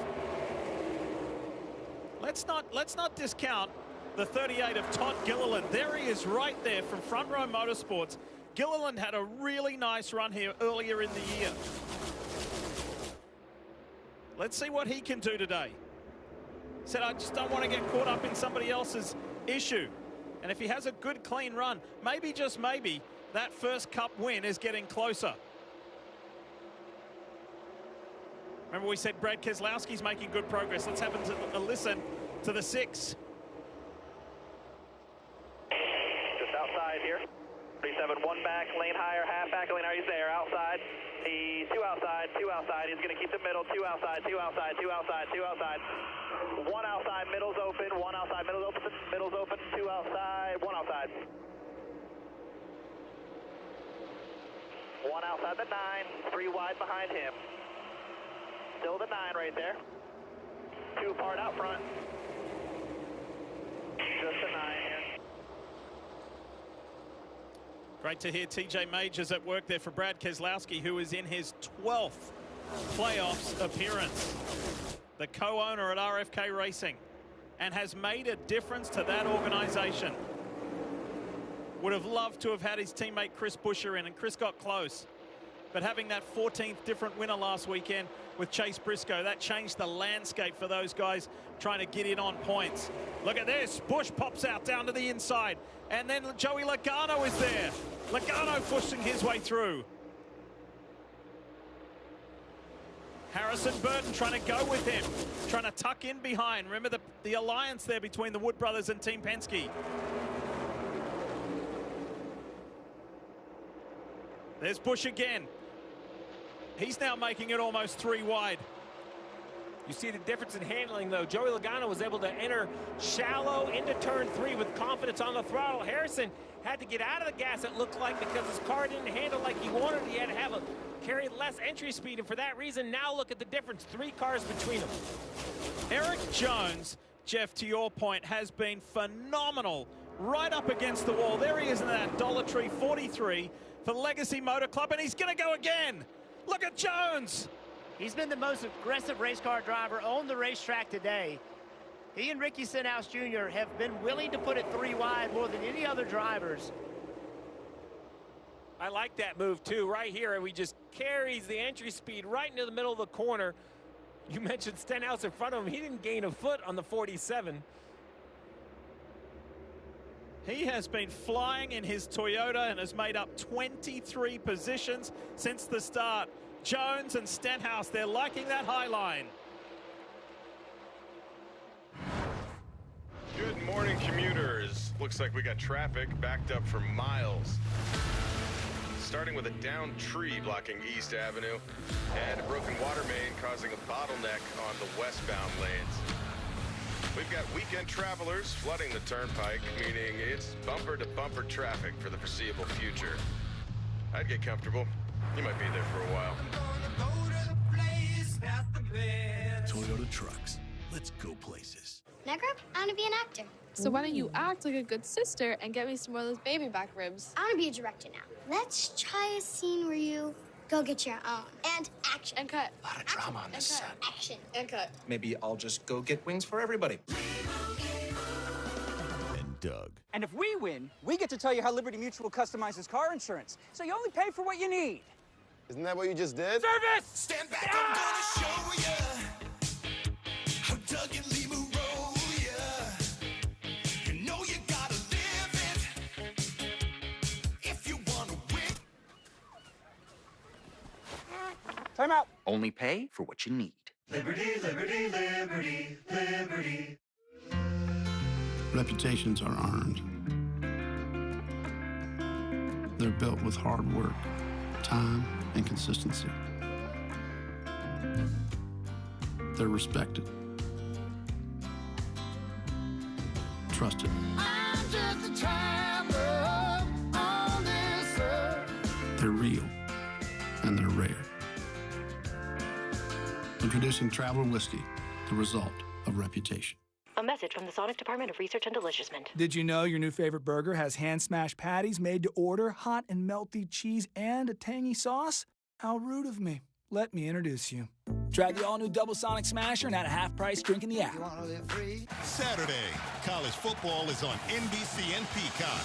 Let's not discount the 38 of Todd Gilliland. There he is right there from Front Row Motorsports. Gilliland had a really nice run here earlier in the year. Let's see what he can do today. Said, I just don't want to get caught up in somebody else's issue. And if he has a good, clean run, maybe, just maybe, that first Cup win is getting closer. Remember we said Brad Keselowski's making good progress. Let's have a listen to the 6. Just outside here. 37, one back, lane higher, half back lane. He's there, outside. He's two outside, two outside. He's going to keep the middle, two outside, two outside, two outside, two outside. One outside, middle's open, one outside, middle's open, two outside, one outside. One outside the 9, 3 wide behind him. Still the 9 right there. 2 apart out front. Just the 9 here. Great to hear TJ Majors at work there for Brad Keselowski, who is in his 12th playoffs appearance. The co-owner at RFK Racing, and has made a difference to that organization. Would have loved to have had his teammate Chris Buescher in, and Chris got close. But having that 14th different winner last weekend with Chase Briscoe, that changed the landscape for those guys trying to get in on points. Look at this. Busch pops out down to the inside. And then Joey Logano is there. Logano pushing his way through. Harrison Burton trying to go with him, trying to tuck in behind. Remember the alliance there between the Wood brothers and Team Penske. There's Busch again. He's now making it almost 3 wide. You see the difference in handling, though. Joey Logano was able to enter shallow into turn 3 with confidence on the throttle. Harrison had to get out of the gas, it looked like, because his car didn't handle like he wanted. He had to carry less entry speed, and for that reason, now look at the difference. 3 cars between them. Eric Jones, Jeff, to your point, has been phenomenal right up against the wall. There he is in that Dollar Tree 43 for Legacy Motor Club, and he's going to go again. Look at Jones. He's been the most aggressive race car driver on the racetrack today. He and Ricky Stenhouse Jr. have been willing to put it 3 wide more than any other drivers. I like that move, too. Right here, and he just carries the entry speed right into the middle of the corner. You mentioned Stenhouse in front of him. He didn't gain a foot on the 47. He has been flying in his Toyota and has made up 23 positions since the start. Jones and Stenhouse, they're liking that high line. Good morning, commuters. Looks like we got traffic backed up for miles. Starting with a downed tree blocking East Avenue and a broken water main causing a bottleneck on the westbound lanes. We've got weekend travelers flooding the turnpike, meaning it's bumper-to-bumper traffic for the foreseeable future. I'd get comfortable. You might be there for a while. Toyota Trucks. Let's go places. When I grow up, I want to be an actor. So why don't you act like a good sister and get me some more of those baby back ribs? I want to be a director now. Let's try a scene where you go get your own. And action. And cut. A lot of drama on this set. Action. And cut. Maybe I'll just go get wings for everybody. And Doug. And if we win, we get to tell you how Liberty Mutual customizes car insurance, so you only pay for what you need. Isn't that what you just did? Service! Stand back, I'm gonna show ya how Doug and Lima roll ya. You know you gotta live it if you wanna win. Time out. Only pay for what you need. Liberty, liberty, liberty, liberty. Reputations are earned. They're built with hard work, time, and consistency. They're respected, trusted. I'm just a traveler on this earth. They're real, and they're rare. Introducing Traveler Whiskey, the result of reputation. A message from the Sonic Department of Research and Deliciousment. Did you know your new favorite burger has hand-smashed patties made to order, hot and melty cheese, and a tangy sauce? How rude of me. Let me introduce you. Try the all-new Double Sonic Smasher and at a half-price drink in the app. Saturday, college football is on NBC and Peacock.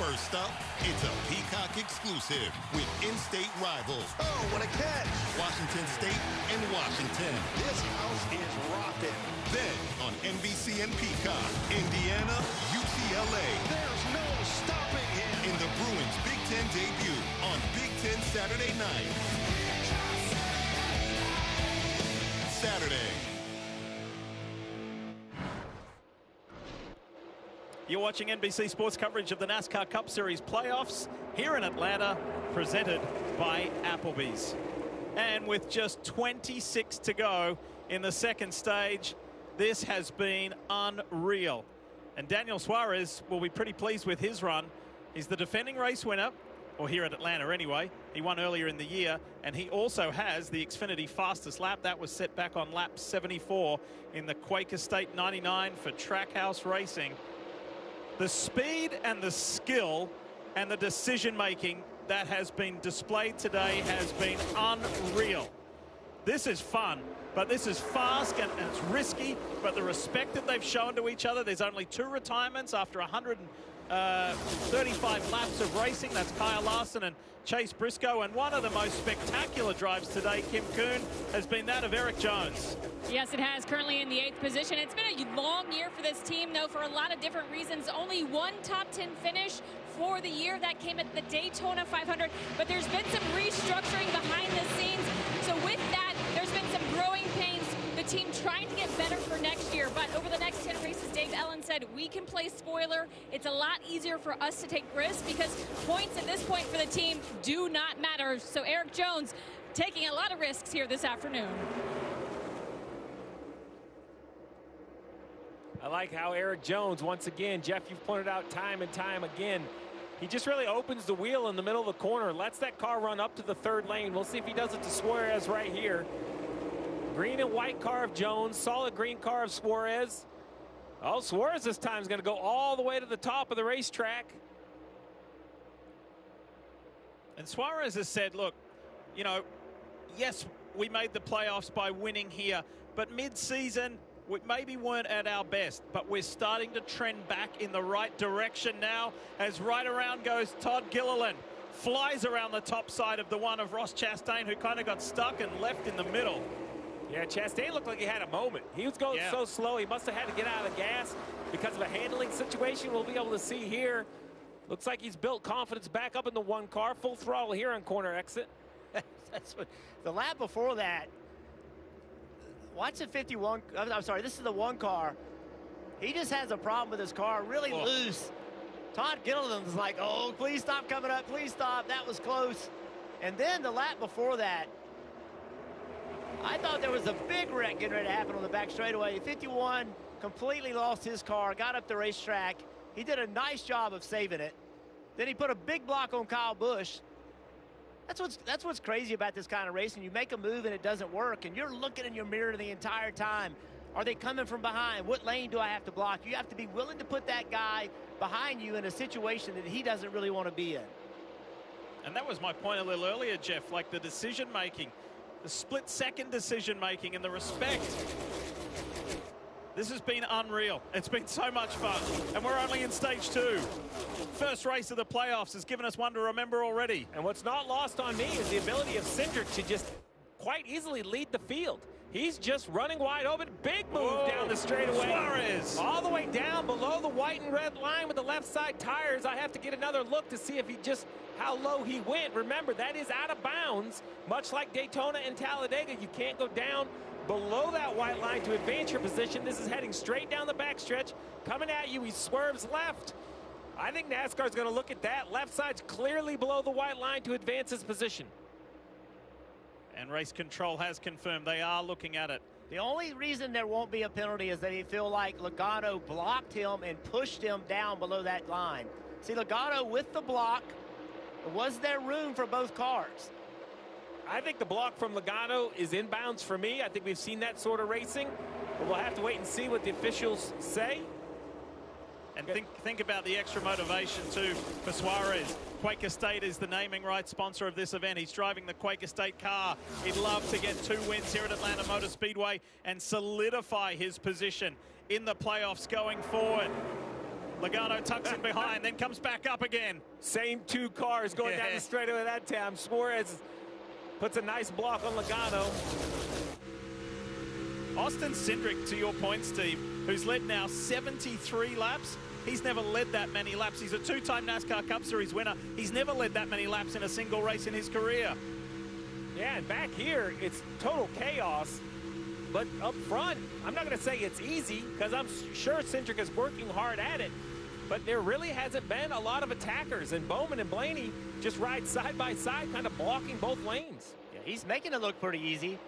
First up, it's a Peacock exclusive with in-state rivals. Oh, what a catch! Washington State and Washington. This house is rocking. Then, on NBC and Peacock, Indiana, UCLA. There's no stopping him. In the Bruins Big Ten debut on Big Ten Saturday night. Saturday. You're watching NBC Sports coverage of the NASCAR Cup Series playoffs here in Atlanta, presented by Applebee's. And with just 26 to go in the second stage, this has been unreal. And Daniel Suarez will be pretty pleased with his run. He's the defending race winner, or here at Atlanta anyway. He won earlier in the year, and he also has the Xfinity fastest lap. That was set back on lap 74 in the Quaker State 99 for Trackhouse Racing. The speed and the skill and the decision-making that has been displayed today has been unreal. This is fun, but this is fast and it's risky, but the respect that they've shown to each other, there's only 2 retirements after 135 laps of racing. That's Kyle Larson and Chase Briscoe, and one of the most spectacular drives today, Kim Kuhn, has been that of Eric Jones. Yes, it has, currently in the 8th position. It's been a long year for this team, though, for a lot of different reasons. Only one top 10 finish for the year. That came at the Daytona 500, but there's been some restructuring behind the scenes. So with that, there's been some growing pains. The team trying to get better for next year, but over the next 10 races, Dave Ellen said, we can play spoiler. It's a lot easier for us to take risks because points at this point for the team do not matter. So Eric Jones taking a lot of risks here this afternoon. I like how Eric Jones, once again, Jeff, you've pointed out time and time again, he just really opens the wheel in the middle of the corner, lets that car run up to the 3rd lane. We'll see if he does it to Suarez right here. Green and white car of Jones, solid green car of Suarez. Oh, Suarez this time is going to go all the way to the top of the racetrack. And Suarez has said, look, you know, yes, we made the playoffs by winning here, but mid-season, we maybe weren't at our best, but we're starting to trend back in the right direction now as right around goes Todd Gilliland. Flies around the top side of the one of Ross Chastain, who kind of got stuck and left in the middle. Yeah, Chastain looked like he had a moment. He was going so slow, he must have had to get out of the gas because of a handling situation. We'll be able to see here. Looks like he's built confidence back up in the 1 car. Full throttle here on corner exit. That's what the lap before that. Watch the 51. I'm sorry, this is the 1 car. He just has a problem with his car, really loose. Todd Gilliland's like, oh, please stop coming up, please stop. That was close. And then the lap before that, I thought there was a big wreck getting ready to happen on the back straightaway. 51 completely lost his car, got up the racetrack. He did a nice job of saving it. Then he put a big block on Kyle Busch. That's what's crazy about this kind of racing. You make a move and it doesn't work, and you're looking in your mirror the entire time. Are they coming from behind? What lane do I have to block? You have to be willing to put that guy behind you in a situation that he doesn't really want to be in. And that was my point a little earlier, Jeff, like the decision-making, the split-second decision-making and the respect. This has been unreal. It's been so much fun, and we're only in stage 2. First race of the playoffs has given us one to remember already. And what's not lost on me is the ability of Cindric to just quite easily lead the field. He's just running wide open. Big move down the straightaway. Suarez. All the way down below the white and red line with the left side tires. I have to get another look to see if he just, how low he went. Remember, that is out of bounds, much like Daytona and Talladega. You can't go down below that white line to advance your position. This is heading straight down the backstretch. Coming at you, he swerves left. I think NASCAR's going to look at that. Left side's clearly below the white line to advance his position. And race control has confirmed they are looking at it. The only reason there won't be a penalty is that he feel like Logano blocked him and pushed him down below that line. See, Logano with the block, was there room for both cars? I think the block from Logano is inbounds for me. I think we've seen that sort of racing, but we'll have to wait and see what the officials say. And think about the extra motivation, too, for Suarez. Quaker State is the naming rights sponsor of this event. He's driving the Quaker State car. He'd love to get 2 wins here at Atlanta Motor Speedway and solidify his position in the playoffs going forward. Logano tucks in behind, then comes back up again. Same 2 cars going down the straightaway that time. Suarez puts a nice block on Logano. Austin Cindric, to your point, Steve, who's led now 73 laps. He's never led that many laps. He's a 2-time NASCAR Cup Series winner. He's never led that many laps in a single race in his career. Yeah, and back here, it's total chaos. But up front, I'm not going to say it's easy, because I'm sure Cindric is working hard at it. but there really hasn't been a lot of attackers, and Bowman and Blaney just ride side by side, kind of blocking both lanes. Yeah, he's making it look pretty easy.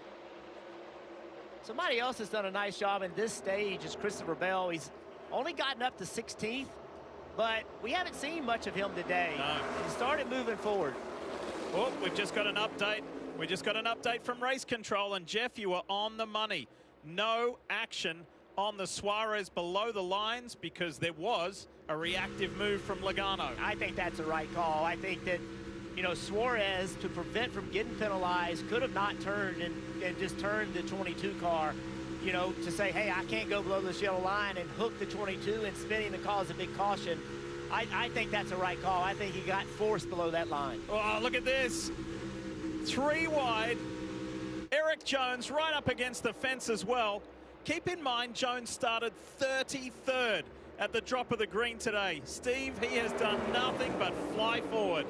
Somebody else has done a nice job in this stage is Christopher Bell. He's only gotten up to 16th, but we haven't seen much of him today. No. He started moving forward. Oh, we've just got an update. We just got an update from race control, and Jeff, you were on the money. No action on the Suarez below the lines because there was a reactive move from Logano. I think that's the right call. I think that, you know, Suarez, to prevent from getting penalized, could have not turned and just turned the 22 car, you know, to say, hey, I can't go below this yellow line and hook the 22 and spinning to cause a big caution. I think that's the right call. I think he got forced below that line. Oh, look at this. 3 wide. Eric Jones right up against the fence as well. Keep in mind, Jones started 33rd at the drop of the green today. Steve, he has done nothing but fly forward.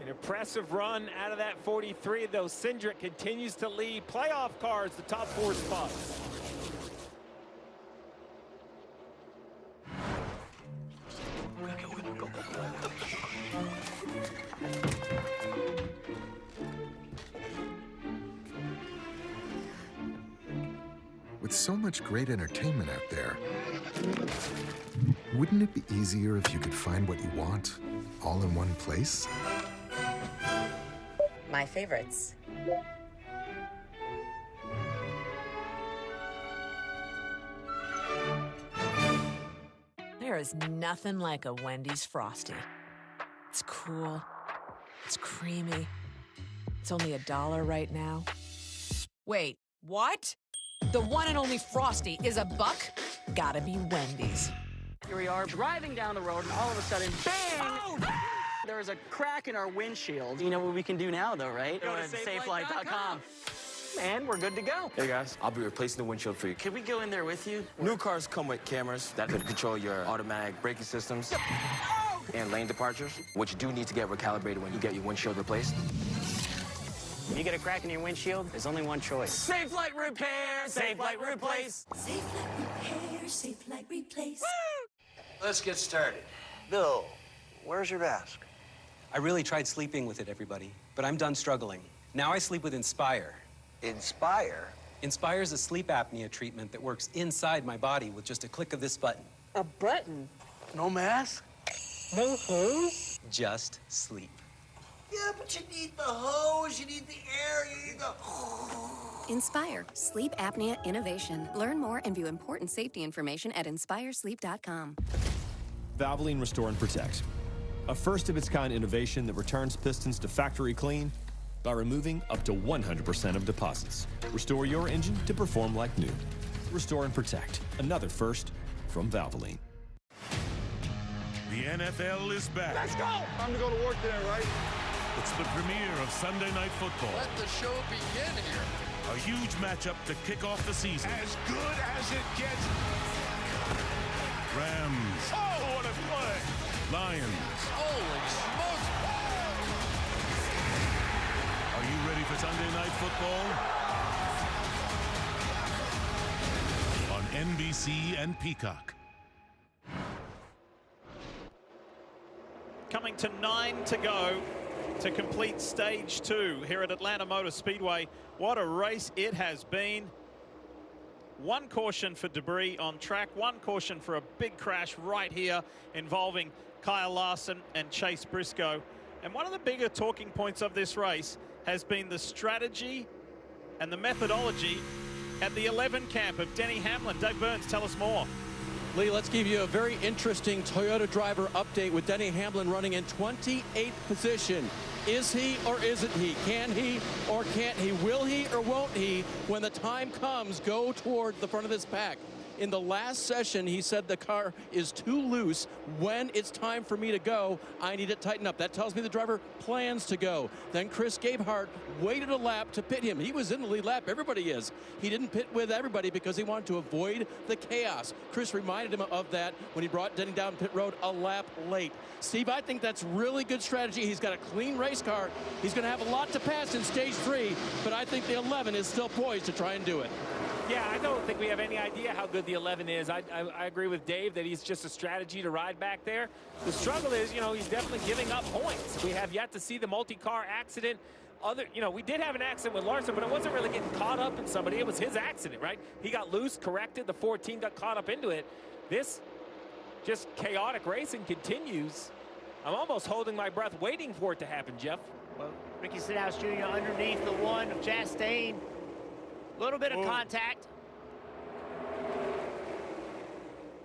An impressive run out of that 43, though. Cindric continues to lead playoff cars, the top 4 spots. With so much great entertainment out there, wouldn't it be easier if you could find what you want all in one place? My favorites. There is nothing like a Wendy's Frosty. It's cool. It's creamy. It's only $1 right now. Wait, what? The one and only Frosty is $1? Gotta be Wendy's. Here we are driving down the road, and all of a sudden, bang! Oh! There's a crack in our windshield. You know what we can do now, though, right? Go to safelight.com. And we're good to go. Hey guys, I'll be replacing the windshield for you. Can we go in there with you? New cars come with cameras that can control your automatic braking systems and lane departures, which you do need to get recalibrated when you get your windshield replaced. If you get a crack in your windshield, there's only one choice. Safe Light Repair, Safe Light Replace. Safe Light Repair, Safe Light Replace. Let's get started. Bill, where's your mask? I really tried sleeping with it, everybody, but I'm done struggling. Now I sleep with Inspire. Inspire? Inspire's a sleep apnea treatment that works inside my body with just a click of this button. A button? No mask? No hose? Just sleep. Yeah, but you need the hose, you need the air, you need the... Inspire, sleep apnea innovation. Learn more and view important safety information at inspiresleep.com. Valvoline Restore and Protect. A first-of-its-kind innovation that returns pistons to factory clean by removing up to 100% of deposits. Restore your engine to perform like new. Restore and Protect. Another first from Valvoline. The NFL is back. Let's go! Time to go to work today, right? It's the premiere of Sunday Night Football. Let the show begin here. A huge matchup to kick off the season. As good as it gets. Rams. Oh, what a play! Lions. Holy smokes! Are you ready for Sunday Night Football? On NBC and Peacock. Coming to 9 to go to complete stage 2 here at Atlanta Motor Speedway. What a race it has been. 1 caution for debris on track, 1 caution for a big crash right here involving Kyle Larson and Chase Briscoe. And one of the bigger talking points of this race has been the strategy and the methodology at the 11 camp of Denny Hamlin. Doug Burns, tell us more. Lee, let's give you a very interesting Toyota driver update with Denny Hamlin running in 28th position. Is he or isn't he? Can he or can't he? Will he or won't he, when the time comes, go toward the front of this pack? In the last session, he said the car is too loose. When it's time for me to go, I need it tightened up. That tells me the driver plans to go. Then Chris Gabehart waited a lap to pit him. He was in the lead lap. Everybody is. He didn't pit with everybody because he wanted to avoid the chaos. Chris reminded him of that when he brought Denny down pit road a lap late. Steve, I think that's really good strategy. He's got a clean race car. He's going to have a lot to pass in stage 3, but I think the 11 is still poised to try and do it. Yeah, I don't think we have any idea how good the 11 is. I agree with Dave that he's just a strategy to ride back there. The struggle is, you know, he's definitely giving up points. We have yet to see the multi-car accident. We did have an accident with Larson, but it wasn't really getting caught up in somebody. It was his accident, right? He got loose, corrected. The 14 got caught up into it. This just chaotic racing continues. I'm almost holding my breath waiting for it to happen, Jeff. Well, Ricky Stenhouse Jr. underneath the one of Chastain. A little bit of contact.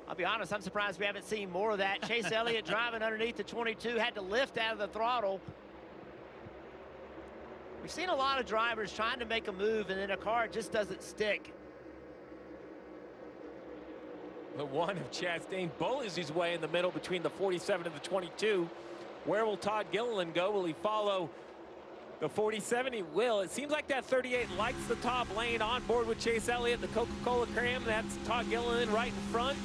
I'll be honest, I'm surprised we haven't seen more of that. Chase Elliott driving underneath the 22, had to lift out of the throttle. We've seen a lot of drivers trying to make a move, and then a car just doesn't stick. The one of Chastain bullies his way in the middle between the 47 and the 22. Where will Todd Gilliland go? Will he follow the 47? He will. It seems like that 38 likes the top lane, on board with Chase Elliott, the Coca-Cola Cram. That's Todd Gilliland right in front.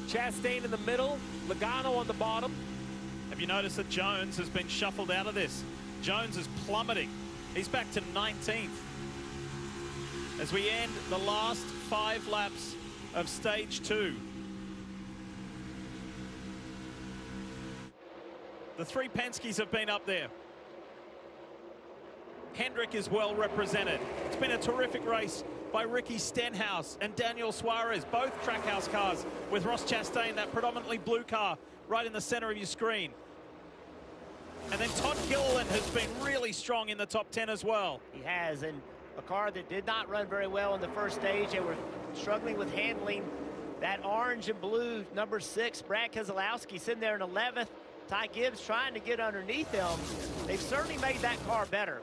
Chastain in the middle, Logano on the bottom. Have you noticed that Jones has been shuffled out of this? Jones is plummeting. He's back to 19th. As we end the last 5 laps of stage 2. The 3 Penskes have been up there. Hendrick is well represented. It's been a terrific race by Ricky Stenhouse and Daniel Suarez, both Trackhouse cars, with Ross Chastain, that predominantly blue car, right in the center of your screen. And then Todd Gilliland has been really strong in the top 10 as well. He has, and a car that did not run very well in the first stage. They were struggling with handling that orange and blue number 6. Brad Keselowski sitting there in 11th. Ty Gibbs trying to get underneath them. They've certainly made that car better.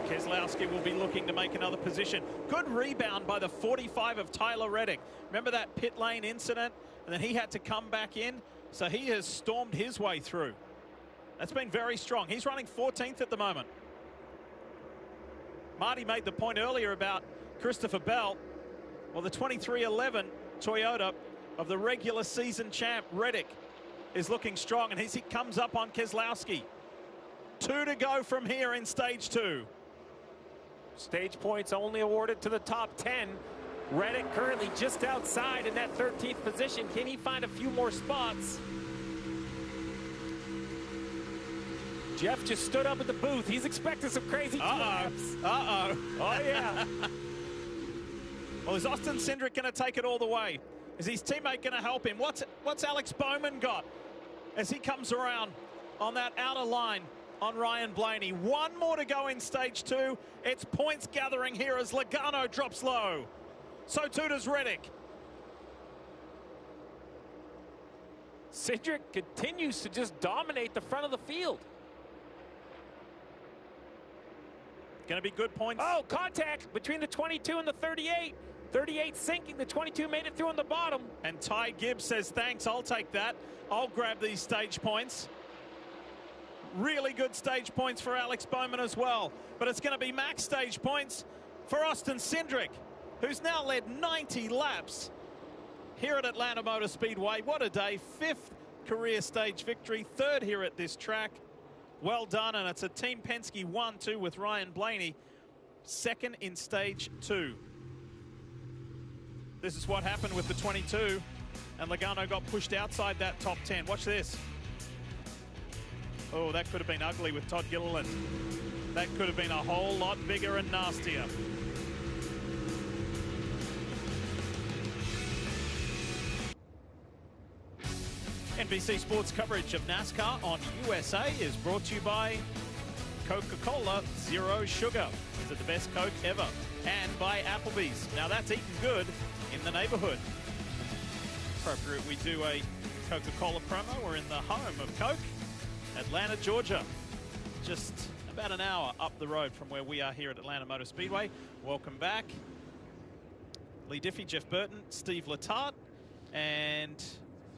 Keselowski will be looking to make another position. Good rebound by the 45 of Tyler Reddick. Remember that pit lane incident? And then he had to come back in. So he has stormed his way through. That's been very strong. He's running 14th at the moment. Marty made the point earlier about Christopher Bell. Well, the 2311 Toyota of the regular season champ, Reddick, is looking strong. And he comes up on Keselowski. 2 to go from here in stage 2. Stage points only awarded to the top 10. Reddick currently just outside in that 13th position. Can he find a few more spots? Jeff just stood up at the booth. He's expecting some crazy laps. Uh-oh. Oh, yeah. Well, is Austin Cindric going to take it all the way? Is his teammate going to help him? What's Alex Bowman got as he comes around on that outer line on Ryan Blaney? 1 more to go in stage 2. It's points gathering here as Logano drops low. So too does Reddick. Cindric continues to just dominate the front of the field. Going to be good points. Oh, contact between the 22 and the 38. 38 sinking. The 22 made it through on the bottom. And Ty Gibbs says, thanks, I'll take that. I'll grab these stage points. Really good stage points for Alex Bowman as well. But it's going to be max stage points for Austin Cindric, who's now led 90 laps here at Atlanta Motor Speedway. What a day. 5th career stage victory, 3rd here at this track. Well done, and it's a Team Penske 1-2 with Ryan Blaney, 2nd in stage 2. This is what happened with the 22, and Logano got pushed outside that top 10. Watch this. Oh, that could have been ugly with Todd Gilliland. That could have been a whole lot bigger and nastier. NBC Sports coverage of NASCAR on USA is brought to you by Coca-Cola Zero Sugar. Is it the best Coke ever? And by Applebee's. Now that's eating good in the neighborhood. Appropriate we do a Coca-Cola promo. We're in the home of Coke, Atlanta, Georgia. Just about an hour up the road from where we are here at Atlanta Motor Speedway. Welcome back. Lee Diffie, Jeff Burton, Steve Letarte, and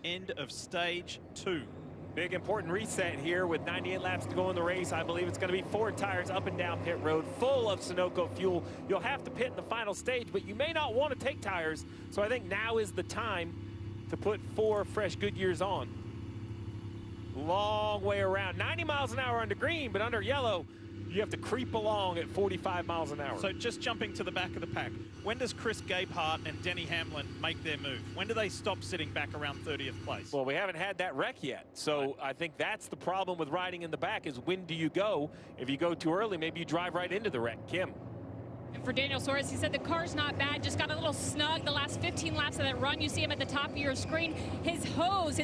end of stage 2. Big important reset here with 98 laps to go in the race. I believe it's going to be 4 tires up and down pit road, full of Sunoco fuel. You'll have to pit in the final stage, but you may not want to take tires. So I think now is the time to put 4 fresh Goodyears on. Long way around. 90 miles an hour under green, but under yellow, you have to creep along at 45 miles an hour. So just jumping to the back of the pack, when does Chris Gabehart and Denny Hamlin make their move? When do they stop sitting back around 30th place? Well, we haven't had that wreck yet. So right. I think that's the problem with riding in the back is when do you go? If you go too early, maybe you drive right into the wreck. Kim. And for Daniel Suarez, he said the car's not bad, just got a little snug the last 15 laps of that run. You see him at the top of your screen. His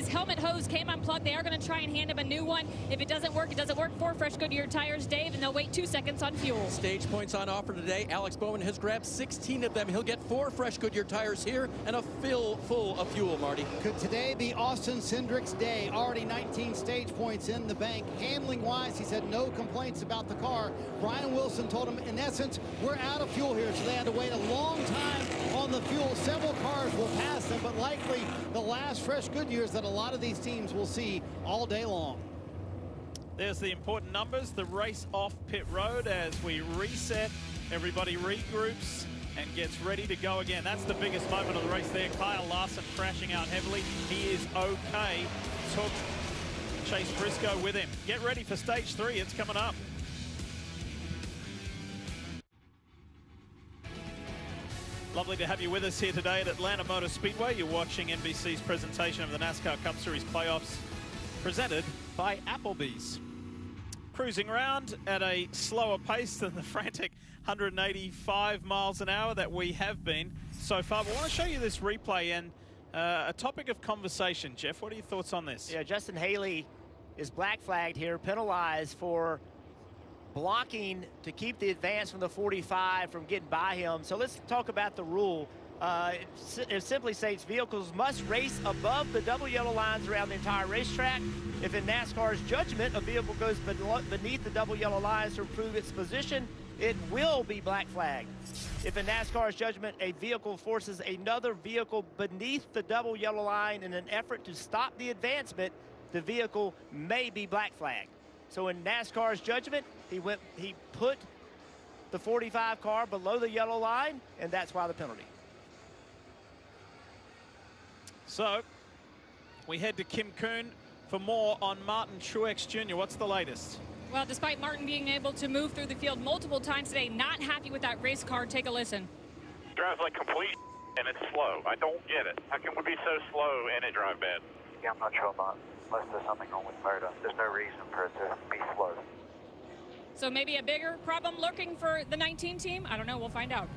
helmet hose came unplugged. They are going to try and hand him a new one. If it doesn't work, it doesn't work. 4 fresh Goodyear tires, Dave, and they'll wait 2 seconds on fuel. Stage points on offer today. Alex Bowman has grabbed 16 of them. He'll get 4 fresh Goodyear tires here and a full of fuel, Marty. Could today be Austin Cindric's day? Already 19 stage points in the bank. Handling-wise, he said no complaints about the car. Brian Wilson told him, in essence, we're out of fuel here, so they had to wait a long time on the fuel. Several cars will pass them, but likely the last fresh Goodyears that a lot of these teams will see all day long. There's the important numbers. The race off pit road as we reset. Everybody regroups and gets ready to go again. That's the biggest moment of the race there. Kyle Larson crashing out heavily. He is okay. Took Chase Briscoe with him. Get ready for stage 3. It's coming up. Lovely to have you with us here today at Atlanta Motor Speedway. You're watching NBC's presentation of the NASCAR Cup Series playoffs presented by Applebee's. Cruising around at a slower pace than the frantic 185 miles an hour that we have been so far. But I want to show you this replay and a topic of conversation. Jeff, what are your thoughts on this? Yeah, Justin Haley is black flagged here, penalized for blocking to keep the advance from the 45 from getting by him. So let's talk about the rule. It simply states vehicles must race above the double yellow lines around the entire racetrack. If in NASCAR's judgment, a vehicle goes beneath the double yellow lines to improve its position, it will be black flagged. If in NASCAR's judgment, a vehicle forces another vehicle beneath the double yellow line in an effort to stop the advancement, the vehicle may be black flagged. So in NASCAR's judgment, he put the 45 car below the yellow line, and that's why the penalty. So we head to Kim Kuhn for more on Martin Truex Jr. What's the latest? Well, despite Martin being able to move through the field multiple times today, not happy with that race car. Take a listen. Drives like complete and it's slow. I don't get it. How can we be so slow and it drive bad? Yeah, I'm not sure about unless there's something wrong with the motor. There's no reason for it to be slow. So maybe a bigger problem lurking for the 19 team? I don't know. We'll find out.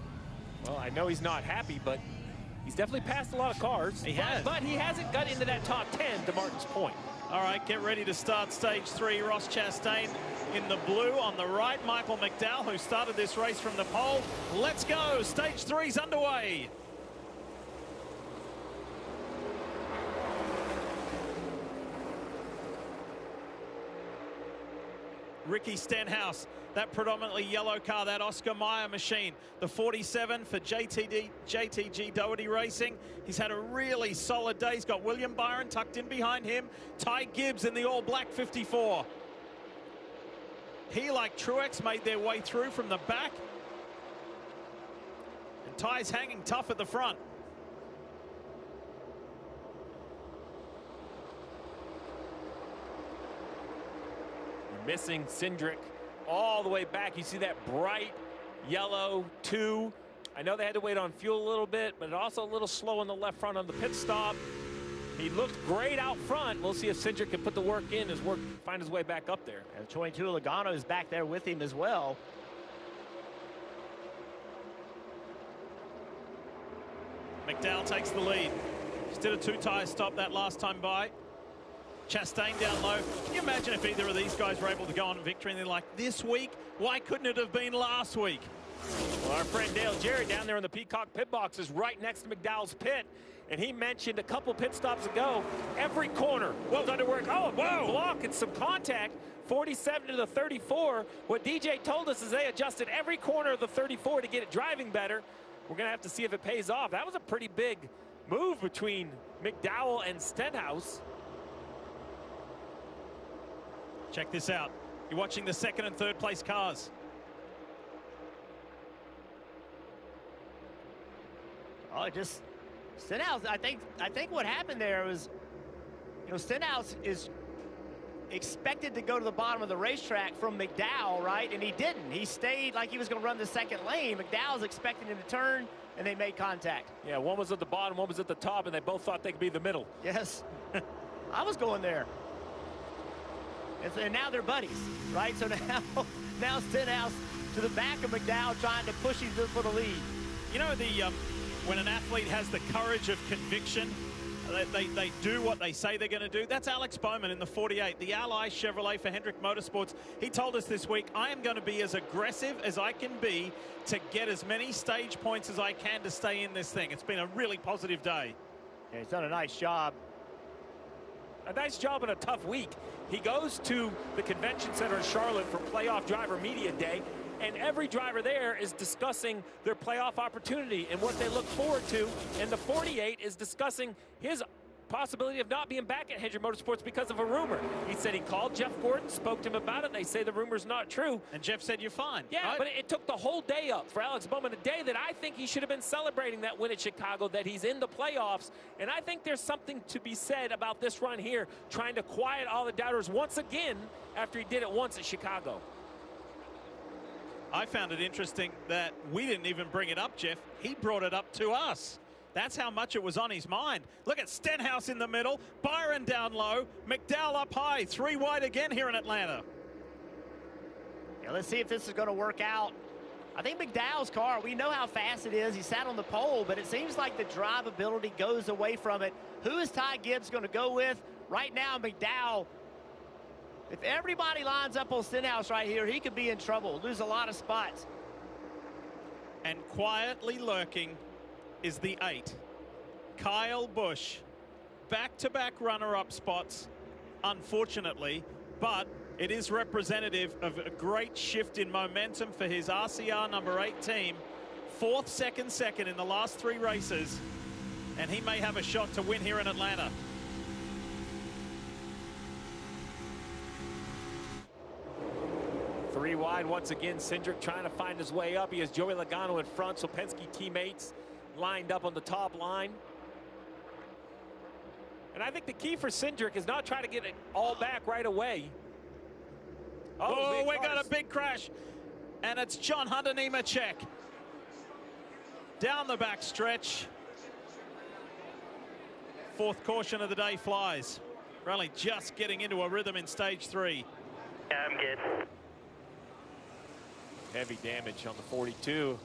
Well, I know he's not happy, but he's definitely passed a lot of cars. He has. But he hasn't got into that top 10, to Martin's point. All right, get ready to start stage 3. Ross Chastain in the blue. On the right, Michael McDowell, who started this race from the pole. Let's go. Stage 3's underway. Ricky Stenhouse, that predominantly yellow car, that Oscar Mayer machine. The 47 for JTG Doherty Racing. He's had a really solid day. He's got William Byron tucked in behind him. Ty Gibbs in the all-black 54. He, like Truex, made their way through from the back. And Ty's hanging tough at the front. Missing Cindric all the way back. You see that bright yellow 2. I know they had to wait on fuel a little bit, but also a little slow on the left front on the pit stop. He looked great out front. We'll see if Cindric can put the work in, find his way back up there. And 22 Logano is back there with him as well. McDowell takes the lead. Just did a 2-tire stop that last time by. Chastain down low. Can you imagine if either of these guys were able to go on victory and they're like, this week? Why couldn't it have been last week? Well, our friend Dale Jarrett down there in the Peacock pit box is right next to McDowell's pit. And he mentioned a couple pit stops ago, every corner was under work. Oh, whoa, block and some contact. 47 to the 34. What DJ told us is they adjusted every corner of the 34 to get it driving better. We're going to have to see if it pays off. That was a pretty big move between McDowell and Stenhouse. Check this out. You're watching the second and third place cars. Oh, just Stenhouse. I think what happened there was, Stenhouse is expected to go to the bottom of the racetrack from McDowell, right? And he didn't. He stayed like he was going to run the second lane. McDowell's expecting him to turn, and they made contact. Yeah, one was at the bottom, one was at the top, and they both thought they could be the middle. Yes. I was going there. And now they're buddies, right? So now Stenhouse to the back of McDowell trying to push him for the lead. You know, when an athlete has the courage of conviction, they do what they say they're going to do. That's Alex Bowman in the 48, the Ally Chevrolet for Hendrick Motorsports. He told us this week, I am going to be as aggressive as I can be to get as many stage points as I can to stay in this thing. It's been a really positive day. Yeah, he's done a nice job. A nice job in a tough week. He goes to the convention center in Charlotte for playoff driver media day, and every driver there is discussing their playoff opportunity and what they look forward to. And the 48 is discussing his possibility of not being back at Hendrick Motorsports because of a rumor. He said he called Jeff Gordon, spoke to him about it. They say the rumor's not true. And Jeff said, you're fine. Yeah, right? But it took the whole day up for Alex Bowman, a day that I think he should have been celebrating that win at Chicago, that he's in the playoffs. And I think there's something to be said about this run here, trying to quiet all the doubters once again after he did it once at Chicago. I found it interesting that we didn't even bring it up, Jeff. He brought it up to us. That's how much it was on his mind. Look at Stenhouse in the middle, Byron down low, McDowell up high, 3 wide again here in Atlanta. Yeah, let's see if this is going to work out. I think McDowell's car, we know how fast it is. He sat on the pole, but it seems like the drivability goes away from it. Who is Ty Gibbs going to go with? Right now, McDowell, if everybody lines up on Stenhouse right here, he could be in trouble, lose a lot of spots. And quietly lurking is the 8. Kyle Busch, back-to-back runner-up spots, unfortunately, but it is representative of a great shift in momentum for his RCR number 8 team. 4th, 2nd in the last 3 races, and he may have a shot to win here in Atlanta. Three wide once again. Cindric trying to find his way up. He has Joey Logano in front, so Penske teammates lined up on the top line. And I think the key for Cindric is not trying to get it all back right away. Oh, we got a big crash. And it's John Hunter Nemechek. Down the back stretch. 4th caution of the day flies. We're only just getting into a rhythm in stage 3. Yeah, I'm good. Heavy damage on the 42.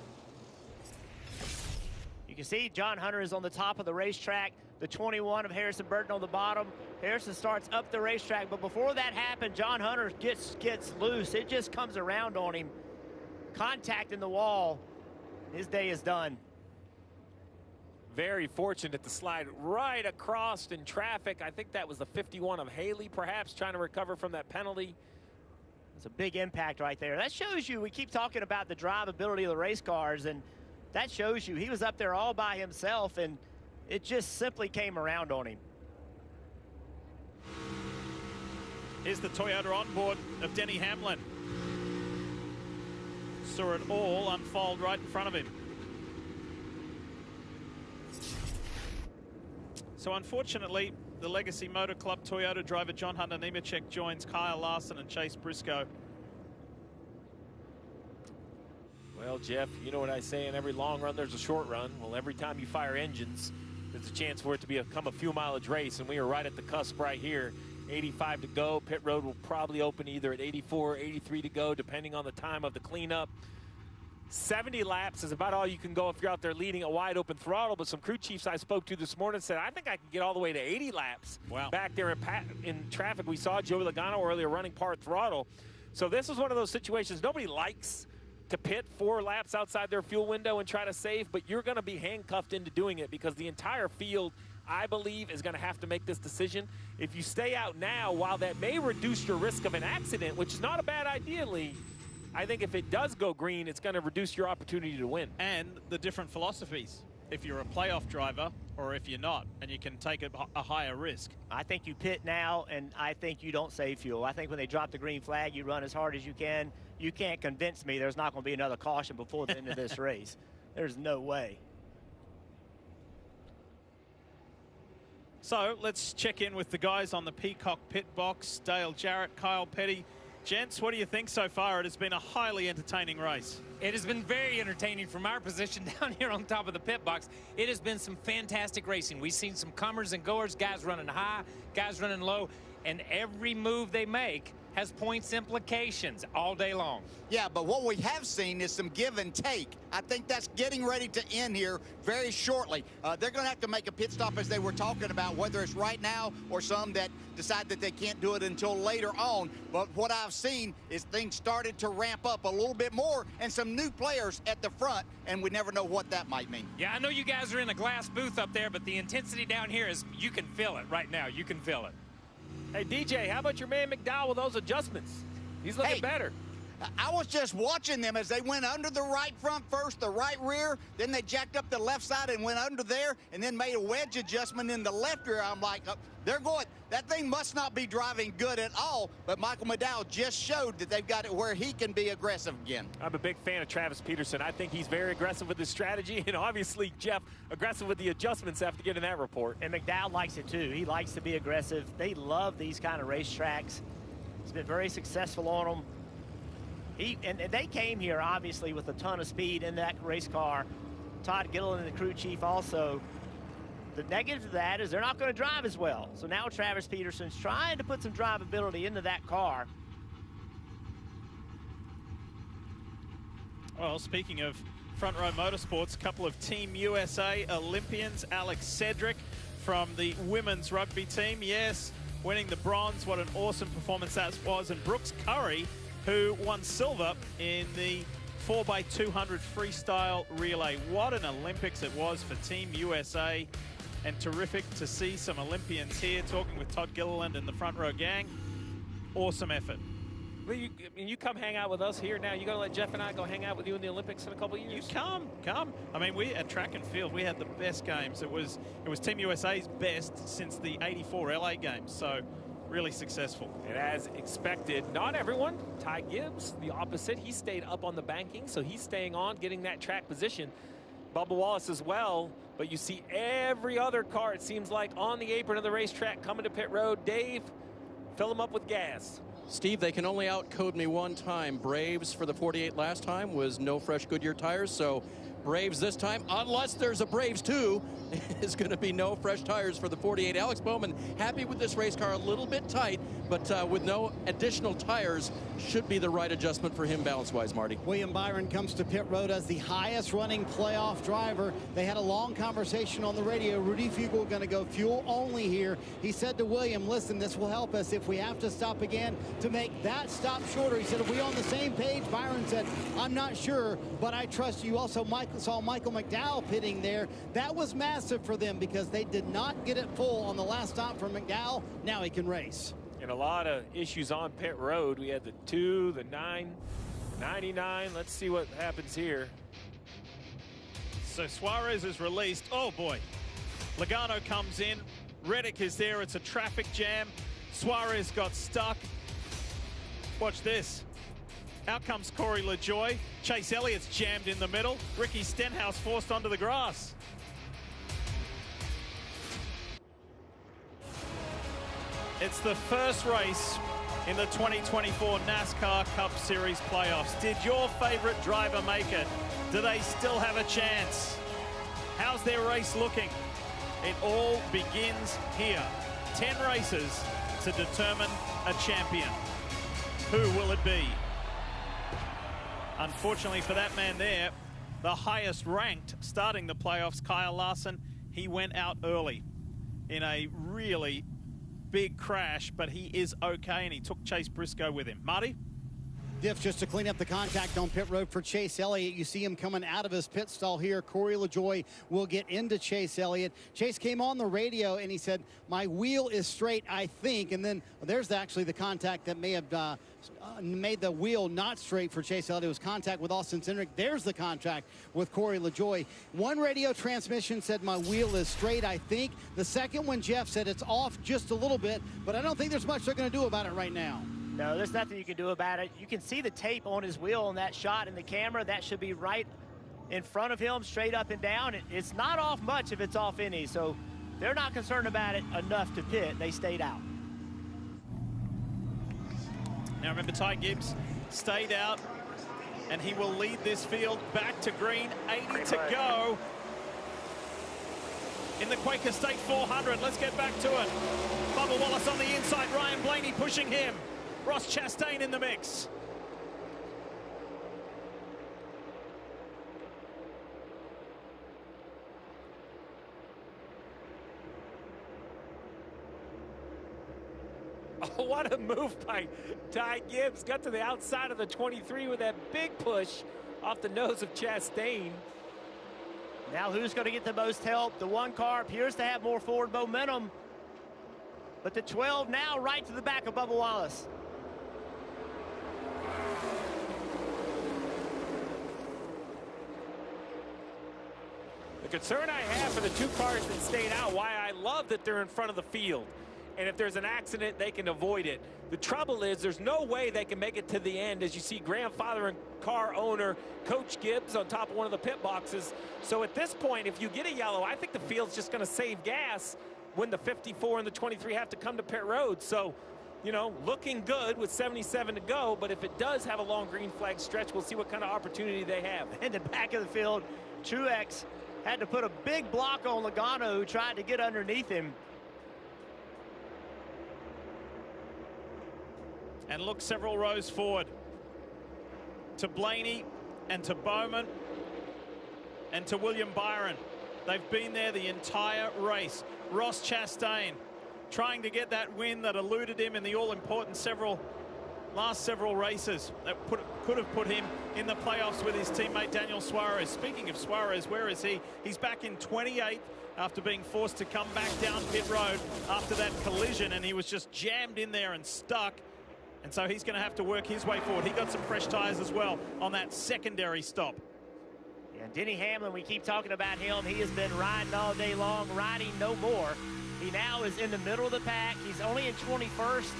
You can see John Hunter is on the top of the racetrack. The 21 of Harrison Burton on the bottom. Harrison starts up the racetrack, but before that happened, John Hunter gets loose. It just comes around on him. Contact in the wall. His day is done. Very fortunate to slide right across in traffic. I think that was the 51 of Haley, perhaps, trying to recover from that penalty. It's a big impact right there. That shows you, we keep talking about the drivability of the race cars, and that shows you he was up there all by himself, and it just simply came around on him. Here's the Toyota onboard of Denny Hamlin. Saw it all unfold right in front of him. So unfortunately, the Legacy Motor Club Toyota driver John Hunter Nemechek joins Kyle Larson and Chase Briscoe. Well, Jeff, you know what I say, in every long run there's a short run. Well, every time you fire engines, there's a chance for it to become a fuel mileage race, and we are right at the cusp right here. 85 to go. Pit road will probably open either at 84 or 83 to go, depending on the time of the cleanup. 70 laps is about all you can go if you're out there leading a wide open throttle, but some crew chiefs I spoke to this morning said, I think I can get all the way to 80 laps. Wow. Back there in traffic. We saw Joey Logano earlier running part throttle. So this is one of those situations nobody likes to pit 4 laps outside their fuel window and try to save, but you're going to be handcuffed into doing it because the entire field, I believe, is going to have to make this decision. If you stay out now, while that may reduce your risk of an accident, which is not a bad idea, Lee, I think if it does go green, it's going to reduce your opportunity to win. And the different philosophies, if you're a playoff driver or if you're not, and you can take a higher risk. I think you pit now, and I think you don't save fuel. I think when they drop the green flag, you run as hard as you can. You can't convince me there's not going to be another caution before the end of this race. There's no way. So let's check in with the guys on the Peacock pit box. Dale Jarrett, Kyle Petty. Gents, what do you think so far? It has been a highly entertaining race. It has been very entertaining from our position down here on top of the pit box. It has been some fantastic racing. We've seen some comers and goers, guys running high, guys running low, and every move they make has points implications all day long. Yeah, but what we have seen is some give and take. I think that's getting ready to end here very shortly. They're going to have to make a pit stop, as they were talking about, whether it's right now or some that decide that they can't do it until later on. But what I've seen is things started to ramp up a little bit more and some new players at the front, and we never know what that might mean. Yeah, I know you guys are in a glass booth up there, but the intensity down here is, you can feel it right now. You can feel it. Hey, DJ, how about your man McDowell with those adjustments? He's looking better. I was just watching them as they went under the right front first, the right rear, then they jacked up the left side and went under there, and then made a wedge adjustment in the left rear. I'm like, they're going, that thing must not be driving good at all, but Michael McDowell just showed that they've got it where he can be aggressive again. I'm a big fan of Travis Peterson. I think he's very aggressive with his strategy, and obviously, Jeff, aggressive with the adjustments after getting that report. And McDowell likes it too. He likes to be aggressive. They love these kind of racetracks. He's been very successful on them. And they came here, obviously, with a ton of speed in that race car. Todd Gilliland, the crew chief, also. The negative to that is they're not going to drive as well. So now Travis Peterson's trying to put some drivability into that car. Well, speaking of front row motorsports, a couple of Team USA Olympians. Alex Cedric from the women's rugby team. Yes, winning the bronze. What an awesome performance that was. And Brooks Curry, who won silver in the 4x200 freestyle relay. What an Olympics it was for Team USA, and terrific to see some Olympians here, talking with Todd Gilliland and the front row gang. Awesome effort. Well, you come hang out with us here now. You gonna let Jeff and I go hang out with you in the Olympics in a couple of years? You come. I mean, we at track and field, we had the best games. It was Team USA's best since the '84 LA games. So really successful. And as expected, not everyone. Ty Gibbs, the opposite. He stayed up on the banking, so he's staying on, getting that track position. Bubba Wallace as well, but you see every other car, it seems like, on the apron of the racetrack coming to pit road. Dave, fill them up with gas. Steve, they can only outcode me one time. Braves for the 48 last time was no fresh Goodyear tires, so Braves this time, unless there's a Braves 2, is going to be no fresh tires for the 48. Alex Bowman happy with this race car, a little bit tight, but with no additional tires, should be the right adjustment for him balance-wise, Marty. William Byron comes to pit road as the highest running playoff driver. They had a long conversation on the radio. Rudy Fugle going to go fuel only here. He said to William, listen, this will help us if we have to stop again to make that stop shorter. He said, are we on the same page? Byron said, I'm not sure, but I trust you. Also, saw Michael McDowell pitting there. That was massive for them because they did not get it full on the last stop for McDowell. Now he can race. And a lot of issues on pit road. We had the 2, the 9, 99. Let's see what happens here. So Suarez is released. Oh boy. Logano comes in. Reddick is there. It's a traffic jam. Suarez got stuck. Watch this. Out comes Corey LaJoie. Chase Elliott's jammed in the middle. Ricky Stenhouse forced onto the grass. It's the first race in the 2024 NASCAR Cup Series playoffs. Did your favorite driver make it? Do they still have a chance? How's their race looking? It all begins here. 10 races to determine a champion. Who will it be? Unfortunately for that man there, the highest ranked starting the playoffs, Kyle Larson, he went out early in a really big crash, but he is okay, and he took Chase Briscoe with him. Marty? Diff, just to clean up the contact on pit road for Chase Elliott. You see him coming out of his pit stall here. Corey LaJoie will get into Chase Elliott. Chase came on the radio and he said, my wheel is straight, I think. And then there's actually the contact that may have made the wheel not straight for Chase Elliott. It was contact with Austin Cindric. There's the contact with Corey LaJoie. One radio transmission said, my wheel is straight, I think. The second one, Jeff, said it's off just a little bit, but I don't think there's much they're going to do about it right now. No, there's nothing you can do about it. You can see the tape on his wheel in that shot in the camera. That should be right in front of him, straight up and down. It's not off much if it's off any. So They're not concerned about it enough to pit. They stayed out. Now remember, Ty Gibbs stayed out, and he will lead this field back to green. 80 to go in the Quaker State 400. Let's get back to it. Bubba Wallace on the inside. Ryan Blaney pushing him. Ross Chastain in the mix. Oh, what a move by Ty Gibbs. Got to the outside of the 23 with that big push off the nose of Chastain. Now who's going to get the most help? The one car appears to have more forward momentum, but the 12 now right to the back of Bubba Wallace. The concern I have for the two cars that stayed out, why I love that they're in front of the field. And if there's an accident, they can avoid it. The trouble is there's no way they can make it to the end, as you see grandfather and car owner Coach Gibbs on top of one of the pit boxes. So at this point, if you get a yellow, I think the field's just going to save gas when the 54 and the 23 have to come to pit road. So, you know, looking good with 77 to go, but if it does have a long green flag stretch, we'll see what kind of opportunity they have. In the back of the field, Truex had to put a big block on Logano, who tried to get underneath him. And look several rows forward to Blaney and to Bowman and to William Byron. They've been there the entire race. Ross Chastain trying to get that win that eluded him in the all-important last several races that could have put him in the playoffs with his teammate Daniel Suarez. Speaking of Suarez, where is he? He's back in 28th after being forced to come back down pit road after that collision, and he was just jammed in there and stuck. And so he's going to have to work his way forward. He got some fresh tires as well on that secondary stop. Yeah, Denny Hamlin, we keep talking about him. He has been riding all day long, riding no more. He now is in the middle of the pack. He's only in 21st,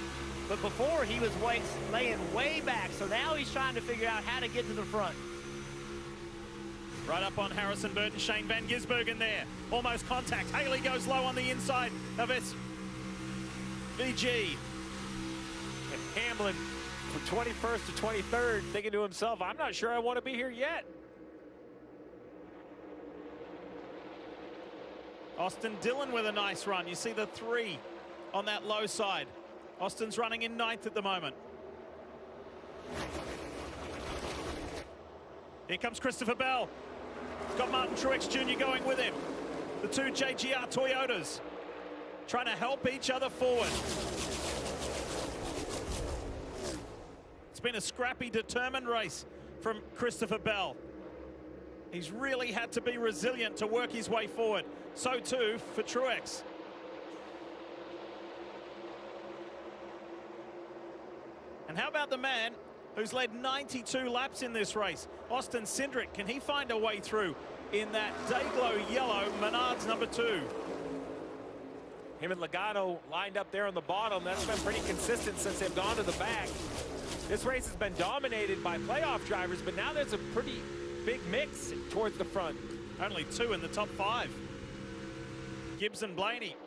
but before he was laying way back. So now he's trying to figure out how to get to the front. Right up on Harrison Burton, Shane Van Gisbergen there. Almost contact. Haley goes low on the inside of SVG. Hamlin from 21st to 23rd thinking to himself, I'm not sure I want to be here yet. Austin Dillon with a nice run. You see the 3 on that low side. Austin's running in 9th at the moment. Here comes Christopher Bell. He's got Martin Truex Jr. going with him. The 2 JGR Toyotas trying to help each other forward. It's been a scrappy, determined race from Christopher Bell. He's really had to be resilient to work his way forward. So too for Truex. And how about the man who's led 92 laps in this race? Austin Cindric, can he find a way through in that Dayglow yellow Menards number 2? Him and Logano lined up there on the bottom. That's been pretty consistent since they've gone to the back. This race has been dominated by playoff drivers, but now there's a pretty big mix towards the front. Only 2 in the top 5. Gibbs and Blaney.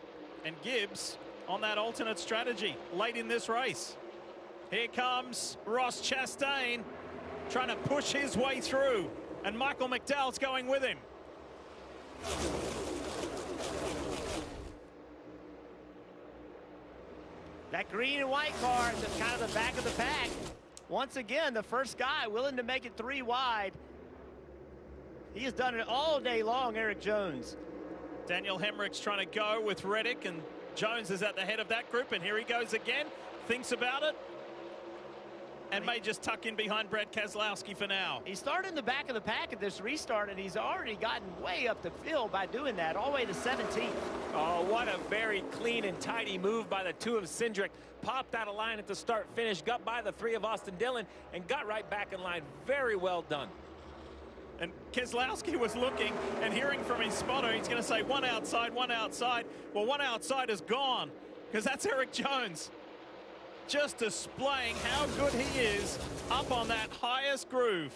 And Gibbs on that alternate strategy late in this race. Here comes Ross Chastain trying to push his way through. And Michael McDowell's going with him. That green and white car is kind of the back of the pack. Once again, the first guy willing to make it 3 wide. He has done it all day long, Eric Jones. Daniel Hemrick's trying to go with Reddick, and Jones is at the head of that group, and here he goes again. Thinks about it, and may just tuck in behind Brad Keselowski for now. He started in the back of the pack at this restart, and he's already gotten way up the field by doing that, all the way to 17th. Oh, what a very clean and tidy move by the 2 of Cindric. Popped out of line at the start finish, got by the 3 of Austin Dillon, and got right back in line. Very well done. And Keselowski was looking and hearing from his spotter. He's going to say 1 outside, 1 outside. Well, 1 outside is gone, because that's Eric Jones. Just displaying how good he is up on that highest groove.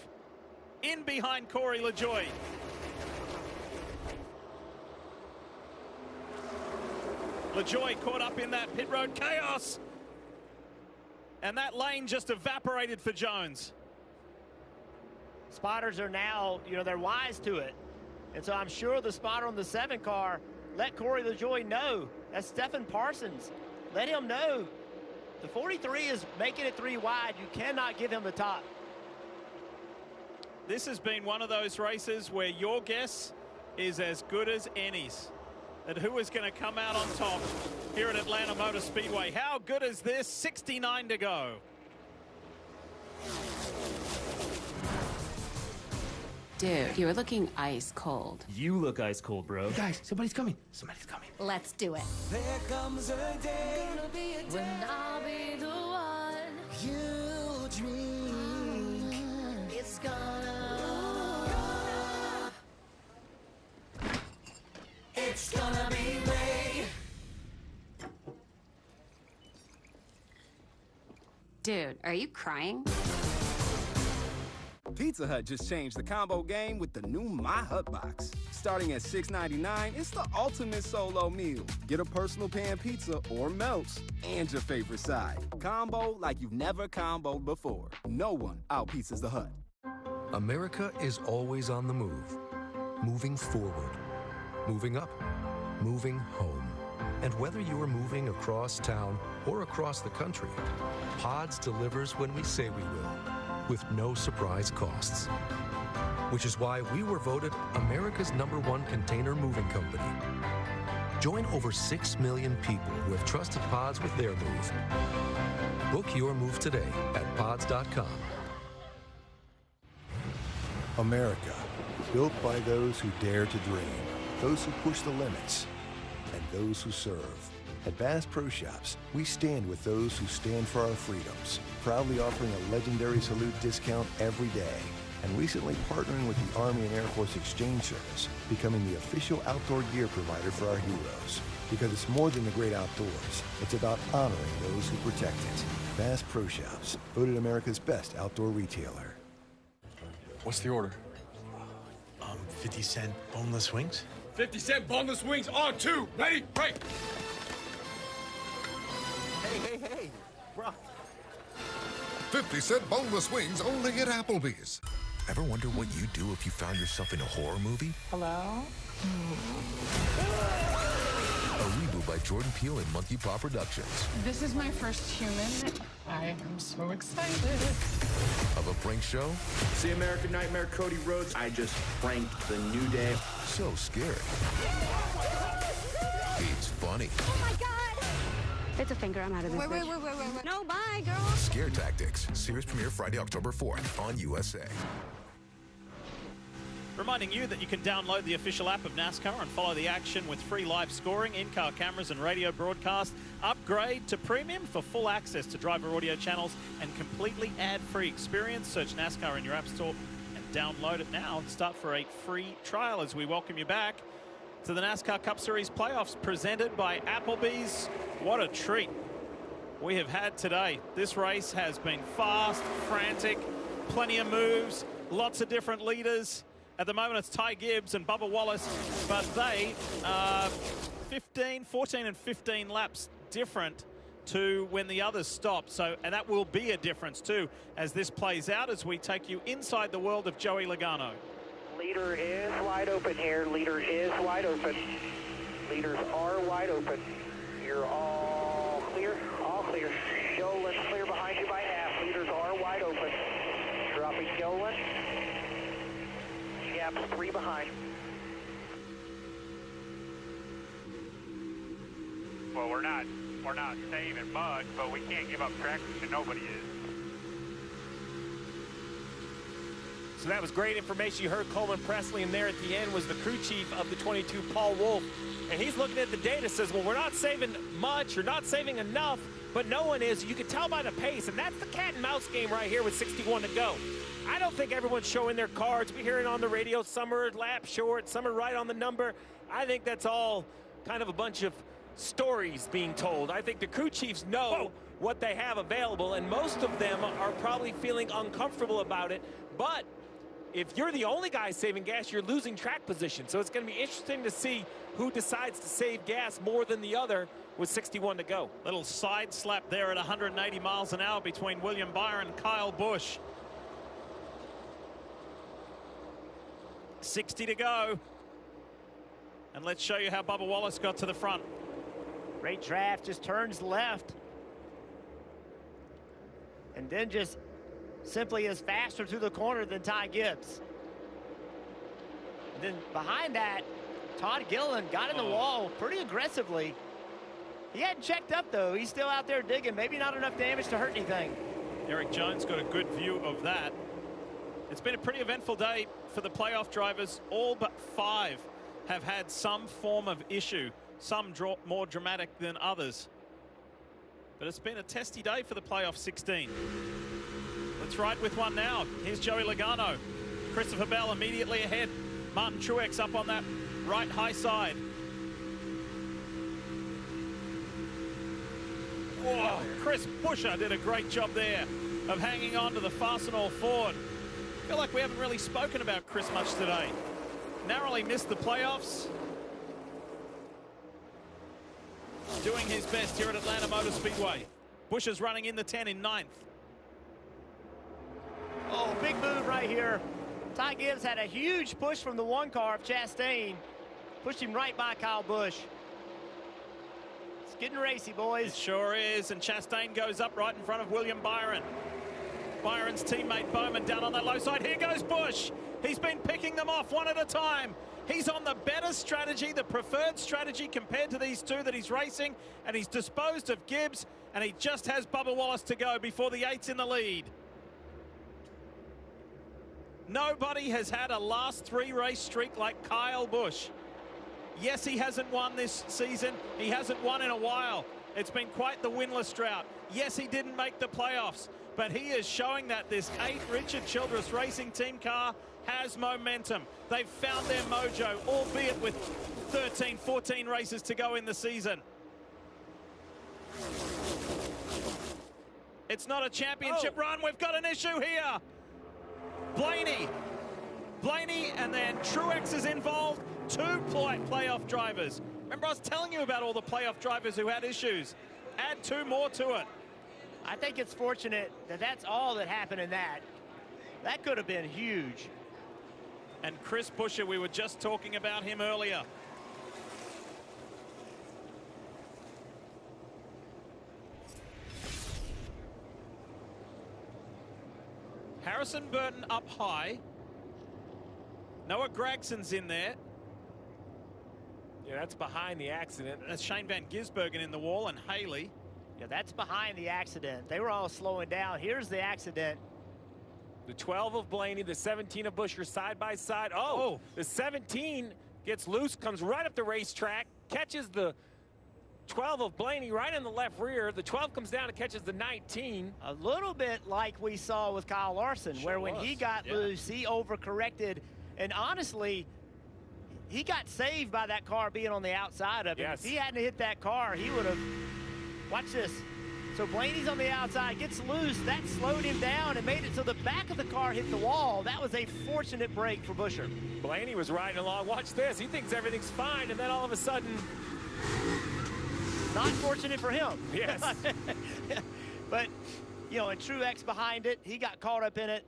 In behind Corey LaJoie. LaJoie caught up in that pit road chaos. And that lane just evaporated for Jones. Spotters are now, they're wise to it. And so I'm sure the spotter on the 7 car let Corey LaJoie know. That's Stephen Parsons. Let him know. The 43 is making it 3 wide. You cannot give him the top. This has been one of those races where your guess is as good as any's at who is going to come out on top here at Atlanta Motor Speedway. How good is this? 69 to go. Dude, you're looking ice cold. You look ice cold, bro. Guys, somebody's coming. Somebody's coming. Let's do it. There comes a day, when I'll be the one you dream. It's gonna be me. Dude, are you crying? Pizza Hut just changed the combo game with the new My Hut Box. Starting at $6.99, it's the ultimate solo meal. Get a personal pan pizza or melts and your favorite side. Combo like you've never comboed before. No one out-pizzas the Hut. America is always on the move. Moving forward. Moving up. Moving home. And whether you're moving across town or across the country, Pods delivers when we say we will, with no surprise costs. Which is why we were voted America's #1 container moving company. Join over 6 million people who have trusted Pods with their move. Book your move today at pods.com. America, built by those who dare to dream, those who push the limits, and those who serve. At Bass Pro Shops, we stand with those who stand for our freedoms, proudly offering a legendary salute discount every day, and recently partnering with the Army and Air Force Exchange Service, becoming the official outdoor gear provider for our heroes. Because it's more than the great outdoors, it's about honoring those who protect it. Bass Pro Shops, voted America's best outdoor retailer. What's the order? 50-cent boneless wings. 50-cent boneless wings on 2. Ready? Break. Hey, bro. 50-cent boneless wings only at Applebee's. Ever wonder what you'd do if you found yourself in a horror movie? Hello? A reboot by Jordan Peele and Monkey Paw Productions. This is my first human. I am so excited. Of a prank show? See American Nightmare Cody Rhodes? I just pranked the New Day. So scary. It's funny. Oh my God! It's a finger. I'm out of this. Wait. No, bye, girl. Scare Tactics. Series premiere Friday, October 4th on USA. Reminding you that you can download the official app of NASCAR and follow the action with free live scoring, in-car cameras and radio broadcast. Upgrade to premium for full access to driver audio channels and completely ad-free experience. Search NASCAR in your app store and download it now and start for a free trial as we welcome you back to the NASCAR Cup Series playoffs presented by Applebee's. What a treat we have had today. This race has been fast, frantic, plenty of moves, lots of different leaders. At the moment, it's Ty Gibbs and Bubba Wallace, but they are 14 and 15 laps different to when the others stop. So, and that will be a difference too as this plays out as we take you inside the world of Joey Logano. Leader is wide open here. Leader is wide open. Leaders are wide open. You're all clear. All clear. Yolan clear behind you by half. Leaders are wide open. Dropping Yolan. Gaps 3 behind. Well, we're not saving much, but we can't give up traction to nobody is. So that was great information. You heard Coleman Presley, and there at the end was the crew chief of the 22, Paul Wolf. And he's looking at the data, says, well, we're not saving much, or not saving enough, but no one is. You can tell by the pace, and that's the cat and mouse game right here with 61 to go. I don't think everyone's showing their cards. We hear it on the radio. Some are lap short, some are right on the number. I think that's all kind of a bunch of stories being told. I think the crew chiefs know what they have available, and most of them are probably feeling uncomfortable about it. But if you're the only guy saving gas, you're losing track position. So it's going to be interesting to see who decides to save gas more than the other with 61 to go. Little side slap there at 180 miles an hour between William Byron and Kyle Busch. 60 to go. And let's show you how Bubba Wallace got to the front. Great draft, just turns left. And then just simply is faster through the corner than Ty Gibbs. And then behind that, Todd Gilliland got in the wall pretty aggressively. He hadn't checked up, though. He's still out there digging. Maybe not enough damage to hurt anything. Eric Jones got a good view of that. It's been a pretty eventful day for the playoff drivers. All but 5 have had some form of issue, some more dramatic than others. But it's been a testy day for the playoff 16. Let's ride with one now. Here's Joey Logano. Christopher Bell immediately ahead. Martin Truex up on that right high side. Whoa, Chris Buescher did a great job there of hanging on to the Fastenal Ford. I feel like we haven't really spoken about Chris much today. Narrowly missed the playoffs. Doing his best here at Atlanta Motor Speedway. Buescher's running in the 10 in 9th. Oh, big move right here. Ty Gibbs had a huge push from the 1 car of Chastain. Pushed him right by Kyle Busch. It's getting racy, boys. It sure is, and Chastain goes up right in front of William Byron. Byron's teammate Bowman down on that low side. Here goes Busch. He's been picking them off one at a time. He's on the better strategy, the preferred strategy compared to these two that he's racing, and he's disposed of Gibbs, and he just has Bubba Wallace to go before the 8's in the lead. Nobody has had a last 3 race streak like Kyle Busch. Yes, he hasn't won this season. He hasn't won in a while. It's been quite the winless drought. Yes, he didn't make the playoffs, but he is showing that this 8 Richard Childress Racing Team car has momentum. They've found their mojo, albeit with 13, 14 races to go in the season. It's not a championship run. We've got an issue here. Blaney, and then Truex is involved. 2 playoff drivers. Remember, I was telling you about all the playoff drivers who had issues. Add 2 more to it. I think it's fortunate that that's all that happened in that. That could have been huge. And Chris Buescher, we were just talking about him earlier. Harrison Burton up high. Noah Gragson's in there. Yeah, that's behind the accident. That's Shane Van Gisbergen in the wall, and Haley. Yeah, that's behind the accident. They were all slowing down. Here's the accident. The 12 of Blaney, the 17 of Buescher side by side. Oh, the 17 gets loose, comes right up the racetrack, catches the 12 of Blaney right in the left rear. The 12 comes down and catches the 19. A little bit like we saw with Kyle Larson, where when he got loose, he overcorrected. And honestly, he got saved by that car being on the outside of him. Yes. If he hadn't hit that car, he would have. Watch this. So Blaney's on the outside, gets loose. That slowed him down and made it so the back of the car hit the wall. That was a fortunate break for Buescher. Blaney was riding along. Watch this. He thinks everything's fine, and then all of a sudden. Not fortunate for him. Yes. But, you know, and Truex behind it. He got caught up in it.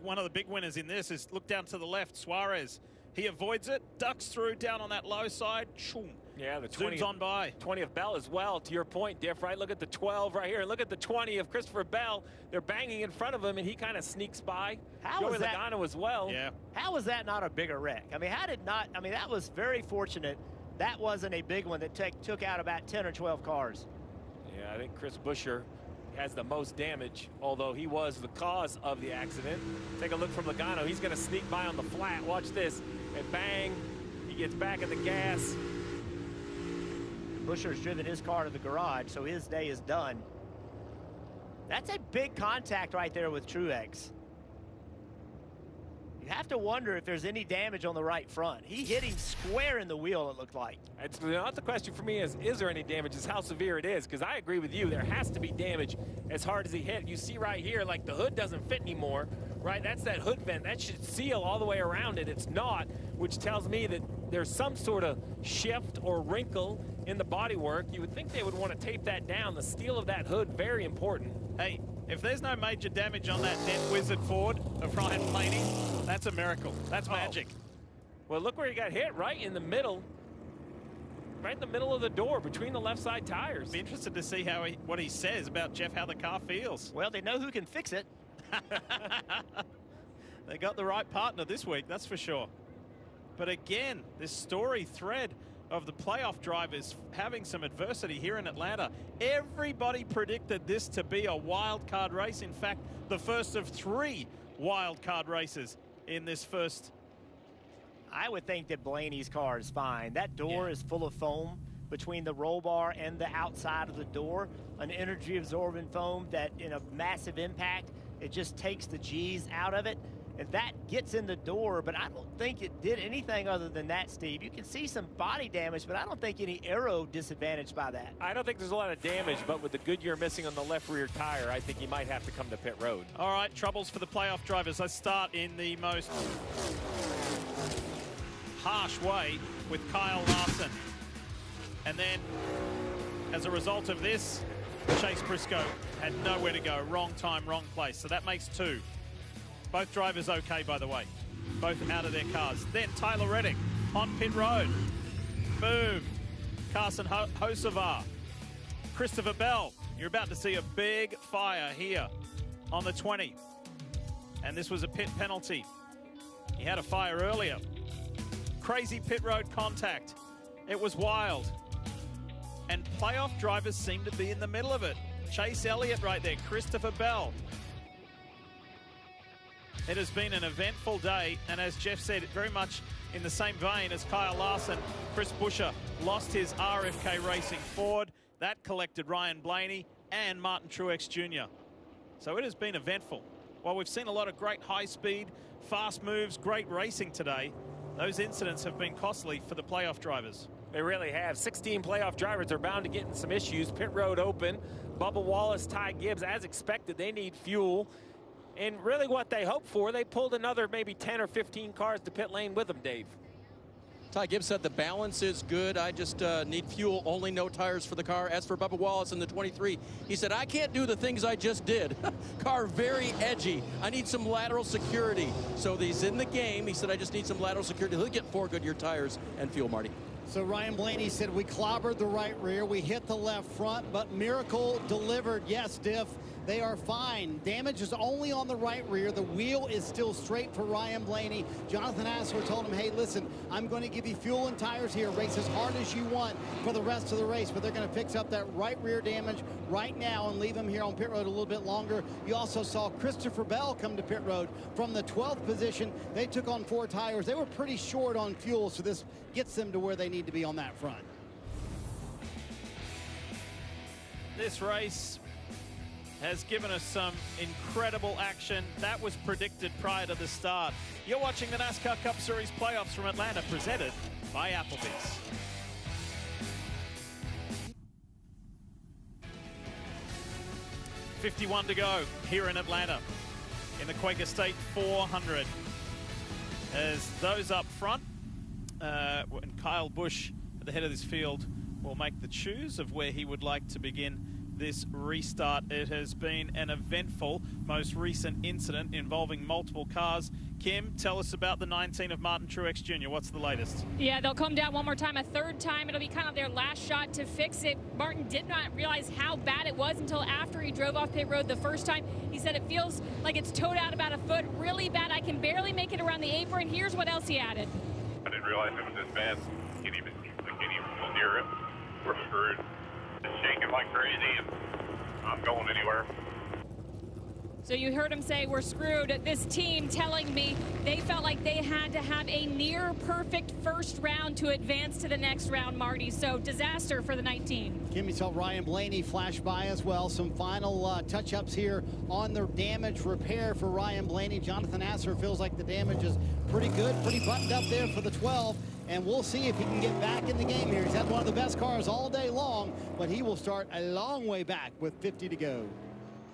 One of the big winners in this is, look down to the left, Suarez. He avoids it, ducks through down on that low side. Choom. Yeah, the 20 zooms on by. 20 of Bell as well, to your point, Diff, right? Look at the 12 right here, and look at the 20 of Christopher Bell. They're banging in front of him, and he kind of sneaks by. Joey Logano as well. Yeah. How was that not a bigger wreck? I mean, that was very fortunate. That wasn't a big one that took out about 10 or 12 cars. Yeah, I think Chris Buescher has the most damage, although he was the cause of the accident. Take a look from Logano. He's going to sneak by on the flat. Watch this. And bang, he gets back in the gas. Buescher's driven his car to the garage, so his day is done. That's a big contact right there with Truex. You have to wonder if there's any damage on the right front. He hit him square in the wheel, it looked like. It's not the question for me is there any damage? It's how severe it is, because I agree with you. There has to be damage as hard as he hit. You see right here, like the hood doesn't fit anymore. Right, that's that hood vent. That should seal all the way around it. It's not, which tells me that there's some sort of shift or wrinkle in the bodywork. You would think they would want to tape that down. The steel of that hood, very important. Hey, if there's no major damage on that net wizard Ford of Ryan Blaney, that's a miracle. That's magic. Well, look where he got hit, right in the middle. Right in the middle of the door, between the left side tires. Be interested to see what he says about, Jeff, how the car feels. Well, they know who can fix it. They got the right partner this week, that's for sure. But again, this story thread of the playoff drivers having some adversity here in Atlanta. Everybody predicted this to be a wild card race. In fact, the first of 3 wild card races in this first. I would think that Blaney's car is fine. That door is full of foam between the roll bar and the outside of the door. An energy absorbing foam that in a massive impact, it just takes the G's out of it. And that gets in the door, but I don't think it did anything other than that, Steve. You can see some body damage, but I don't think any aero disadvantage by that. I don't think there's a lot of damage, but with the Goodyear missing on the left rear tire, I think he might have to come to pit road. All right, troubles for the playoff drivers. Let's start in the most harsh way with Kyle Larson. And then, as a result of this, Chase Briscoe had nowhere to go. Wrong time, wrong place. So that makes 2. Both drivers okay, by the way. Both out of their cars. Then Tyler Reddick on pit road. Boom. Carson Hocevar. Christopher Bell. You're about to see a big fire here on the 20. And this was a pit penalty. He had a fire earlier. Crazy pit road contact. It was wild. And playoff drivers seem to be in the middle of it. Chase Elliott right there. Christopher Bell. It has been an eventful day, and as Jeff said, very much in the same vein as Kyle Larson, Chris Buescher lost his RFK Racing Ford. That collected Ryan Blaney and Martin Truex Jr. So it has been eventful. While we've seen a lot of great high speed, fast moves, great racing today, those incidents have been costly for the playoff drivers. They really have. 16 playoff drivers are bound to get in some issues. Pit road open. Bubba Wallace, Ty Gibbs, as expected, they need fuel. And really what they hoped for, they pulled another maybe 10 or 15 cars to pit lane with them, Dave. Ty Gibbs said the balance is good. I just need fuel, only no tires for the car. As for Bubba Wallace in the 23, he said, I can't do the things I just did. Car very edgy. I need some lateral security. So he's in the game. He said, I just need some lateral security. He'll get 4 Goodyear tires and fuel, Marty. So Ryan Blaney said, we clobbered the right rear, we hit the left front, but miracle delivered. Yes, Diff, they are fine. Damage is only on the right rear. The wheel is still straight for Ryan Blaney. Jonathan Asler told him, hey, listen, I'm going to give you fuel and tires here. Race as hard as you want for the rest of the race, but they're going to fix up that right rear damage right now and leave him here on pit road a little bit longer. You also saw Christopher Bell come to pit road from the 12th position. They took on 4 tires. They were pretty short on fuel, so this gets them to where they need to be on that front. This race has given us some incredible action. That was predicted prior to the start. You're watching the NASCAR Cup Series playoffs from Atlanta, presented by Applebee's. .51 to go here in Atlanta in the Quaker State 400. As those up front, and Kyle Busch at the head of this field will make the choose of where he would like to begin this restart. It has been an eventful, most recent incident involving multiple cars. Kim, tell us about the 19 of Martin Truex Jr. What's the latest? Yeah, they'll come down one more time, a third time. It'll be kind of their last shot to fix it. Martin did not realize how bad it was until after he drove off pit road the first time. He said it feels like it's towed out about a foot, really bad. I can barely make it around the apron. Here's what else he added. I didn't realize it was this bad. Can't even steer it. We're screwed. It's shaking like crazy, and I'm not going anywhere. So you heard him say, we're screwed. This team telling me they felt like they had to have a near perfect first round to advance to the next round, Marty. So disaster for the 19. Kim, you saw Ryan Blaney flash by as well. Some final touch-ups here on the damage repair for Ryan Blaney. Jonathan Asler feels like the damage is pretty good, pretty buttoned up there for the 12. And we'll see if he can get back in the game here. He's had one of the best cars all day long, but he will start a long way back with 50 to go.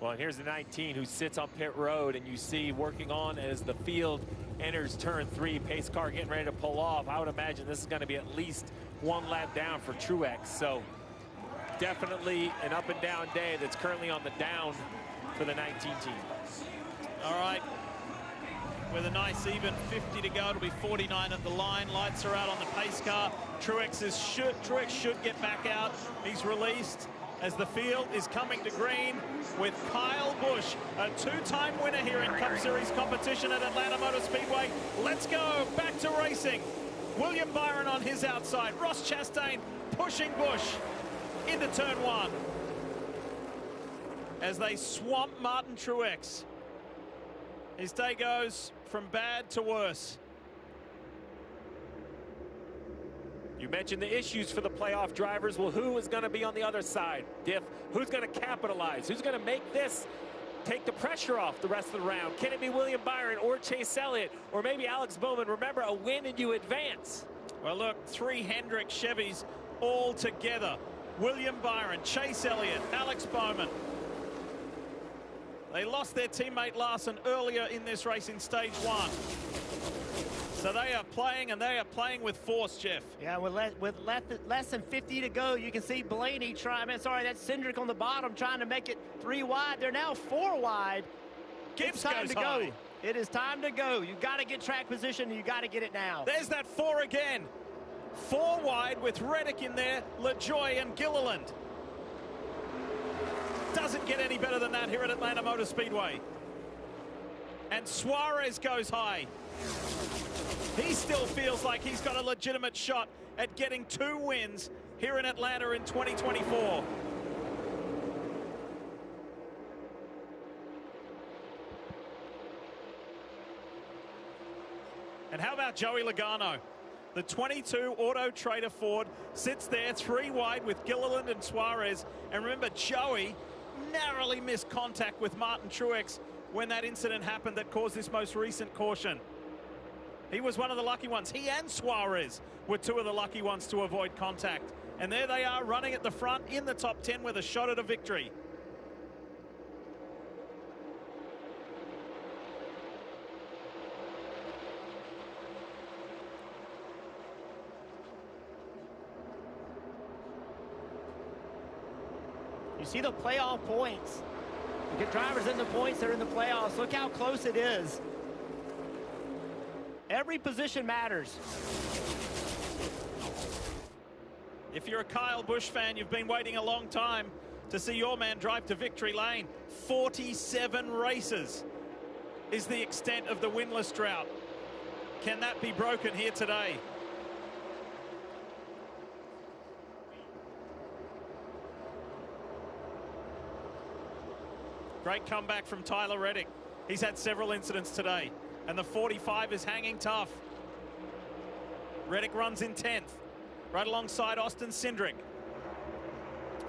Well, and here's the 19 who sits on pit road, and you see working on as the field enters turn 3, pace car getting ready to pull off. I would imagine this is going to be at least one lap down for Truex. So definitely an up and down day that's currently on the down for the 19 team. All right. With a nice even 50 to go, it'll be 49 at the line. Lights are out on the pace car. Truex should get back out. He's released as the field is coming to green with Kyle Busch, a 2-time winner here in Cup Series competition at Atlanta Motor Speedway. Let's go back to racing. William Byron on his outside. Ross Chastain pushing Busch into turn 1 as they swamp Martin Truex. His day goes from bad to worse. You mentioned the issues for the playoff drivers. Well, who is going to be on the other side? Diff, who's going to capitalize? Who's going to make this take the pressure off the rest of the round? Can it be William Byron or Chase Elliott or maybe Alex Bowman? Remember, a win and you advance. Well, look, 3 Hendrick Chevys all together. William Byron, Chase Elliott, Alex Bowman. They lost their teammate Larson earlier in this race in stage 1. So they are playing, and they are playing with force, Jeff. Yeah, with less than 50 to go, you can see Blaney trying. That's Cindric on the bottom trying to make it 3 wide. They're now 4 wide. Gibbs it's time goes to high. go. It is time to go. You got to get track position, and you got to get it now. There's that 4 again. 4 wide with Reddick in there, LaJoie and Gilliland. Doesn't get any better than that here at Atlanta Motor Speedway. And Suarez goes high. He still feels like he's got a legitimate shot at getting 2 wins here in Atlanta in 2024. And how about Joey Logano? The 22 Auto Trader Ford sits there 3 wide with Gilliland and Suarez. And remember, Joey narrowly missed contact with Martin Truex when that incident happened that caused this most recent caution. He was one of the lucky ones. He and Suarez were 2 of the lucky ones to avoid contact. And there they are running at the front in the top 10 with a shot at a victory. You see the playoff points. You get drivers in the points, they're in the playoffs. Look how close it is. Every position matters. If you're a Kyle Busch fan, you've been waiting a long time to see your man drive to victory lane. 47 races is the extent of the winless drought. Can that be broken here today? Great comeback from Tyler Reddick. He's had several incidents today, and the 45 is hanging tough. Reddick runs in 10th, right alongside Austin Cindric.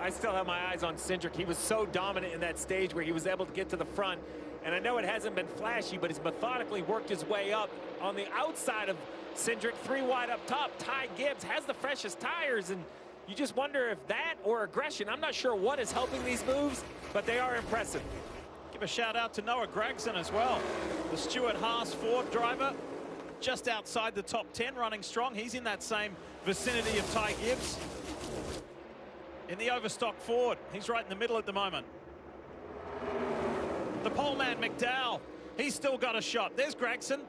I still have my eyes on Cindric. He was so dominant in that stage where he was able to get to the front. And I know it hasn't been flashy, but he's methodically worked his way up on the outside of Cindric, 3 wide up top. Ty Gibbs has the freshest tires, and you just wonder if that or aggression. I'm not sure what is helping these moves, but they are impressive. Give a shout out to Noah Gragson as well. The Stuart Haas Ford driver, just outside the top 10, running strong. He's in that same vicinity of Ty Gibbs. In the overstock Ford, he's right in the middle at the moment. The pole man, McDowell, he's still got a shot. There's Gragson,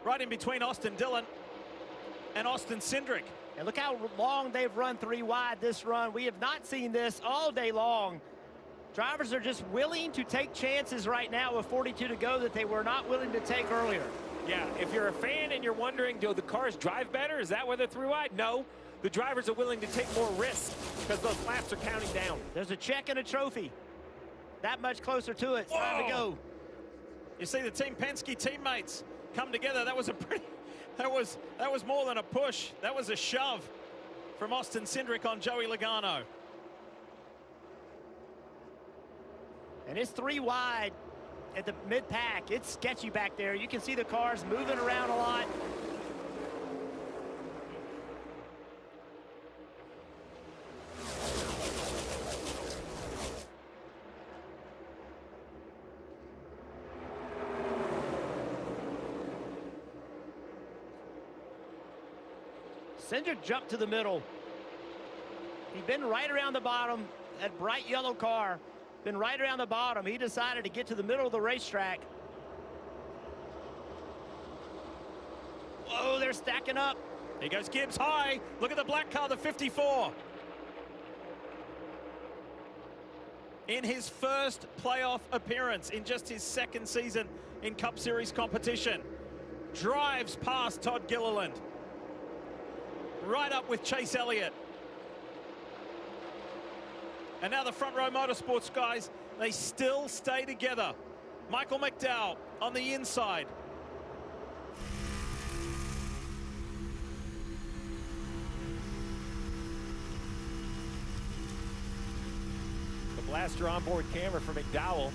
right in between Austin Dillon and Austin Cindric. And look how long they've run 3 wide this run. We have not seen this all day long. Drivers are just willing to take chances right now with 42 to go that they were not willing to take earlier. Yeah, if you're a fan and you're wondering, do the cars drive better? Is that why they're 3 wide? No. The drivers are willing to take more risks because those laps are counting down. There's a check and a trophy. That much closer to it. It's time to go. You see the Team Penske teammates come together. That was a pretty, that was more than a push. That was a shove from Austin Cindric on Joey Logano. And it's 3 wide at the mid-pack. It's sketchy back there. You can see the cars moving around a lot. Cindric jumped to the middle. He'd been right around the bottom. That bright yellow car, been right around the bottom. He decided to get to the middle of the racetrack. Whoa, they're stacking up. Here goes Gibbs high. Look at the black car, the 54. In his first playoff appearance in just his second season in Cup Series competition. Drives past Todd Gilliland. Right up with Chase Elliott. And now the Front Row Motorsports guys, they still stay together. Michael McDowell on the inside. The blaster onboard camera for McDowell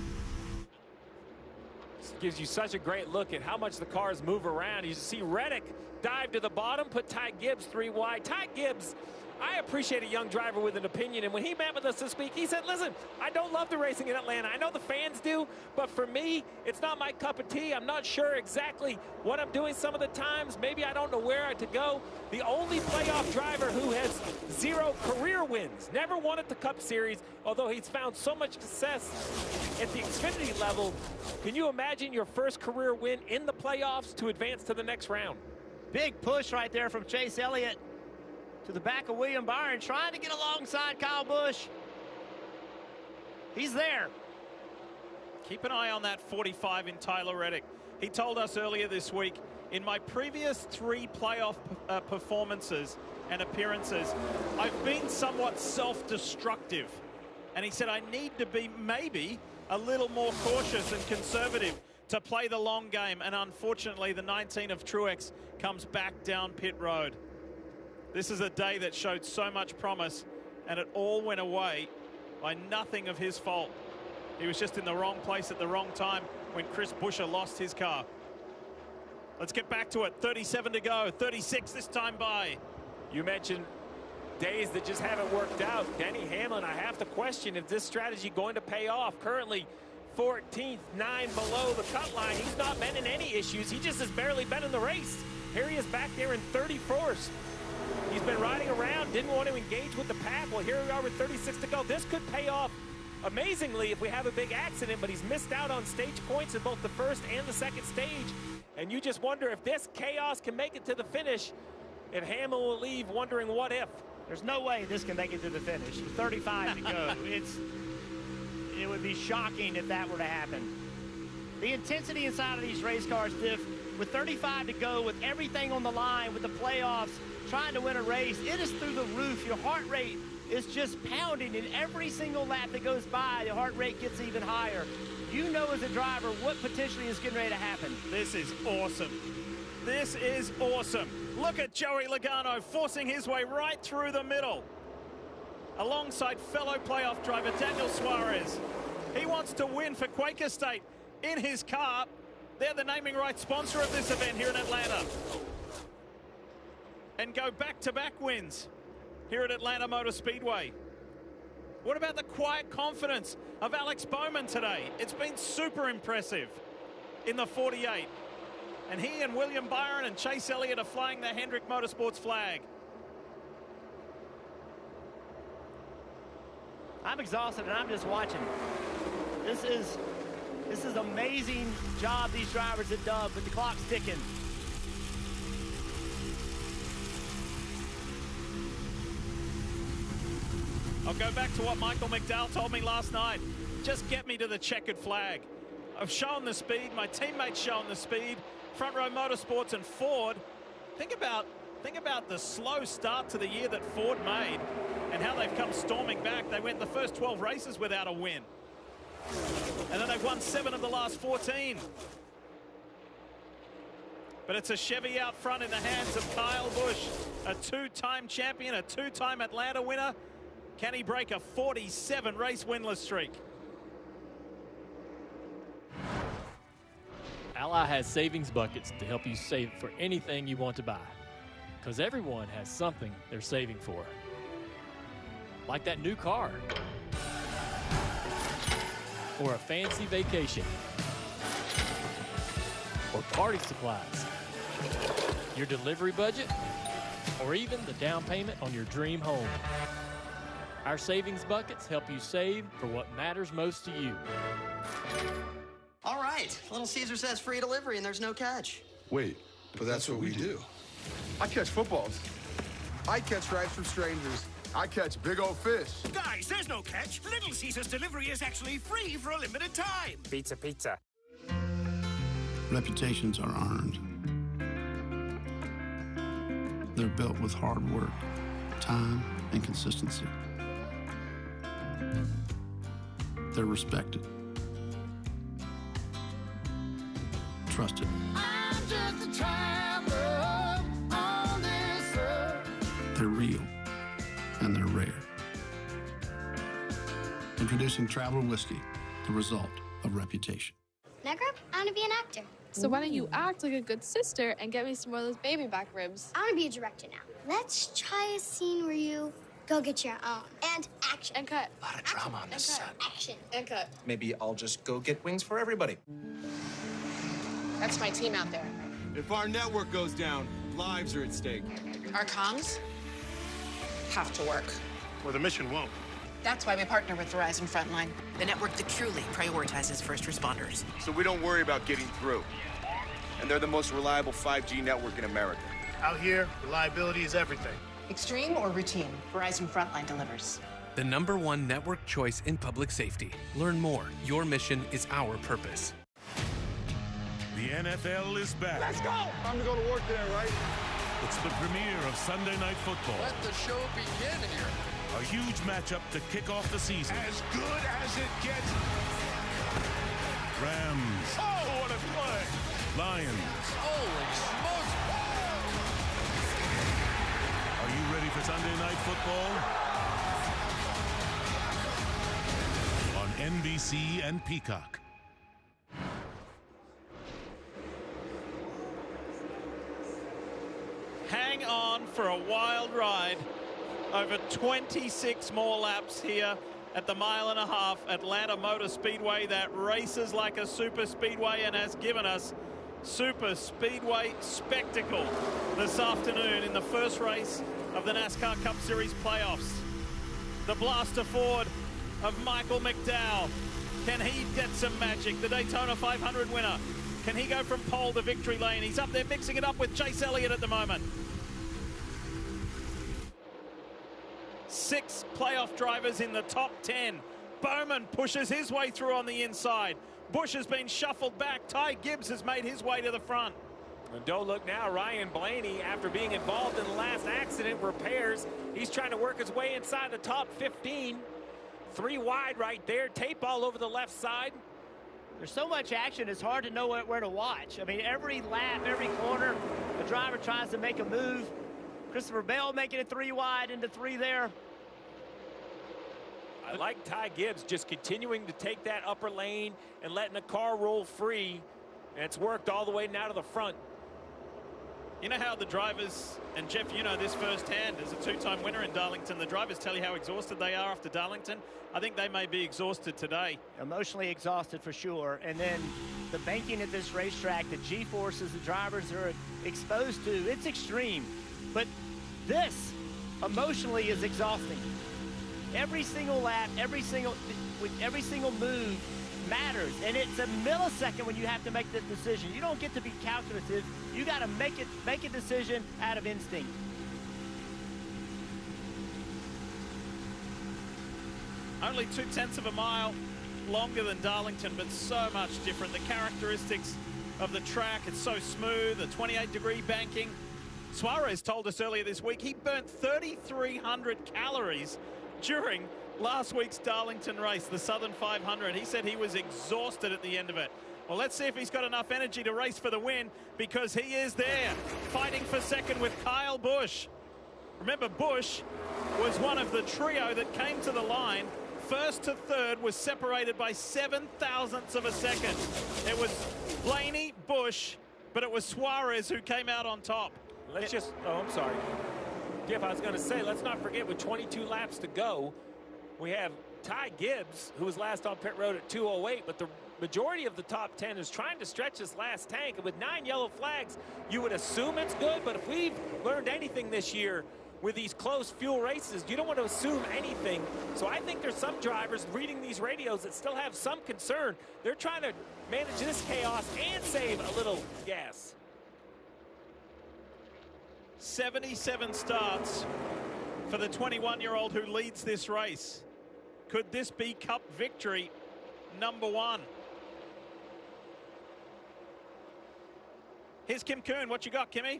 gives you such a great look at how much the cars move around. You see Reddick dive to the bottom, put Ty Gibbs 3 wide. Ty Gibbs, I appreciate a young driver with an opinion, and when he met with us this week, he said, listen, I don't love the racing in Atlanta. I know the fans do, but for me, it's not my cup of tea. I'm not sure exactly what I'm doing some of the times. Maybe I don't know where to go. The only playoff driver who has 0 career wins, never won at the Cup Series, although he's found so much success at the Xfinity level. Can you imagine your first career win in the playoffs to advance to the next round? Big push right there from Chase Elliott to the back of William Byron, trying to get alongside Kyle Busch. He's there. Keep an eye on that 45 in Tyler Reddick. He told us earlier this week, in my previous 3 playoff performances and appearances, I've been somewhat self-destructive. And he said, I need to be maybe a little more cautious and conservative to play the long game. And unfortunately, the 19 of Truex comes back down pit road. This is a day that showed so much promise, and it all went away by nothing of his fault. He was just in the wrong place at the wrong time when Chris Buescher lost his car. Let's get back to it. 37 to go, 36 this time by. You mentioned days that just haven't worked out. Denny Hamlin, I have to question if this strategy going to pay off. Currently 14th, 9 below the cut line. He's not been in any issues. He just has barely been in the race. Here he is back there in 34th. He's been riding around, didn't want to engage with the pack. Well, here we are with 36 to go. This could pay off amazingly if we have a big accident, but he's missed out on stage points in both the first and the second stage. And you just wonder if this chaos can make it to the finish, if Hamlin will leave wondering what if. There's no way this can make it to the finish. 35 to go. It would be shocking if that were to happen. The intensity inside of these race cars, Diff, with 35 to go, with everything on the line, with the playoffs, trying to win a race, it is through the roof. Your heart rate is just pounding, and every single lap that goes by, the heart rate gets even higher. You know as a driver what potentially is getting ready to happen. This is awesome. This is awesome. Look at Joey Logano forcing his way right through the middle, alongside fellow playoff driver Daniel Suarez. He wants to win for Quaker State in his car. They're the naming rights sponsor of this event here in Atlanta. And go back-to-back wins here at Atlanta Motor Speedway. What about the quiet confidence of Alex Bowman today? It's been super impressive in the 48. And he and William Byron and Chase Elliott are flying the Hendrick Motorsports flag. I'm exhausted and I'm just watching. This is amazing job these drivers have done, but the clock's ticking. I'll go back to what Michael McDowell told me last night. Just get me to the checkered flag. I've shown the speed, my teammates shown the speed. Front Row Motorsports and Ford. Think about the slow start to the year that Ford made and how they've come storming back. They went the first 12 races without a win. And then they've won 7 of the last 14. But it's a Chevy out front in the hands of Kyle Busch, a 2-time champion, a 2-time Atlanta winner. Can he break a 47 race winless streak? Ally has savings buckets to help you save for anything you want to buy. Because everyone has something they're saving for. Like that new car. Or a fancy vacation. Or party supplies. Your delivery budget. or even the down payment on your dream home. Our savings buckets help you save for what matters most to you. All right, Little Caesar says free delivery and there's no catch. Wait, but that's what we do. I catch footballs. I catch stripes from strangers. I catch big old fish. Guys, there's no catch. Little Caesar's delivery is actually free for a limited time. Pizza, pizza. Reputations are earned. They're built with hard work, time, and consistency. They're respected, trusted. I'm just a traveler on this earth. They're real, and they're rare. Introducing Traveler Whiskey, the result of reputation. When I grow up, I want to be an actor. So why don't you act like a good sister and get me some more of those baby back ribs? I want to be a director now. Let's try a scene where you go get your own. And action. And cut. A lot of drama on this set. Action. And cut. Maybe I'll just go get wings for everybody. That's my team out there. If our network goes down, lives are at stake. Our comms have to work. Well, the mission won't. That's why we partner with Verizon Frontline, the network that truly prioritizes first responders. So we don't worry about getting through. And they're the most reliable 5G network in America. Out here, reliability is everything. Extreme or routine, Verizon Frontline delivers. The #1 network choice in public safety. Learn more. Your mission is our purpose. The NFL is back. Let's go! Time to go to work today, right? It's the premiere of Sunday Night Football. Let the show begin here. A huge matchup to kick off the season. As good as it gets. Rams. Oh, what a play! Lions. Holy smokes! Are you ready for Sunday Night Football? On NBC and Peacock. Hang on for a wild ride. Over 26 more laps here at the 1.5 mile Atlanta Motor Speedway that races like a super speedway and has given us super speedway spectacle this afternoon in the first race of the NASCAR Cup Series playoffs. The blaster Ford of Michael McDowell. Can he get some magic? The Daytona 500 winner. Can he go from pole to victory lane? He's up there mixing it up with Chase Elliott at the moment. 6 playoff drivers in the top 10. Bowman pushes his way through on the inside. Busch has been shuffled back. Ty Gibbs has made his way to the front. And don't look now, Ryan Blaney, after being involved in the last accident, repairs. He's trying to work his way inside the top 15. 3 wide right there, tape all over the left side. There's so much action, it's hard to know where to watch. I mean, every lap, every corner, the driver tries to make a move. Christopher Bell making it 3 wide into 3 there. I like Ty Gibbs just continuing to take that upper lane and letting the car roll free. And it's worked all the way now to the front. You know how the drivers, and Jeff, you know this firsthand, as a 2-time winner in Darlington, the drivers tell you how exhausted they are after Darlington. I think they may be exhausted today. Emotionally exhausted for sure. And then the banking at this racetrack, the G-forces the drivers are exposed to, it's extreme. But this emotionally is exhausting. Every single lap, every single move matters, and it's a millisecond when you have to make the decision. You don't get to be calculative. You got to make a decision out of instinct. Only 0.2 of a mile longer than Darlington, but so much different. The characteristics of the track, it's so smooth, the 28-degree banking. Suarez told us earlier this week he burnt 3,300 calories during last week's Darlington race, the Southern 500. He said he was exhausted at the end of it. Well, let's see if he's got enough energy to race for the win, because he is there fighting for second with Kyle Busch. Remember, Busch was one of the trio that came to the line. First to third was separated by 0.07 of a second. It was Blaney, Busch, but it was Suarez who came out on top. I'm sorry. Jeff, I was going to say, let's not forget with 22 laps to go, We have Ty Gibbs, who was last on pit road at 2:08, but the majority of the top 10 is trying to stretch this last tank. And with 9 yellow flags, you would assume it's good, but if we've learned anything this year with these close fuel races, you don't want to assume anything. So I think there's some drivers reading these radios that still have some concern. They're trying to manage this chaos and save a little gas. 77 starts for the 21-year-old who leads this race. Could this be Cup victory number 1? Here's Kim Kuhn. What you got, Kimmy?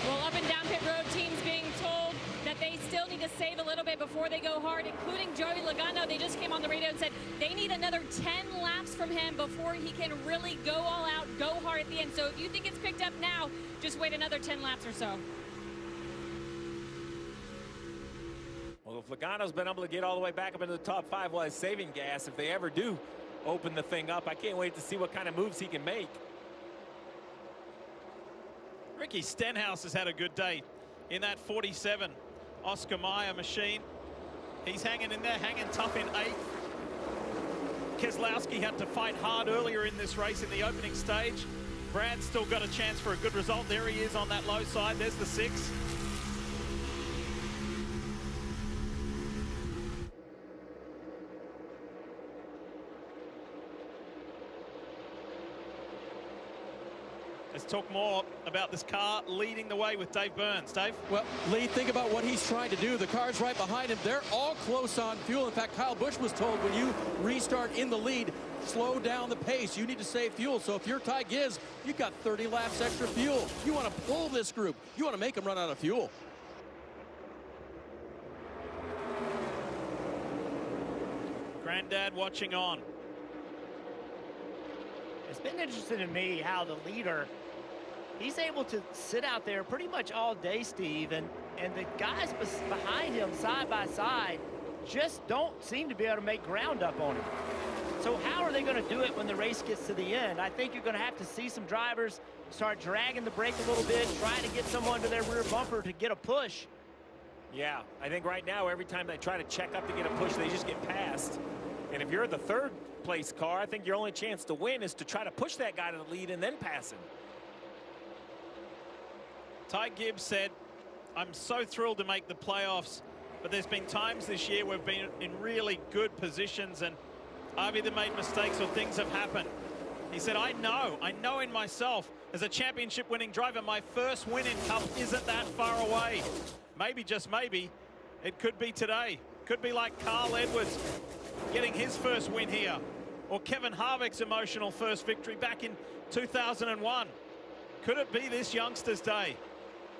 Well, up and down pit road, teams being told that they still need to save a little bit before they go hard, including Joey Logano. They just came on the radio and said they need another 10 laps from him before he can really go all out, go hard at the end. So if you think it's picked up now, just wait another 10 laps or so. Well, if Logano's been able to get all the way back up into the top 5 while he's saving gas, if they ever do open the thing up, I can't wait to see what kind of moves he can make. Ricky Stenhouse has had a good day in that 47 Oscar Mayer machine. He's hanging in there, hanging tough in 8th. Keselowski had to fight hard earlier in this race in the opening stage. Brad's still got a chance for a good result. There he is on that low side. There's the 6. Let's talk more about this car leading the way with Dave Burns. Dave? Well, Lee, think about what he's trying to do. The car's right behind him. They're all close on fuel. In fact, Kyle Busch was told when you restart in the lead, slow down the pace. You need to save fuel. So if you're Ty Gibbs, you've got 30 laps extra fuel. You want to pull this group. You want to make them run out of fuel. Granddad watching on. It's been interesting to me how the leader, he's able to sit out there pretty much all day, Steve, and the guys behind him side by side just don't seem to be able to make ground up on him. So how are they going to do it when the race gets to the end? I think you're going to have to see some drivers start dragging the brake a little bit, trying to get someone to their rear bumper to get a push. Yeah, I think right now, every time they try to check up to get a push, they just get passed. And if you're the 3rd place car, I think your only chance to win is to try to push that guy to the lead and then pass him. Ty Gibbs said, I'm so thrilled to make the playoffs, but there's been times this year we've been in really good positions and I've either made mistakes or things have happened. He said, I know in myself, as a championship winning driver, my first win in Cup isn't that far away. Maybe, just maybe, it could be today. Could be like Carl Edwards getting his first win here, or Kevin Harvick's emotional first victory back in 2001. Could it be this youngster's day?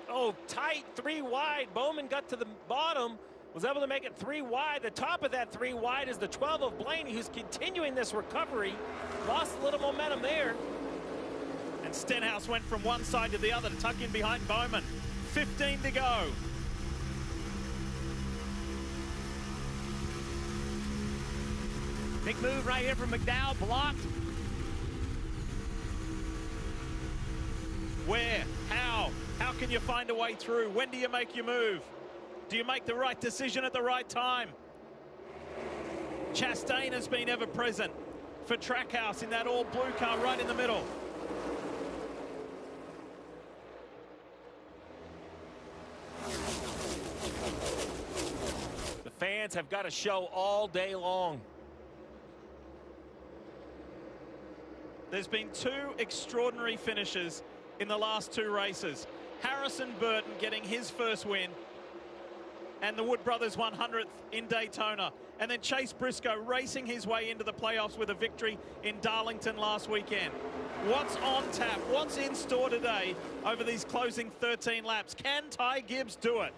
Oh, tight 3 wide. Bowman got to the bottom, was able to make it 3 wide. The top of that 3 wide is the 12 of Blaney, who's continuing this recovery. Lost a little momentum there. And Stenhouse went from one side to the other to tuck in behind Bowman. 15 to go. Big move right here from McDowell, blocked. Where? How? How can you find a way through? When do you make your move? Do you make the right decision at the right time? Chastain has been ever present for Trackhouse in that all blue car right in the middle. The fans have got a show all day long. There's been 2 extraordinary finishes in the last 2 races. Harrison Burton getting his first win, and the Wood Brothers 100th in Daytona. And then Chase Briscoe racing his way into the playoffs with a victory in Darlington last weekend. What's on tap? What's in store today over these closing 13 laps? Can Ty Gibbs do it?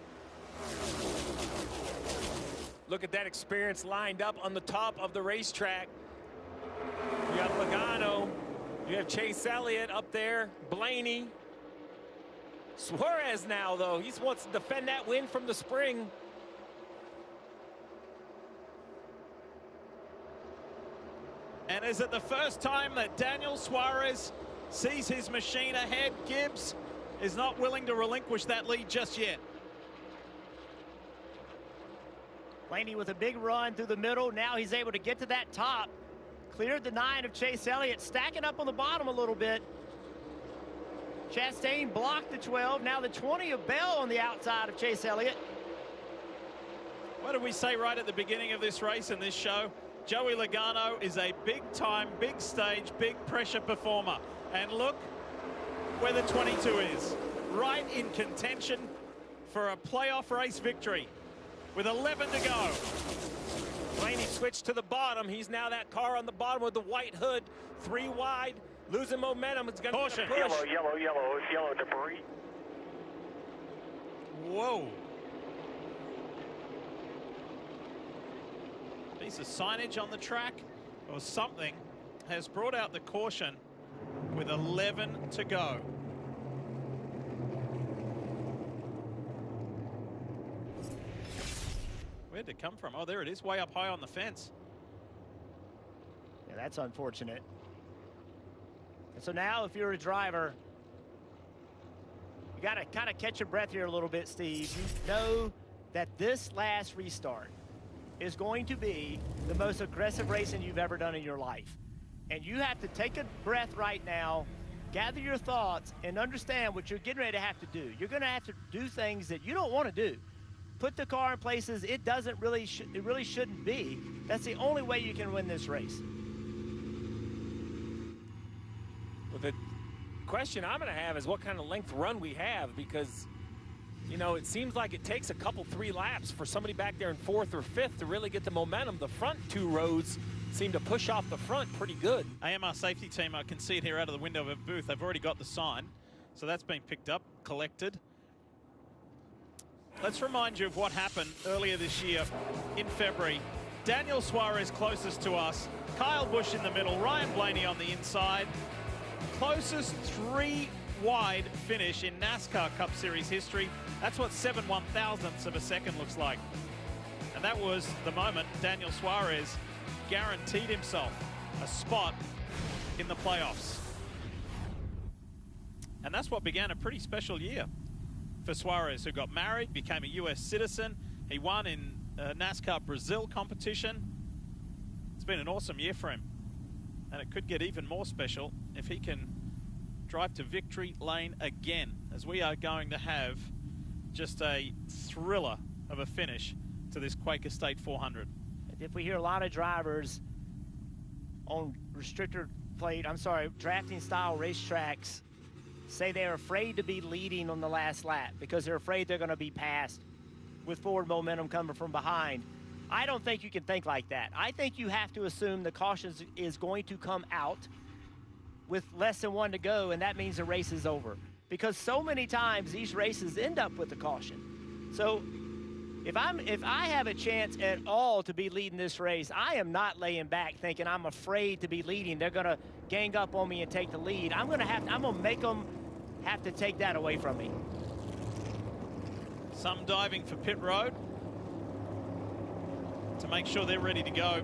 Look at that experience lined up on the top of the racetrack. You have Logano, you have Chase Elliott up there, Blaney. Suarez now, though, he wants to defend that win from the spring. And is it the first time that Daniel Suarez sees his machine ahead? Gibbs is not willing to relinquish that lead just yet. Blaney with a big run through the middle. Now he's able to get to that top. Cleared the 9 of Chase Elliott, stacking up on the bottom a little bit. Chastain blocked the 12. Now the 20 of Bell on the outside of Chase Elliott. What did we say right at the beginning of this race and this show? Joey Logano is a big-time, big-stage, big-pressure performer. And look where the 22 is. Right in contention for a playoff race victory with 11 to go. Blaney switched to the bottom. He's now that car on the bottom with the white hood, 3 wide, losing momentum. It's going to push. Yellow, it's yellow debris. Whoa. Piece of signage on the track or something has brought out the caution with 11 to go. Where'd it come from? Oh, there it is, way up high on the fence. Yeah, that's unfortunate. And so now if you're a driver, you got to kind of catch your breath here a little bit, Steve. You know that this last restart is going to be the most aggressive racing you've ever done in your life. And you have to take a breath right now, gather your thoughts, and understand what you're getting ready to have to do. You're going to have to do things that you don't want to do. Put the car in places it really shouldn't be. That's the only way you can win this race. Well, the question I'm going to have is what kind of length run we have, because, you know, it seems like it takes a couple, 3 laps for somebody back there in 4th or 5th to really get the momentum. The front 2 rows seem to push off the front pretty good. AMR safety team, I can see it here out of the window of a booth. They've already got the sign, so that's been picked up, collected. Let's remind you of what happened earlier this year in February. Daniel Suarez closest to us, Kyle Busch in the middle, Ryan Blaney on the inside. Closest 3 wide finish in NASCAR Cup Series history. That's what 7/1000ths of a second looks like. And that was the moment Daniel Suarez guaranteed himself a spot in the playoffs. And that's what began a pretty special year for Suarez, who got married, became a US citizen. He won in NASCAR Brazil competition. It's been an awesome year for him. And it could get even more special if he can drive to victory lane again, as we are going to have just a thriller of a finish to this Quaker State 400. If we hear a lot of drivers on drafting style racetracks say they're afraid to be leading on the last lap because they're afraid they're going to be passed with forward momentum coming from behind. I don't think you can think like that. I think you have to assume the caution is going to come out with less than 1 to go, and that means the race is over. Because so many times these races end up with a caution. So if I have a chance at all to be leading this race, I am not laying back thinking I'm afraid to be leading. They're going to gang up on me and take the lead. I'm going to make them have to take that away from me. Some diving for pit road to make sure they're ready to go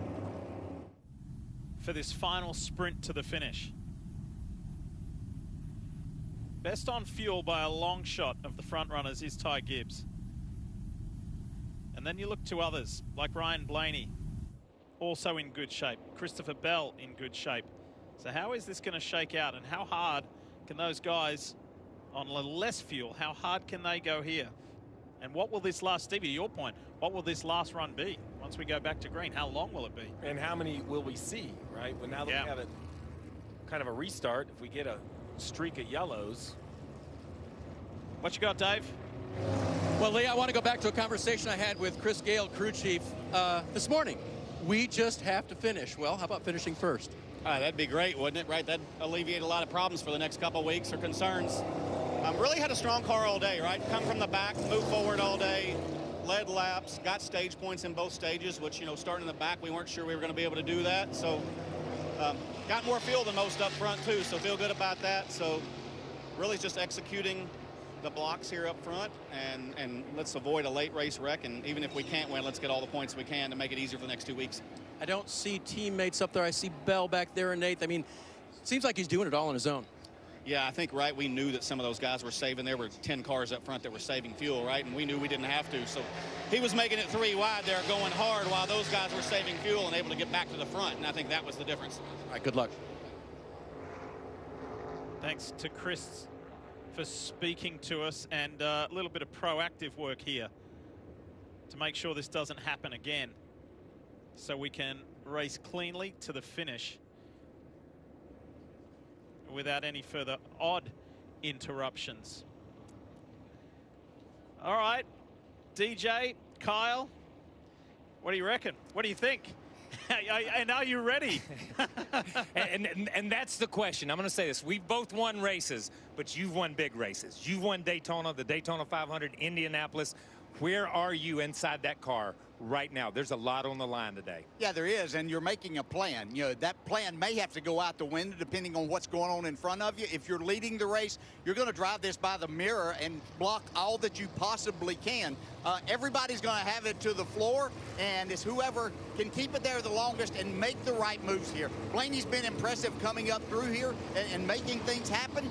for this final sprint to the finish. Best on fuel by a long shot of the front runners is Ty Gibbs. And then you look to others like Ryan Blaney, also in good shape. Christopher Bell in good shape. So how is this going to shake out, and how hard can those guys on less fuel, how hard can they go here? And what will this last, Stevie, to your point, what will this last run be once we go back to green? How long will it be? And how many will we see, right? Well, now that we have a kind of a restart, if we get a streak of yellows. What you got, Dave? Well, Lee, I want to go back to a conversation I had with Chris Gale, crew chief, this morning. We just have to finish. Well, how about finishing first? That'd be great, wouldn't it? Right? That'd alleviate a lot of problems for the next couple of weeks or concerns. Really had a strong car all day, right? Come from the back, move forward all day, led laps, got stage points in both stages, which, you know, starting in the back, we weren't sure we were going to be able to do that. So got more fuel than most up front, too, so feel good about that. So really just executing the blocks here up front, and let's avoid a late race wreck. And even if we can't win, let's get all the points we can to make it easier for the next 2 weeks. I don't see teammates up there. I see Bell back there and Nate. I mean, it seems like he's doing it all on his own. Yeah, I think, right, we knew that some of those guys were saving. There were 10 cars up front that were saving fuel, right? And we knew we didn't have to. So he was making it 3 wide there, going hard, while those guys were saving fuel and able to get back to the front. And I think that was the difference. All right, good luck. Thanks to Chris for speaking to us, and a little bit of proactive work here to make sure this doesn't happen again, so we can race cleanly to the finish without any further odd interruptions. All right, DJ, Kyle, what do you reckon? What do you think? And are you ready? and that's the question. I'm going to say this. We've both won races, but you've won big races. You've won Daytona, the Daytona 500, Indianapolis. Where are you inside that car right now? There's a lot on the line today. Yeah, there is, and you're making a plan. You know, that plan may have to go out the window depending on what's going on in front of you. If you're leading the race, you're going to drive this by the mirror and block all that you possibly can. Everybody's going to have it to the floor, and it's whoever can keep it there the longest and make the right moves here. Blaney's been impressive coming up through here and making things happen.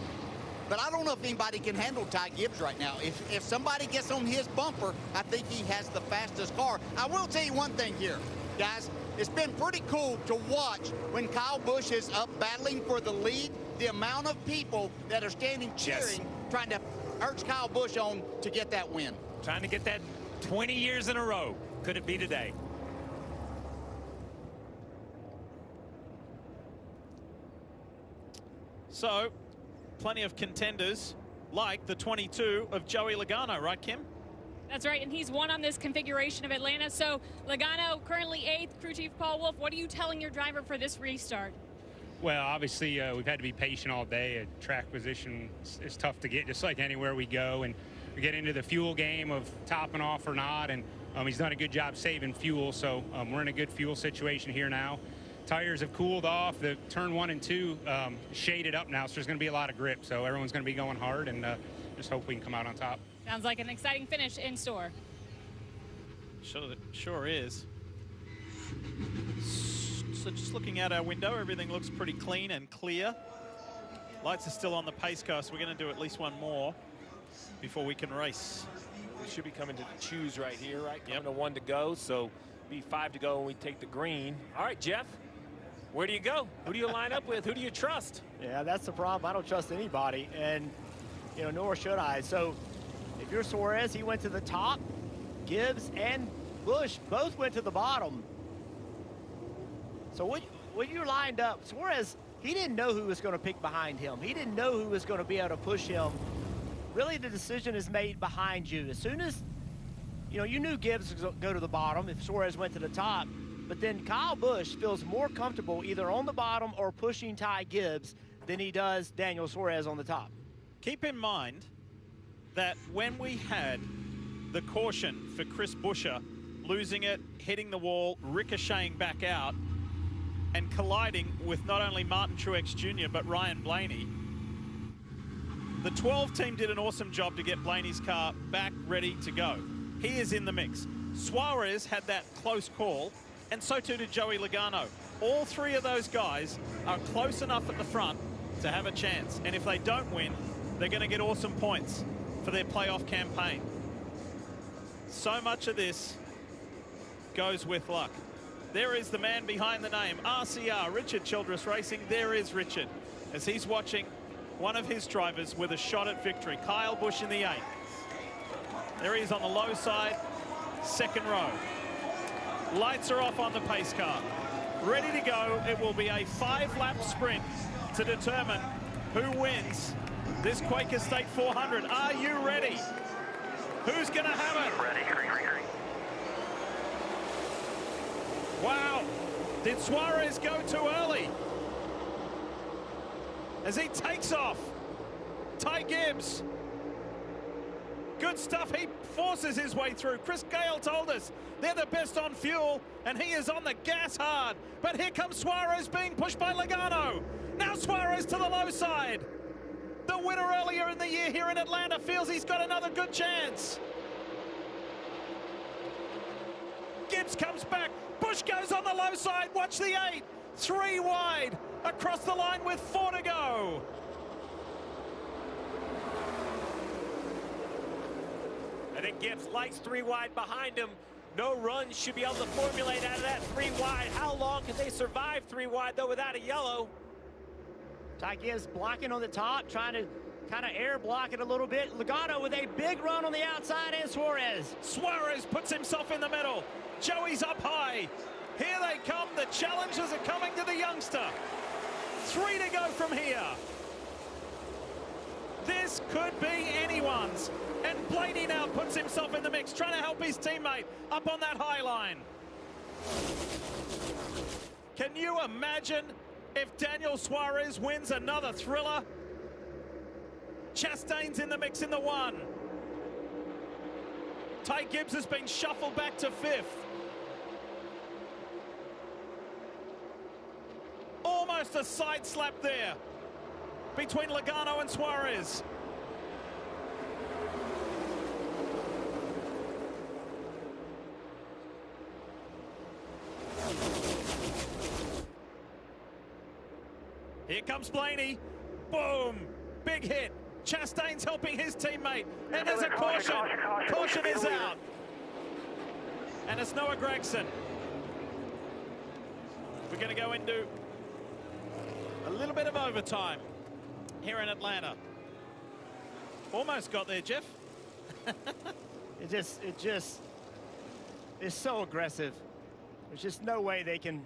But I don't know if anybody can handle Ty Gibbs right now. If somebody gets on his bumper, I think he has the fastest car. I will tell you one thing here, guys. It's been pretty cool to watch when Kyle Busch is up battling for the lead, the amount of people that are standing cheering, trying to urge Kyle Busch on to get that win. Trying to get that 20 years in a row. Could it be today? So, plenty of contenders like the 22 of Joey Logano, right, Kim? That's right, and he's won on this configuration of Atlanta. So Logano currently 8th. Crew chief Paul Wolf, what are you telling your driver for this restart? Well, obviously we've had to be patient all day. A track position is tough to get, just like anywhere we go, and we get into the fuel game of topping off or not, and he's done a good job saving fuel, so we're in a good fuel situation here now. Tires have cooled off. The turn 1 and 2 shaded up now, so there's going to be a lot of grip. So everyone's going to be going hard, and just hope we can come out on top. Sounds like an exciting finish in store. Sure is. So just looking out our window, everything looks pretty clean and clear. Lights are still on the pace car, so we're going to do at least one more before we can race. We should be coming to the choose right here, right? Coming to 1 to go, so be 5 to go when we take the green. All right, Jeff. Where do you go? Who do you line up with? Who do you trust? Yeah, that's the problem. I don't trust anybody, and, you know, nor should I. So if you're Suarez, he went to the top. Gibbs and Busch both went to the bottom. So when you're lined up, Suarez, he didn't know who was going to pick behind him. He didn't know who was going to be able to push him. Really, the decision is made behind you. As soon as, you know, you knew Gibbs was going to go to the bottom if Suarez went to the top. But then Kyle Busch feels more comfortable either on the bottom or pushing Ty Gibbs than he does Daniel Suarez on the top. Keep in mind that when we had the caution for Chris Buescher, losing it, hitting the wall, ricocheting back out, and colliding with not only Martin Truex Jr., but Ryan Blaney, the 12 team did an awesome job to get Blaney's car back ready to go. He is in the mix. Suarez had that close call, and so too did Joey Logano. All 3 of those guys are close enough at the front to have a chance. And if they don't win, they're going to get awesome points for their playoff campaign. So much of this goes with luck. There is the man behind the name, RCR, Richard Childress Racing. There is Richard, as he's watching one of his drivers with a shot at victory. Kyle Busch in the 8th. There he is on the low side, 2nd row. Lights are off on the pace car. Ready to go. It will be a 5-lap sprint to determine who wins this Quaker State 400. Are you ready? Who's going to have it? Ready. Wow. Did Suarez go too early? As he takes off. Ty Gibbs. Good stuff. He forces his way through. Chris Gale told us they're the best on fuel, and he is on the gas hard. But here comes Suarez being pushed by Logano. Now Suarez to the low side. The winner earlier in the year here in Atlanta feels he's got another good chance. Gibbs comes back. Busch goes on the low side. Watch the 8. 3 wide. Across the line with 4 to go. I think Gibbs likes 3 wide behind him. No runs should be able to formulate out of that 3 wide. How long can they survive 3 wide, though, without a yellow? Ty Gibbs blocking on the top, trying to kind of air block it a little bit. Logano with a big run on the outside, and Suarez. Suarez puts himself in the middle. Joey's up high. Here they come. The challengers are coming to the youngster. 3 to go from here. This could be anyone's. And Blaney now puts himself in the mix, trying to help his teammate up on that high line. Can you imagine if Daniel Suarez wins another thriller? Chastain's in the mix in the 1. Ty Gibbs has been shuffled back to 5th. Almost a side slap there between Logano and Suarez. Here comes Blaney. Boom. Big hit. Chastain's helping his teammate. And there's a caution. Caution is out. And it's Noah Gragson. We're going to go into a little bit of overtime here in Atlanta. Almost got there, Jeff. It just is so aggressive. There's just no way they can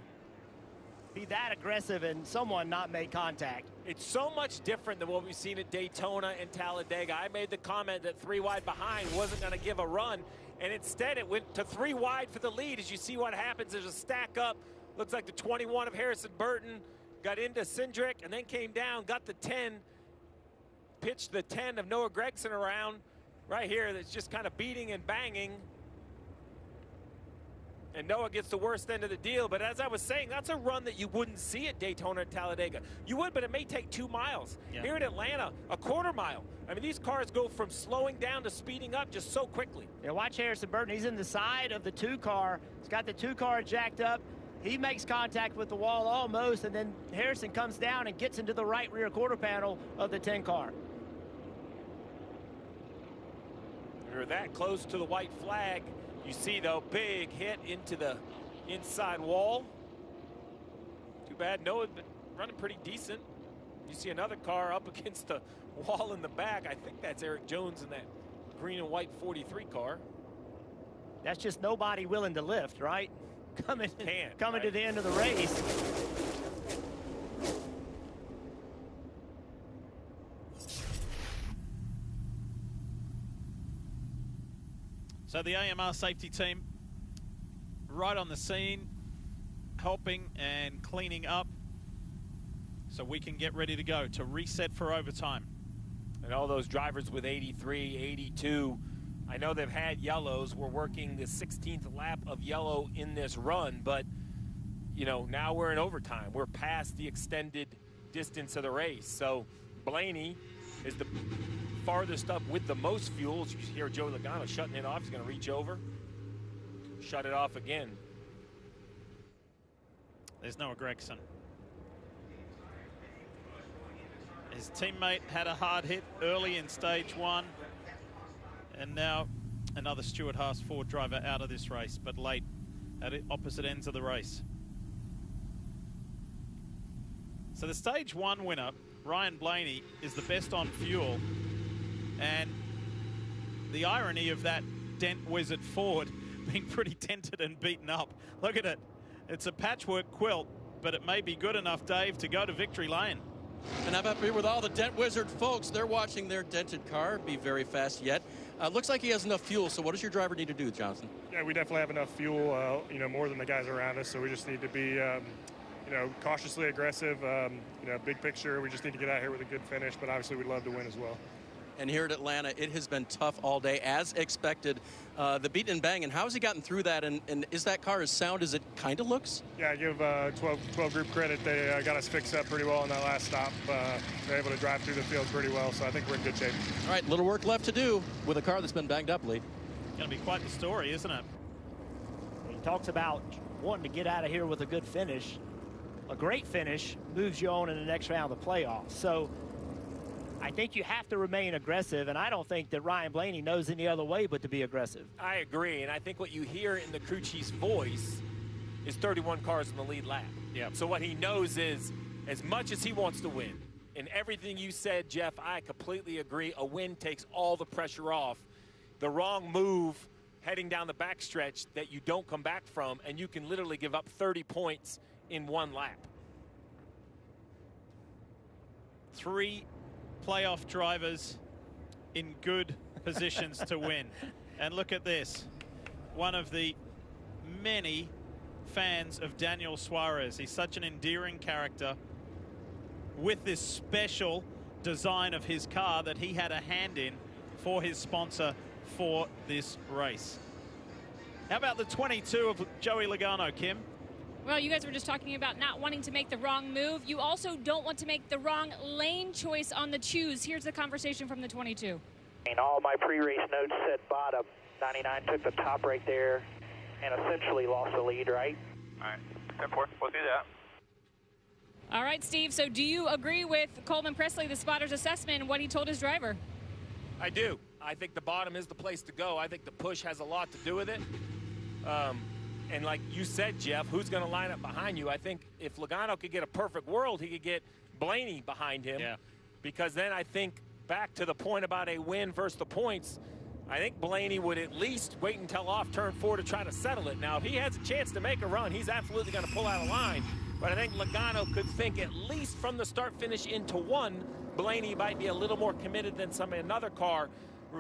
be that aggressive and someone not make contact. It's so much different than what we've seen at Daytona and Talladega. I made the comment that 3 wide behind wasn't going to give a run, and instead it went to 3 wide for the lead. As you see what happens, there's a stack up. Looks like the 21 of Harrison Burton got into Cindric and then came down, got the 10, pitched the 10 of Noah Gragson around right here. That's just kind of beating and banging. And Noah gets the worst end of the deal. But as I was saying, that's a run that you wouldn't see at Daytona and Talladega. You would, but it may take 2 miles. Yeah. Here in Atlanta, a 1/4 mile. I mean, these cars go from slowing down to speeding up just so quickly. Yeah, watch Harrison Burton. He's in the side of the 2 car. He's got the 2 car jacked up. He makes contact with the wall almost, and then Harrison comes down and gets into the right rear quarter panel of the 10 car. We're that close to the white flag. You see, though, big hit into the inside wall. Too bad Noah's been running pretty decent. You see another car up against the wall in the back. I think that's Eric Jones in that green and white 43 car. That's just nobody willing to lift, right? Coming right? to the end of the race. So the AMR safety team right on the scene, helping and cleaning up so we can get ready to go to reset for overtime. And all those drivers with 83, 82, I know they've had yellows. We're working the 16th lap of yellow in this run, but, you know, now we're in overtime. We're past the extended distance of the race. So Blaney is the farthest up with the most fuels. You hear Joe Logano shutting it off. He's going to reach over, shut it off again. There's Noah Gragson. His teammate had a hard hit early in stage 1. And now another Stuart Haas Ford driver out of this race, but late at opposite ends of the race. So the stage 1 winner, Ryan Blaney, is the best on fuel. And the irony of that dent wizard Ford being pretty dented and beaten up. Look at it. It's a patchwork quilt, but it may be good enough, Dave, to go to victory lane. And I'm up here with all the Dent Wizard folks. They're watching their dented car be very fast yet. Looks like he has enough fuel, so what does your driver need to do, Johnson? Yeah, we definitely have enough fuel, you know, more than the guys around us, so we just need to be, you know, cautiously aggressive. You know, big picture, we just need to get out here with a good finish, but obviously we'd love to win as well. And here at Atlanta, it has been tough all day, as expected. The beat and bang, and how has he gotten through that? And is that car as sound as it kind of looks? Yeah, I give 12 group credit. They got us fixed up pretty well on that last stop. They're able to drive through the field pretty well, so I think we're in good shape. All right, little work left to do with a car that's been banged up, Lee. Going to be quite the story, isn't it? He talks about wanting to get out of here with a good finish. A great finish moves you on in the next round of the playoffs. So I think you have to remain aggressive, and I don't think that Ryan Blaney knows any other way but to be aggressive. I agree, and I think what you hear in the crew chief's voice is 31 cars in the lead lap. Yep. So what he knows is, as much as he wants to win, and everything you said, Jeff, I completely agree. A win takes all the pressure off. The wrong move heading down the backstretch that you don't come back from, and you can literally give up 30 points in one lap. 3 playoff drivers in good positions to win. And look at this. One of the many fans of Daniel Suarez. He's such an endearing character with this special design of his car that he had a hand in for his sponsor for this race. How about the 22 of Joey Logano, Kim? Well, you guys were just talking about not wanting to make the wrong move. You also don't want to make the wrong lane choice on the choose. Here's the conversation from the 22. All my pre-race notes said bottom. 99 took the top right there and essentially lost the lead, right? All right, 10-4, we'll do that. All right, Steve, so do you agree with Coleman Presley, the spotter's assessment, and what he told his driver? I do. I think the bottom is the place to go. I think the push has a lot to do with it. And like you said, Jeff, who's going to line up behind you? I think if Logano could get a perfect world, he could get Blaney behind him. Yeah. Because then I think back to the point about a win versus the points, I think Blaney would at least wait until off turn 4 to try to settle it. Now, if he has a chance to make a run, he's absolutely going to pull out a line. But I think Logano could think at least from the start-finish into 1, Blaney might be a little more committed than another car.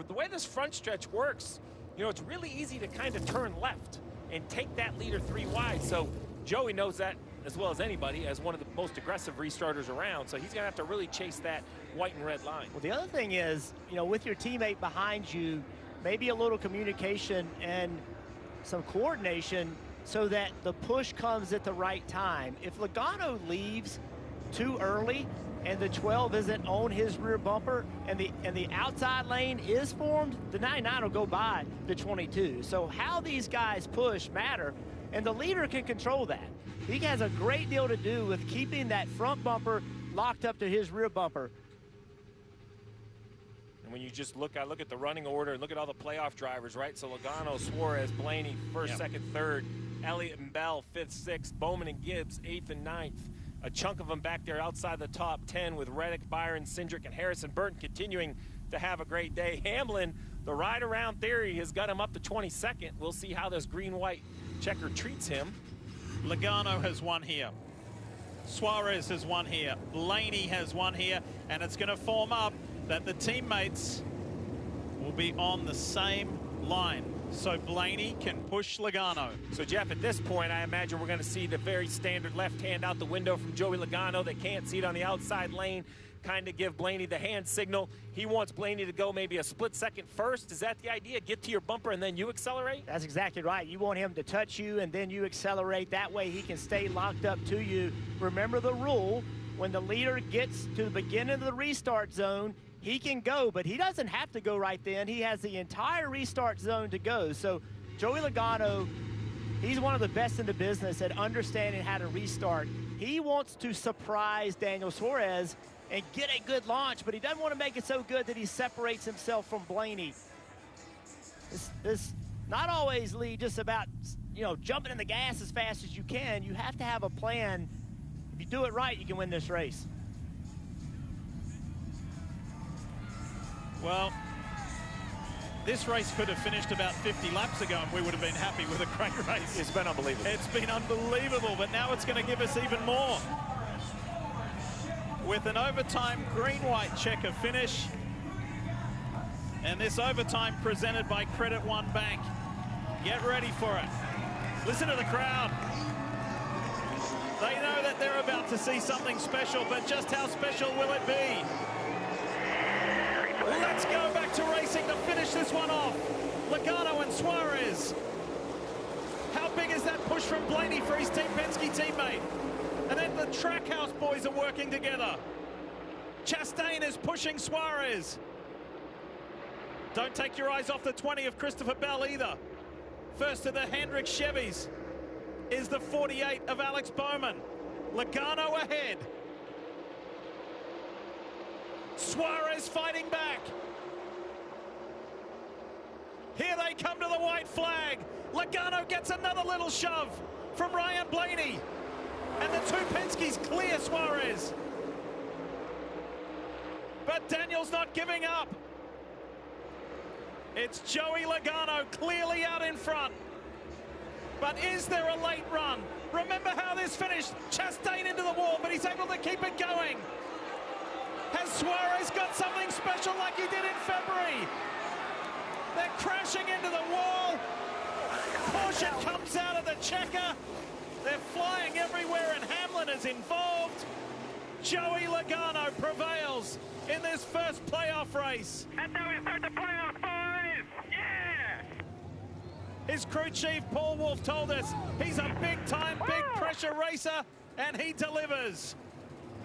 The way this front stretch works, you know, it's really easy to kind of turn left and take that leader 3 wide. So Joey knows that as well as anybody, as one of the most aggressive restarters around. So he's going to have to really chase that white and red line. Well, the other thing is, you know, with your teammate behind you, maybe a little communication and some coordination so that the push comes at the right time. If Logano leaves too early and the 12 isn't on his rear bumper and the outside lane is formed, the 99 will go by the 22. So how these guys push matter, and the leader can control that. He has a great deal to do with keeping that front bumper locked up to his rear bumper. And when you just look at the running order and look at all the playoff drivers, right? So Logano, Suarez, Blaney, first, second, third, Elliott and Bell, 5th, 6th, Bowman and Gibbs, 8th and 9th. A chunk of them back there outside the top 10 with Reddick, Byron, Cindric, and Harrison Burton continuing to have a great day. Hamlin, the ride-around theory has got him up to 22nd. We'll see how this green-white checker treats him. Logano has won here. Suarez has won here. Blaney has won here. And it's going to form up that the teammates will be on the same line. So Blaney can push Logano. So, Jeff, at this point, I imagine we're going to see the very standard left hand out the window from Joey Logano. They can't see it on the outside lane, kind of give Blaney the hand signal. He wants Blaney to go maybe a split second first. Is that the idea? Get to your bumper and then you accelerate? That's exactly right. You want him to touch you and then you accelerate. That way he can stay locked up to you. Remember the rule, when the leader gets to the beginning of the restart zone, he can go, but he doesn't have to go right then. He has the entire restart zone to go. So Joey Logano, he's one of the best in the business at understanding how to restart. He wants to surprise Daniel Suarez and get a good launch, but he doesn't want to make it so good that he separates himself from Blaney. This not always, Lee, just about, you know, jumping in the gas as fast as you can. You have to have a plan. If you do it right, you can win this race. Well, this race could have finished about 50 laps ago and we would have been happy with a great race. It's been unbelievable. It's been unbelievable, but now it's going to give us even more. With an overtime green-white checker finish. And this overtime presented by Credit One Bank. Get ready for it. Listen to the crowd. They know that they're about to see something special, but just how special will it be? Let's go back to racing to finish this one off. Logano and Suarez. How big is that push from Blaney for his Team Penske teammate? And then the Trackhouse boys are working together. Chastain is pushing Suarez. Don't take your eyes off the 20 of Christopher Bell either. First of the Hendrick Chevys is the 48 of Alex Bowman. Logano ahead. Suarez fighting back. Here they come to the white flag. Logano gets another little shove from Ryan Blaney. And the two Penske's clear Suarez. But Daniel's not giving up. It's Joey Logano clearly out in front. But is there a late run? Remember how this finished. Chastain into the wall, but he's able to keep it going. Has Suarez got something special like he did in February? They're crashing into the wall. Porsche comes out of the checker. They're flying everywhere, and Hamlin is involved. Joey Logano prevails in this first playoff race. That's how we start the playoff, boys! Yeah! His crew chief, Paul Wolf, told us he's a big-time, big-pressure racer, and he delivers.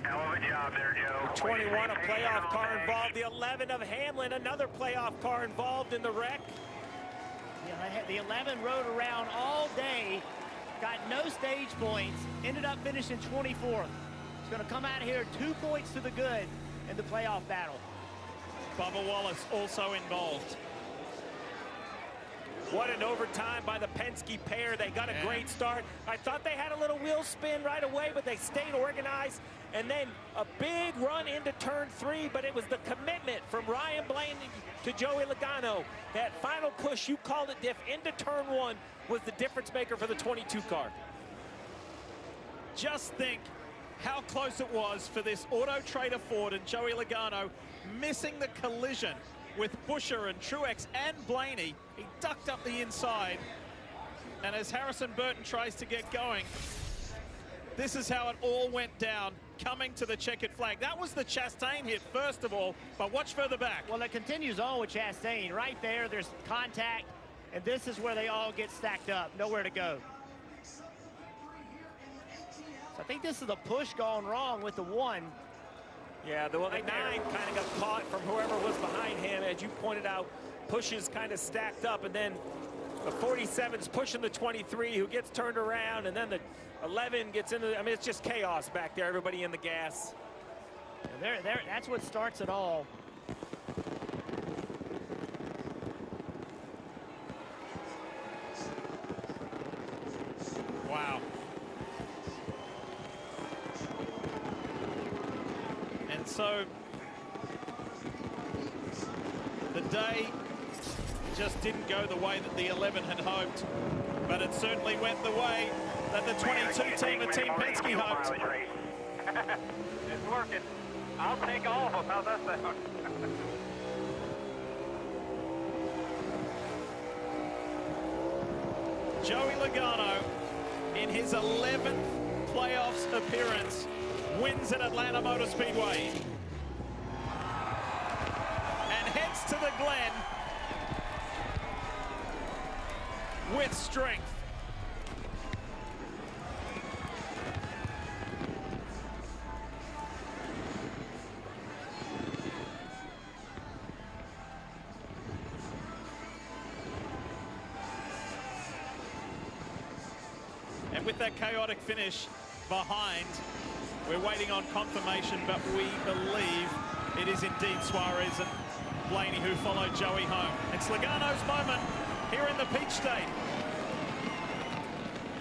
Hell of a job there, Joe. 21, a playoff car involved. The 11 of Hamlin, another playoff car involved in the wreck. Yeah, the 11 rode around all day, got no stage points, ended up finishing 24th. He's going to come out of here 2 points to the good in the playoff battle. Bubba Wallace also involved. What an overtime by the Penske pair. They got a great start. I thought they had a little wheel spin right away, but they stayed organized. And then a big run into turn 3, but it was the commitment from Ryan Blaney to Joey Logano. That final push, you called it, Diff, into turn 1 was the difference maker for the 22 car. Just think how close it was for this Auto Trader Ford and Joey Logano missing the collision with Buescher and Truex and Blaney. He ducked up the inside, and as Harrison Burton tries to get going, this is how it all went down, coming to the checkered flag. That was the Chastain hit first of all, but watch further back. Well, it continues on with Chastain. Right there, there's contact, and this is where they all get stacked up. Nowhere to go. So I think this is a push gone wrong with the 1. Yeah, the 9 kind of got caught from whoever was behind him. As you pointed out, pushes kind of stacked up, and then the 47's pushing the 23, who gets turned around, and then the 11 gets into, I mean, it's just chaos back there, everybody in the gas. Yeah, that's what starts it all. Wow. And so the day just didn't go the way that the 11 had hoped, but it certainly went the way that the 22 team of Team Penske hoped. It's working. I'll take all of them. How's that sound? Joey Logano, in his 11th playoffs appearance, wins at Atlanta Motor Speedway and heads to the Glen with strength. And with that chaotic finish behind, we're waiting on confirmation, but we believe it is indeed Suarez and Blaney who followed Joey home. It's Logano's moment here in the Peach State.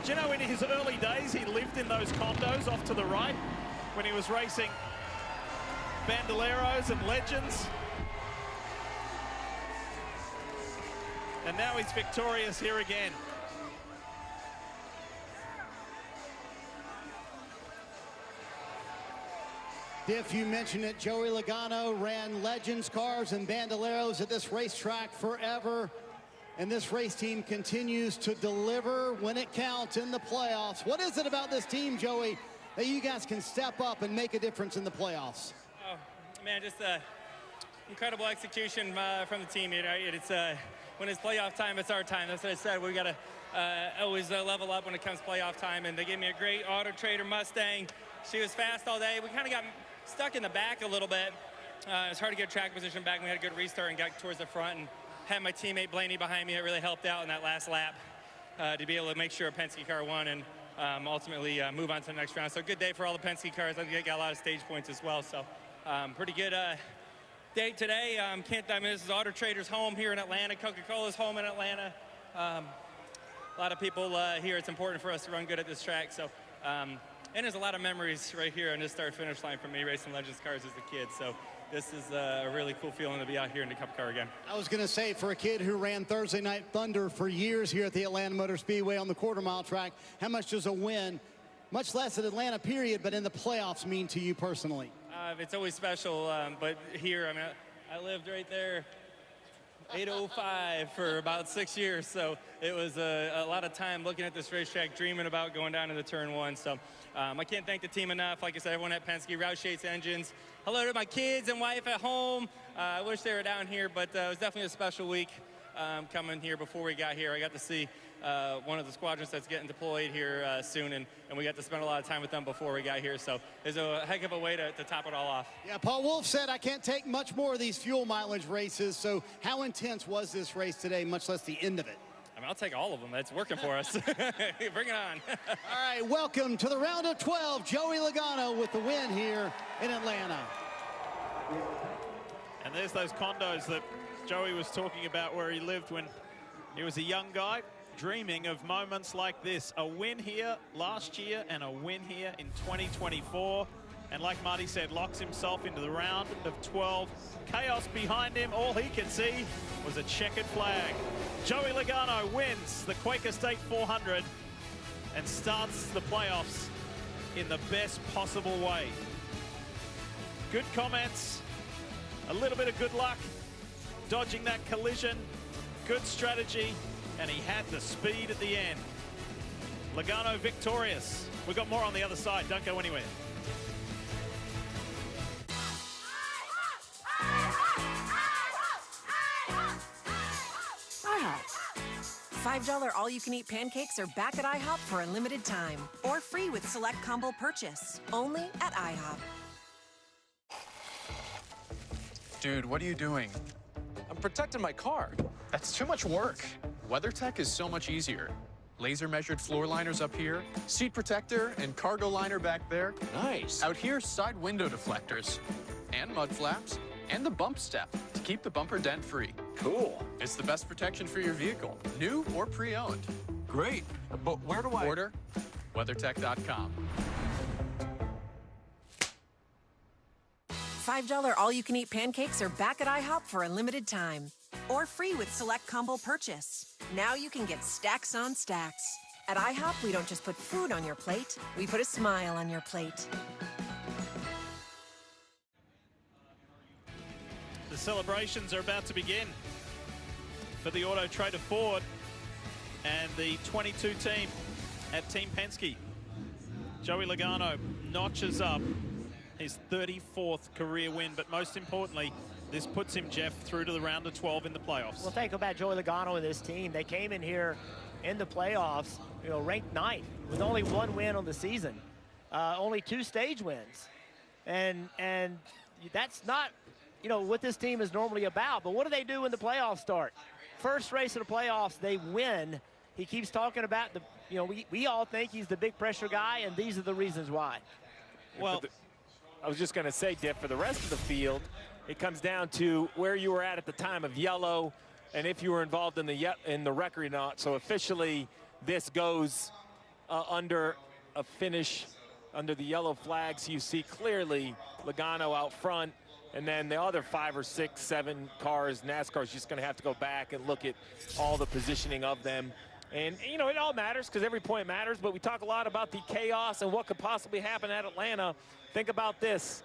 Do you know, in his early days, he lived in those condos off to the right when he was racing Bandoleros and Legends. And now he's victorious here again. Diff, you mentioned it, Joey Logano ran Legends cars and Bandoleros at this racetrack forever. And this race team continues to deliver when it counts in the playoffs. What is it about this team, Joey, that you guys can step up and make a difference in the playoffs? Oh, man, just incredible execution from the team. You know, it's when it's playoff time, it's our time. That's what I said. We got to always level up when it comes to playoff time. And they gave me a great Auto Trader Mustang. She was fast all day. We kind of got stuck in the back a little bit. It's hard to get track position back. We had a good restart and got towards the front and had my teammate Blaney behind me. It really helped out in that last lap to be able to make sure a Penske car won and ultimately move on to the next round. So good day for all the Penske cars. I think they got a lot of stage points as well. So pretty good day today. This is Auto Trader's home here in Atlanta. Coca-Cola's home in Atlanta. A lot of people here. It's important for us to run good at this track. So, and there's a lot of memories right here on this start-finish line for me racing Legends cars as a kid. So this is a really cool feeling to be out here in the Cup car again. I was going to say, for a kid who ran Thursday Night Thunder for years here at the Atlanta Motor Speedway on the quarter-mile track, how much does a win, much less at Atlanta period, but in the playoffs, mean to you personally? It's always special, but here, I mean, I lived right there, 805 for about 6 years, so it was a lot of time looking at this racetrack, dreaming about going down into turn 1. So I can't thank the team enough. Like I said, everyone at Penske, Roush Yates Engines. Hello to my kids and wife at home. I wish they were down here, but it was definitely a special week coming here before we got here. I got to see one of the squadrons that's getting deployed here soon, and we got to spend a lot of time with them before we got here. So it's a heck of a way to top it all off. Yeah, Paul Wolfe said, I can't take much more of these fuel mileage races. So how intense was this race today, much less the end of it? I mean, I'll take all of them. It's working for us. Bring it on. All right, welcome to the round of 12. Joey Logano with the win here in Atlanta. And there's those condos that Joey was talking about where he lived when he was a young guy, dreaming of moments like this. A win here last year and a win here in 2024. And like Marty said, locks himself into the round of 12. Chaos behind him. All he could see was a checkered flag. Joey Logano wins the Quaker State 400 and starts the playoffs in the best possible way. Good comments, a little bit of good luck, dodging that collision, good strategy, and he had the speed at the end. Logano victorious. We've got more on the other side. Don't go anywhere. $5 all-you-can-eat pancakes are back at IHOP for a limited time. Or free with select combo purchase. Only at IHOP. Dude, what are you doing? I'm protecting my car. That's too much work. WeatherTech is so much easier. Laser measured floor liners up here, seat protector and cargo liner back there. Nice. Out here, side window deflectors and mud flaps and the bump step to keep the bumper dent free. Cool. It's the best protection for your vehicle, new or pre-owned. Great. But where do I order? WeatherTech.com. $5 all-you-can-eat pancakes are back at IHOP for a limited time. Or free with select combo purchase. Now you can get stacks on stacks. At IHOP, we don't just put food on your plate, we put a smile on your plate. The celebrations are about to begin for the Auto Trader Ford and the 22 team at Team Penske. Joey Logano notches up his 34th career win, but most importantly, this puts him, Jeff, through to the round of 12 in the playoffs. Well, think about Joey Logano and this team. They came in here in the playoffs, ranked 9th with only 1 win on the season, only 2 stage wins, and that's not, what this team is normally about. But what do they do when the playoffs start? First race of the playoffs, they win. He keeps talking about we all think he's the big pressure guy, and these are the reasons why. Well, I was just going to say, Diff, for the rest of the field, it comes down to where you were at the time of yellow and if you were involved in the wreck or not. So officially, this goes under a finish under the yellow flags. You see clearly Logano out front, and then the other 5 or 6, 7 cars, NASCAR is just going to have to go back and look at all the positioning of them. And, it all matters because every point matters, but we talk a lot about the chaos and what could possibly happen at Atlanta. Think about this.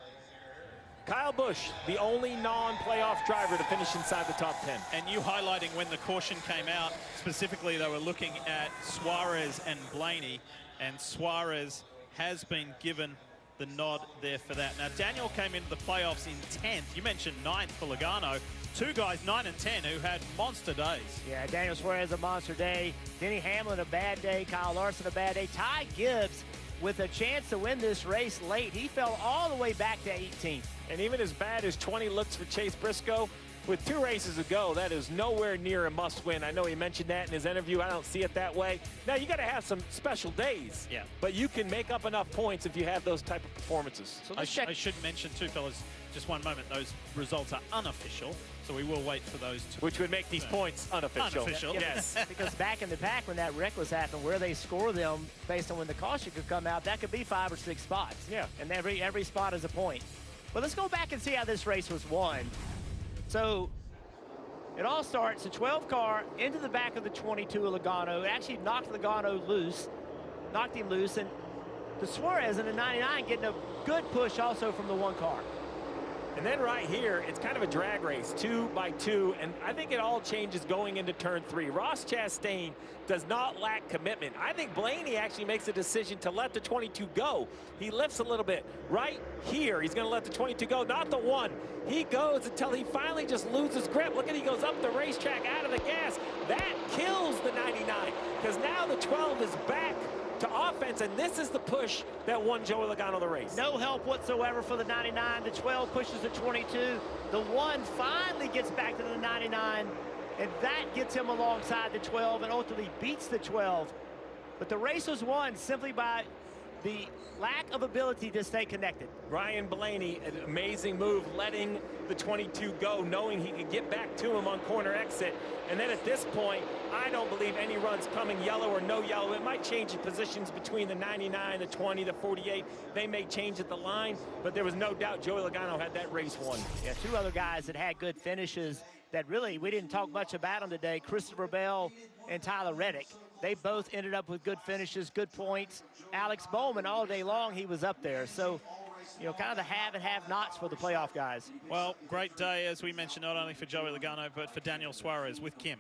Kyle Busch, the only non-playoff driver to finish inside the top 10. And you highlighting when the caution came out, specifically they were looking at Suarez and Blaney, and Suarez has been given the nod there for that. Now, Daniel came into the playoffs in 10th. You mentioned 9th for Logano. 2 guys, 9 and 10, who had monster days. Yeah, Daniel Suarez a monster day. Denny Hamlin a bad day. Kyle Larson a bad day. Ty Gibbs with a chance to win this race late. He fell all the way back to 18th. And even as bad as 20 looks for Chase Briscoe, with 2 races to go, that is nowhere near a must-win. I know he mentioned that in his interview. I don't see it that way. Now, you got to have some special days. Yeah. But you can make up enough points if you have those type of performances. So I should mention, too, fellas, just one moment, those results are unofficial, so we will wait for those to... Which would make these points unofficial. Unofficial. Yes. Because back in the pack when that wreck was happening, where they score them based on when the caution could come out, that could be 5 or 6 spots. Yeah. And every spot is a point. But let's go back and see how this race was won. So it all starts, the 12 car into the back of the 22 of Logano. It actually knocked Logano loose, knocked him loose, and the Suarez in the 99 getting a good push also from the 1 car. And then right here, it's kind of a drag race, 2 by 2, and I think it all changes going into turn 3. Ross Chastain does not lack commitment. I think Blaney actually makes a decision to let the 22 go. He lifts a little bit. Right here, he's going to let the 22 go, not the 1. He goes until he finally just loses grip. Look at, he goes up the racetrack out of the gas. That kills the 99, because now the 12 is back to offense, and this is the push that won Joey Logano the race. No help whatsoever for the 99. The 12 pushes the 22. The 1 finally gets back to the 99, and that gets him alongside the 12 and ultimately beats the 12. But the race was won simply by the lack of ability to stay connected. Ryan Blaney, an amazing move, letting the 22 go, knowing he could get back to him on corner exit. And then at this point, I don't believe any runs coming yellow or no yellow. It might change the positions between the 99, the 20, the 48. They may change at the line, but there was no doubt Joey Logano had that race won. Yeah, 2 other guys that had good finishes that really we didn't talk much about them today, Christopher Bell and Tyler Reddick. They both ended up with good finishes, good points. Alex Bowman, all day long, he was up there. So, you know, kind of the have and have-nots for the playoff guys. Well, great day, as we mentioned, not only for Joey Logano, but for Daniel Suarez with Kim.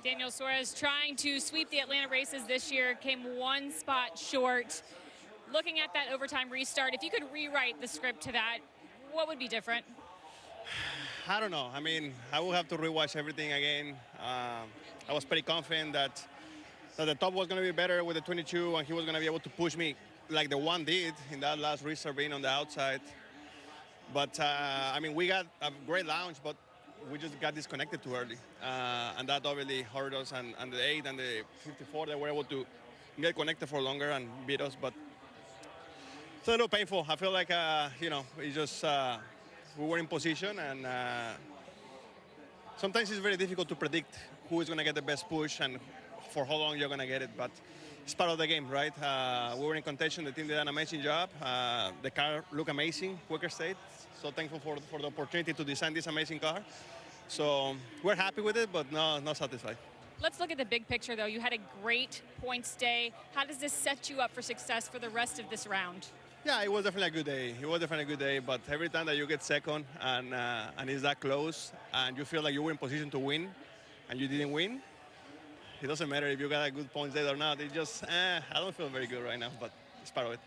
Daniel Suarez trying to sweep the Atlanta races this year, came 1 spot short. Looking at that overtime restart, if you could rewrite the script to that, what would be different? I don't know. I mean, I will have to rewatch everything again. I was pretty confident that the top was going to be better with the 22, and he was going to be able to push me like the 1 did in that last restart being on the outside. But, I mean, we got a great launch, but we just got disconnected too early. And that obviously hurt us. And the 8 and the 54, they were able to get connected for longer and beat us. But it's a little painful. I feel like, you know, it's just we were in position. And sometimes it's very difficult to predict who is going to get the best push and for how long you're going to get it. But it's part of the game, right? We were in contention. The team did an amazing job. The car looked amazing, Quaker State. So thankful for the opportunity to design this amazing car. So we're happy with it, but not satisfied. Let's look at the big picture, though. You had a great points day. How does this set you up for success for the rest of this round? Yeah, it was definitely a good day. It was definitely a good day, but every time that you get second and it's that close and you feel like you were in position to win and you didn't win, it doesn't matter if you got a good points day or not. It just, I don't feel very good right now, but it's part of it.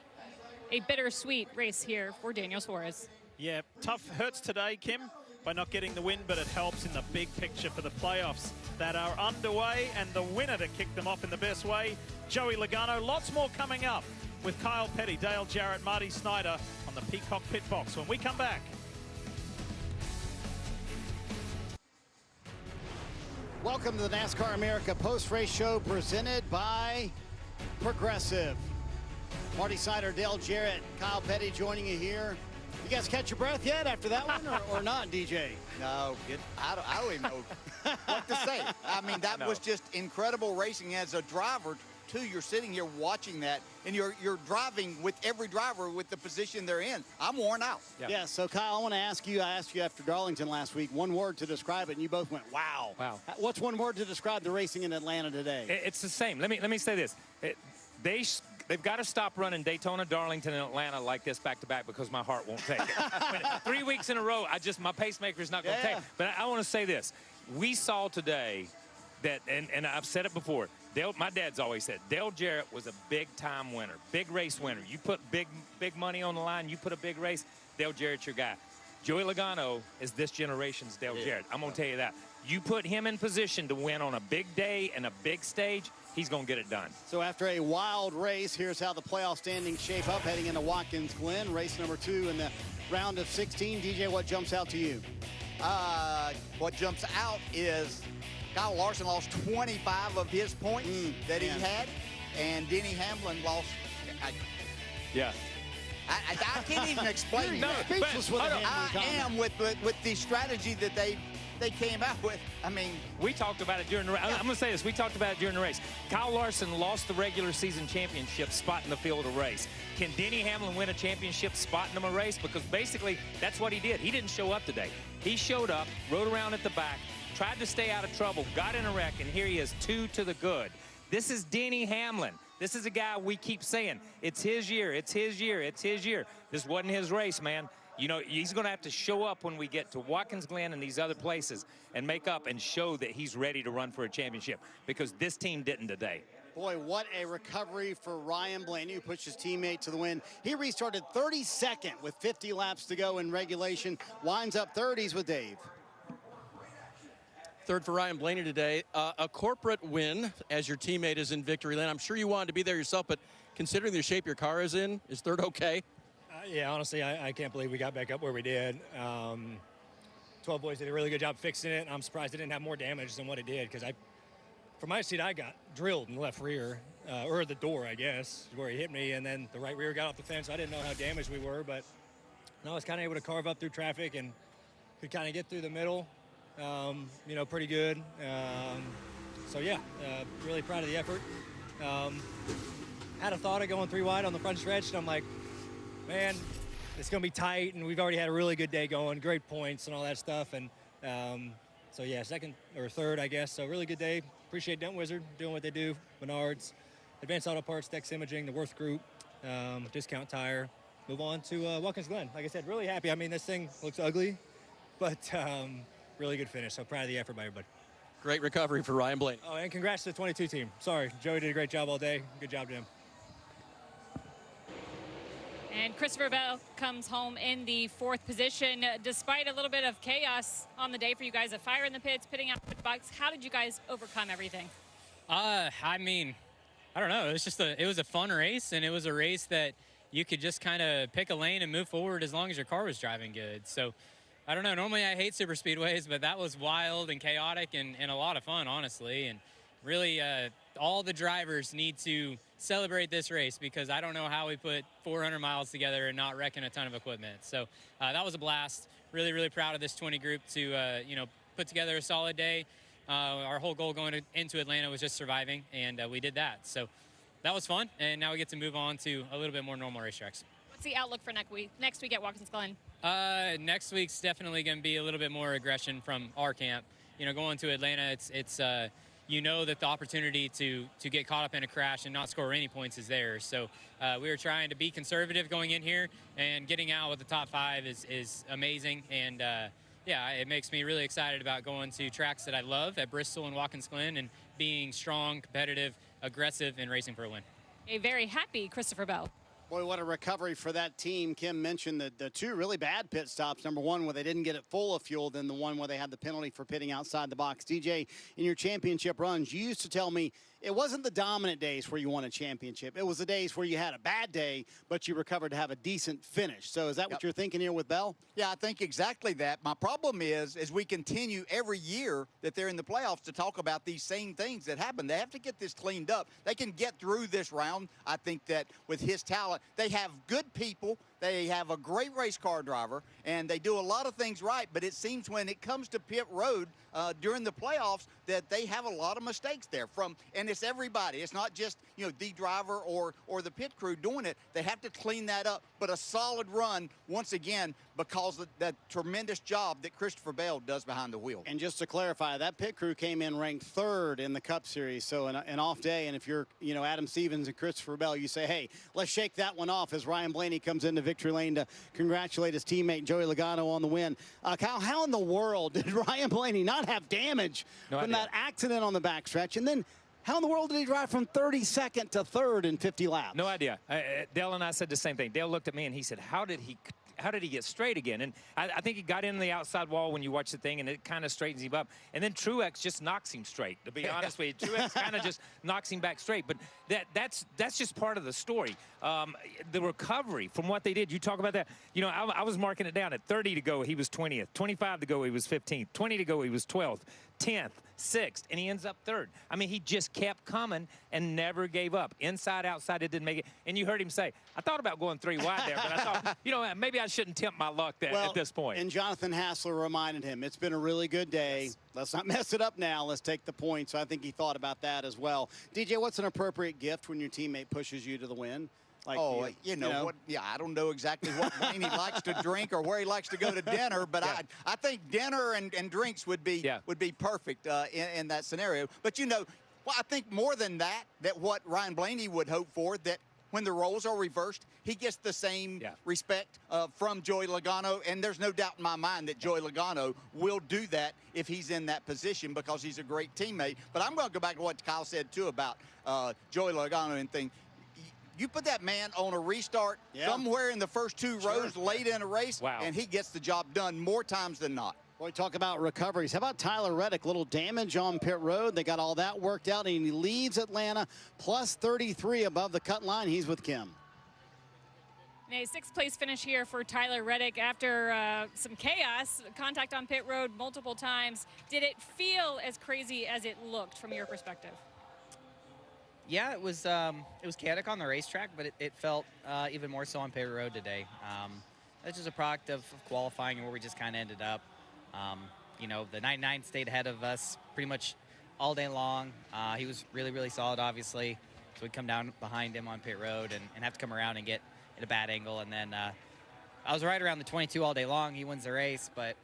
A bittersweet race here for Daniel Suarez. Yeah, tough hurts today, Kim, by not getting the win, but it helps in the big picture for the playoffs that are underway, and the winner to kick them off in the best way, Joey Logano. Lots more coming up with Kyle Petty, Dale Jarrett, Marty Snyder on the Peacock Pit Box when we come back. Welcome to the NASCAR America post-race show presented by Progressive. Marty Snyder, Dale Jarrett, Kyle Petty joining you here. You guys catch your breath yet after that one or not, DJ? No, I don't even know what to say. I mean, that was just incredible racing as a driver. Too, you're sitting here watching that, and you're driving with every driver with the position they're in. I'm worn out. Yeah, so Kyle, I want to ask you, I asked you after Darlington last week, one word to describe it, and you both went, wow. Wow. What's one word to describe the racing in Atlanta today? It's the same. Let me say this. They've got to stop running Daytona, Darlington, and Atlanta like this back-to-back because my heart won't take it. 3 weeks in a row, my pacemaker's not going to take it. But I want to say this. We saw today that, and I've said it before, my dad's always said, Dale Jarrett was a big-time winner, big race winner. You put big money on the line, you put a big race, Dale Jarrett's your guy. Joey Logano is this generation's Dale Jarrett. I'm going to tell you that. You put him in position to win on a big day and a big stage, he's going to get it done. So after a wild race, here's how the playoff standings shape up heading into Watkins Glen. Race number 2 in the round of 16. DJ, what jumps out to you? What jumps out is Kyle Larson lost 25 of his points that he had, and Denny Hamlin lost. Yeah. I can't even explain that. Speechless with I am with the strategy that they came out with. I mean, we talked about it during the race. I'm going to say this. We talked about it during the race. Kyle Larson lost the regular season championship spot in the field of race. Can Denny Hamlin win a championship spot in a race? Because basically, that's what he did. He didn't show up today. He showed up, rode around at the back, tried to stay out of trouble, got in a wreck, and here he is, 2 to the good. This is Denny Hamlin. This is a guy we keep saying, it's his year, it's his year, it's his year. This wasn't his race, man. You know, he's going to have to show up when we get to Watkins Glen and these other places and make up and show that he's ready to run for a championship, because this team didn't today. Boy, what a recovery for Ryan Blaney, who pushed his teammate to the win. He restarted 32nd with 50 laps to go in regulation. Winds up 30s with Dave. Third for Ryan Blaney today. A corporate win as your teammate is in victory lane. I'm sure you wanted to be there yourself, but considering the shape your car is in, is third okay? Yeah, honestly, I can't believe we got back up where we did. 12 boys did a really good job fixing it. I'm surprised it didn't have more damage than what it did, because from my seat, I got drilled in the left rear, or the door, I guess, where he hit me, and then the right rear got off the fence. I didn't know how damaged we were, but I was kind of able to carve up through traffic and could kind of get through the middle, you know, pretty good. So, yeah, really proud of the effort. Had a thought of going 3 wide on the front stretch, and I'm like, man, it's going to be tight, and we've already had a really good day going, great points and all that stuff. And so, yeah, second or third, I guess. So, really good day. Appreciate Dent Wizard doing what they do. Menards, Advanced Auto Parts, Dex Imaging, the Worth Group, Discount Tire. Move on to Watkins Glen. Like I said, really happy. I mean, this thing looks ugly, but really good finish. So proud of the effort by everybody. Great recovery for Ryan Blaney. Oh, and congrats to the 22 team. Sorry, Joey did a great job all day. Good job to him. And Christopher Bell comes home in the 4th position. Despite a little bit of chaos on the day for you guys, a fire in the pits, pitting out pit box, how did you guys overcome everything? I mean, I don't know. It was a fun race, and it was a race that you could just kind of pick a lane and move forward as long as your car was driving good. So, I don't know. Normally I hate super speedways, but that was wild and chaotic and a lot of fun, honestly. And really, all the drivers need to celebrate this race, because I don't know how we put 400 miles together and not wrecking a ton of equipment. So that was a blast. Really, really proud of this 20 group to, you know, put together a solid day. Our whole goal going into Atlanta was just surviving, and we did that. So that was fun, and now we get to move on to a little bit more normal racetracks. What's the outlook for next week at Watkins Glen? Next week's definitely going to be a little bit more aggression from our camp. You know, going to Atlanta, it's you know that the opportunity to get caught up in a crash and not score any points is there. So we were trying to be conservative going in here, and getting out with the top 5 is amazing. And yeah, it makes me really excited about going to tracks that I love at Bristol and Watkins Glen, and being strong, competitive, aggressive, and racing for a win. A very happy Christopher Bell. Boy, what a recovery for that team. Kim mentioned the 2 really bad pit stops. Number 1, where they didn't get it full of fuel, then the one where they had the penalty for pitting outside the box. DJ, in your championship runs, you used to tell me it wasn't the dominant days where you won a championship. It was the days where you had a bad day, but you recovered to have a decent finish. So is that what you're thinking here with Bell? Yeah, I think exactly that. My problem is, as we continue every year that they're in the playoffs to talk about these same things that happen, they have to get this cleaned up. They can get through this round. I think that with his talent, they have good people. They have a great race car driver, and they do a lot of things right, but it seems when it comes to pit road during the playoffs that they have a lot of mistakes there. And it's everybody. It's not just, you know, the driver or the pit crew doing it. They have to clean that up. But a solid run, once again, because of that tremendous job that Christopher Bell does behind the wheel. And just to clarify, that pit crew came in ranked 3rd in the Cup Series. So an off day, and if you're, you know, Adam Stevens and Christopher Bell, you say, hey, let's shake that one off as Ryan Blaney comes into victory lane to congratulate his teammate Joey Logano on the win. Kyle, how in the world did Ryan Blaney not have damage from that accident on the backstretch? And then how in the world did he drive from 32nd to 3rd in 50 laps? No idea. Dale and I said the same thing. Dale looked at me and he said, how did he how did he get straight again? And I think he got in the outside wall when you watch the thing, and it kind of straightens him up. And then Truex just knocks him straight, to be honest with you. Truex kind of just knocks him back straight. But that's just part of the story. The recovery from what they did, you talk about that. You know, I was marking it down. At 30 to go, he was 20th. 25 to go, he was 15th. 20 to go, he was 12th. 10th, 6th, and he ends up 3rd. I mean, he just kept coming and never gave up. Inside, outside, it didn't make it. And you heard him say, I thought about going 3 wide there, but I thought, you know, maybe I shouldn't tempt my luck at this point. And Jonathan Hassler reminded him, it's been a really good day. Yes. Let's not mess it up now. Let's take the points. So I think he thought about that as well. DJ, what's an appropriate gift when your teammate pushes you to the win? Like, you know what? Yeah, I don't know exactly what Blaney likes to drink or where he likes to go to dinner, but I think dinner and drinks would be perfect in that scenario. But you know, well, I think more than that what Ryan Blaney would hope for, that when the roles are reversed, he gets the same respect from Joey Logano, and there's no doubt in my mind that Joey Logano will do that if he's in that position because he's a great teammate. But I'm going to go back to what Kyle said too about Joey Logano and things. You put that man on a restart somewhere in the first 2 rows late in a race, and he gets the job done more times than not. Boy, talk about recoveries. How about Tyler Reddick? Little damage on pit road. They got all that worked out, and he leads Atlanta plus 33 above the cut line. He's with Kim. A 6th place finish here for Tyler Reddick after some chaos, contact on pit road multiple times. Did it feel as crazy as it looked from your perspective? Yeah, it was chaotic on the racetrack, but it felt even more so on pit road today. That's just a product of qualifying and where we just kind of ended up. You know, the 99 stayed ahead of us pretty much all day long. He was really, really solid, obviously. So we'd come down behind him on pit road and have to come around and get at a bad angle. And then I was right around the 22 all day long. He wins the race, but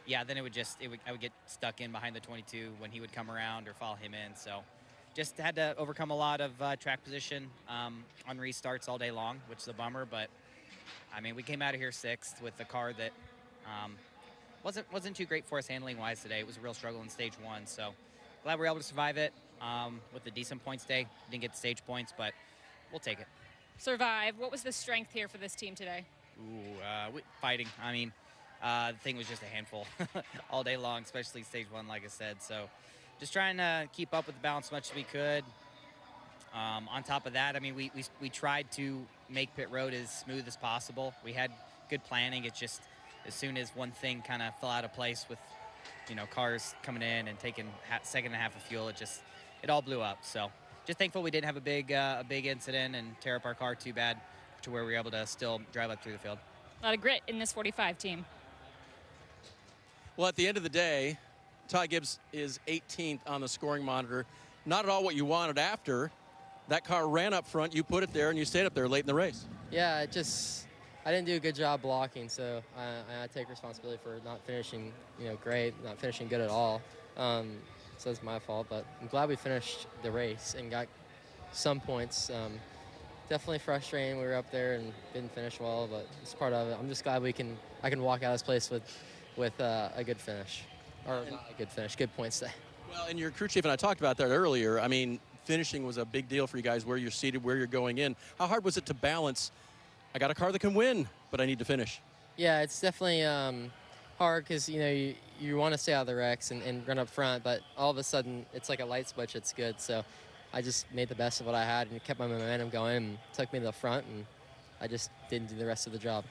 yeah, then I would get stuck in behind the 22 when he would come around or follow him in. So just had to overcome a lot of track position on restarts all day long, which is a bummer. But I mean, we came out of here 6th with a car that wasn't too great for us handling wise today. It was a real struggle in stage 1. So glad we were able to survive it with a decent points day. Didn't get the stage points, but we'll take it. Survive. What was the strength here for this team today? Ooh, fighting. I mean, the thing was just a handful all day long, especially stage 1, like I said. So just trying to keep up with the balance as much as we could. On top of that, I mean, we tried to make pit road as smooth as possible. We had good planning. It's just as soon as one thing kind of fell out of place with, you know, cars coming in and taking second and a half of fuel, it all blew up. So just thankful we didn't have a big incident and tear up our car too bad to where we were able to still drive up through the field. A lot of grit in this 45 team. Well, at the end of the day, Ty Gibbs is 18th on the scoring monitor. Not at all what you wanted after. That car ran up front, you put it there, and you stayed up there late in the race. Yeah, I didn't do a good job blocking, so I take responsibility for not finishing, great, not finishing good at all. So it's my fault, but I'm glad we finished the race and got some points. Definitely frustrating. We were up there and didn't finish well, but it's part of it. I'm just glad I can walk out of this place with a good finish, or not a good finish, good points day. Well, and your crew chief and I talked about that earlier. I mean, finishing was a big deal for you guys, where you're seated, where you're going in. How hard was it to balance, I got a car that can win, but I need to finish? Yeah, it's definitely hard because, you want to stay out of the wrecks and run up front, but all of a sudden it's like a light switch. It's good. So I just made the best of what I had and kept my momentum going and took me to the front, and I just didn't do the rest of the job.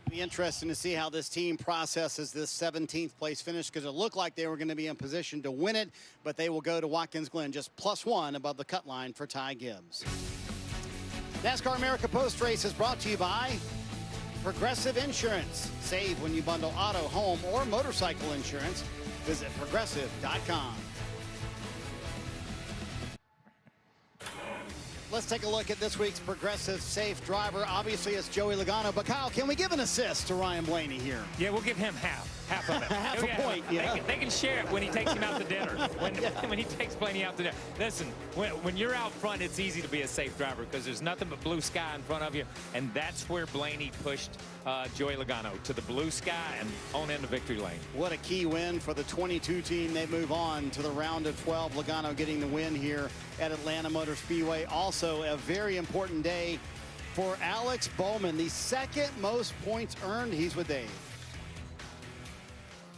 Be interesting to see how this team processes this 17th place finish, because it looked like they were going to be in position to win it, but they will go to Watkins Glen just +1 above the cut line for Ty Gibbs. NASCAR America Post Race is brought to you by Progressive Insurance. Save when you bundle auto, home, or motorcycle insurance. Visit progressive.com. Let's take a look at this week's Progressive Safe Driver. Obviously, it's Joey Logano. But, Kyle, can we give an assist to Ryan Blaney here? Yeah, we'll give him half of it. Half a point, yeah. They can share it when he takes him out to dinner, when he takes Blaney out to dinner. Listen, when you're out front, it's easy to be a safe driver because there's nothing but blue sky in front of you, and that's where Blaney pushed Joey Logano to the blue sky and on into victory lane. What a key win for the 22 team. They move on to the round of 12. Logano getting the win here at Atlanta Motor Speedway. Also a very important day for Alex Bowman, the second most points earned. He's with Dave.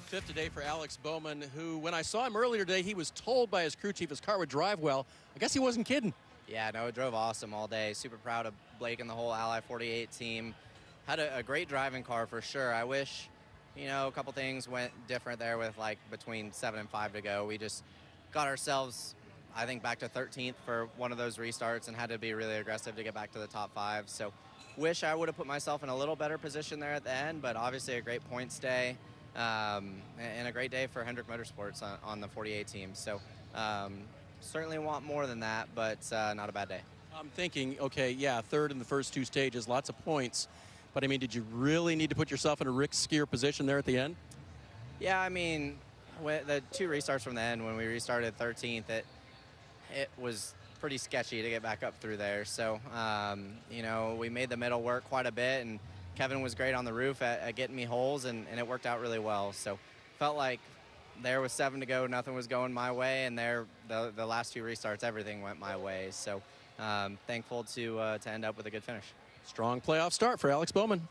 Fifth today for Alex Bowman, who, when I saw him earlier today, he was told by his crew chief his car would drive well. I guess he wasn't kidding. Yeah, no, it drove awesome all day. Super proud of Blake and the whole Ally 48 team. Had a great driving car for sure. I wish, you know, a couple things went different there with like between 7 and 5 to go. We just got ourselves, I think, back to 13th for one of those restarts and had to be really aggressive to get back to the top 5. So wish I would have put myself in a little better position there at the end, but obviously a great points day and a great day for Hendrick Motorsports on the 48 team. So certainly want more than that, but not a bad day. I'm thinking, okay, yeah, third in the first 2 stages, lots of points. But, I mean, did you really need to put yourself in a riskier position there at the end? Yeah, I mean, the 2 restarts from the end, when we restarted 13th, it was pretty sketchy to get back up through there. So, you know, we made the middle work quite a bit, and Kevin was great on the roof at getting me holes, and it worked out really well. So felt like there was 7 to go, nothing was going my way, and the last 2 restarts, everything went my way. So thankful to end up with a good finish. Strong playoff start for Alex Bowman.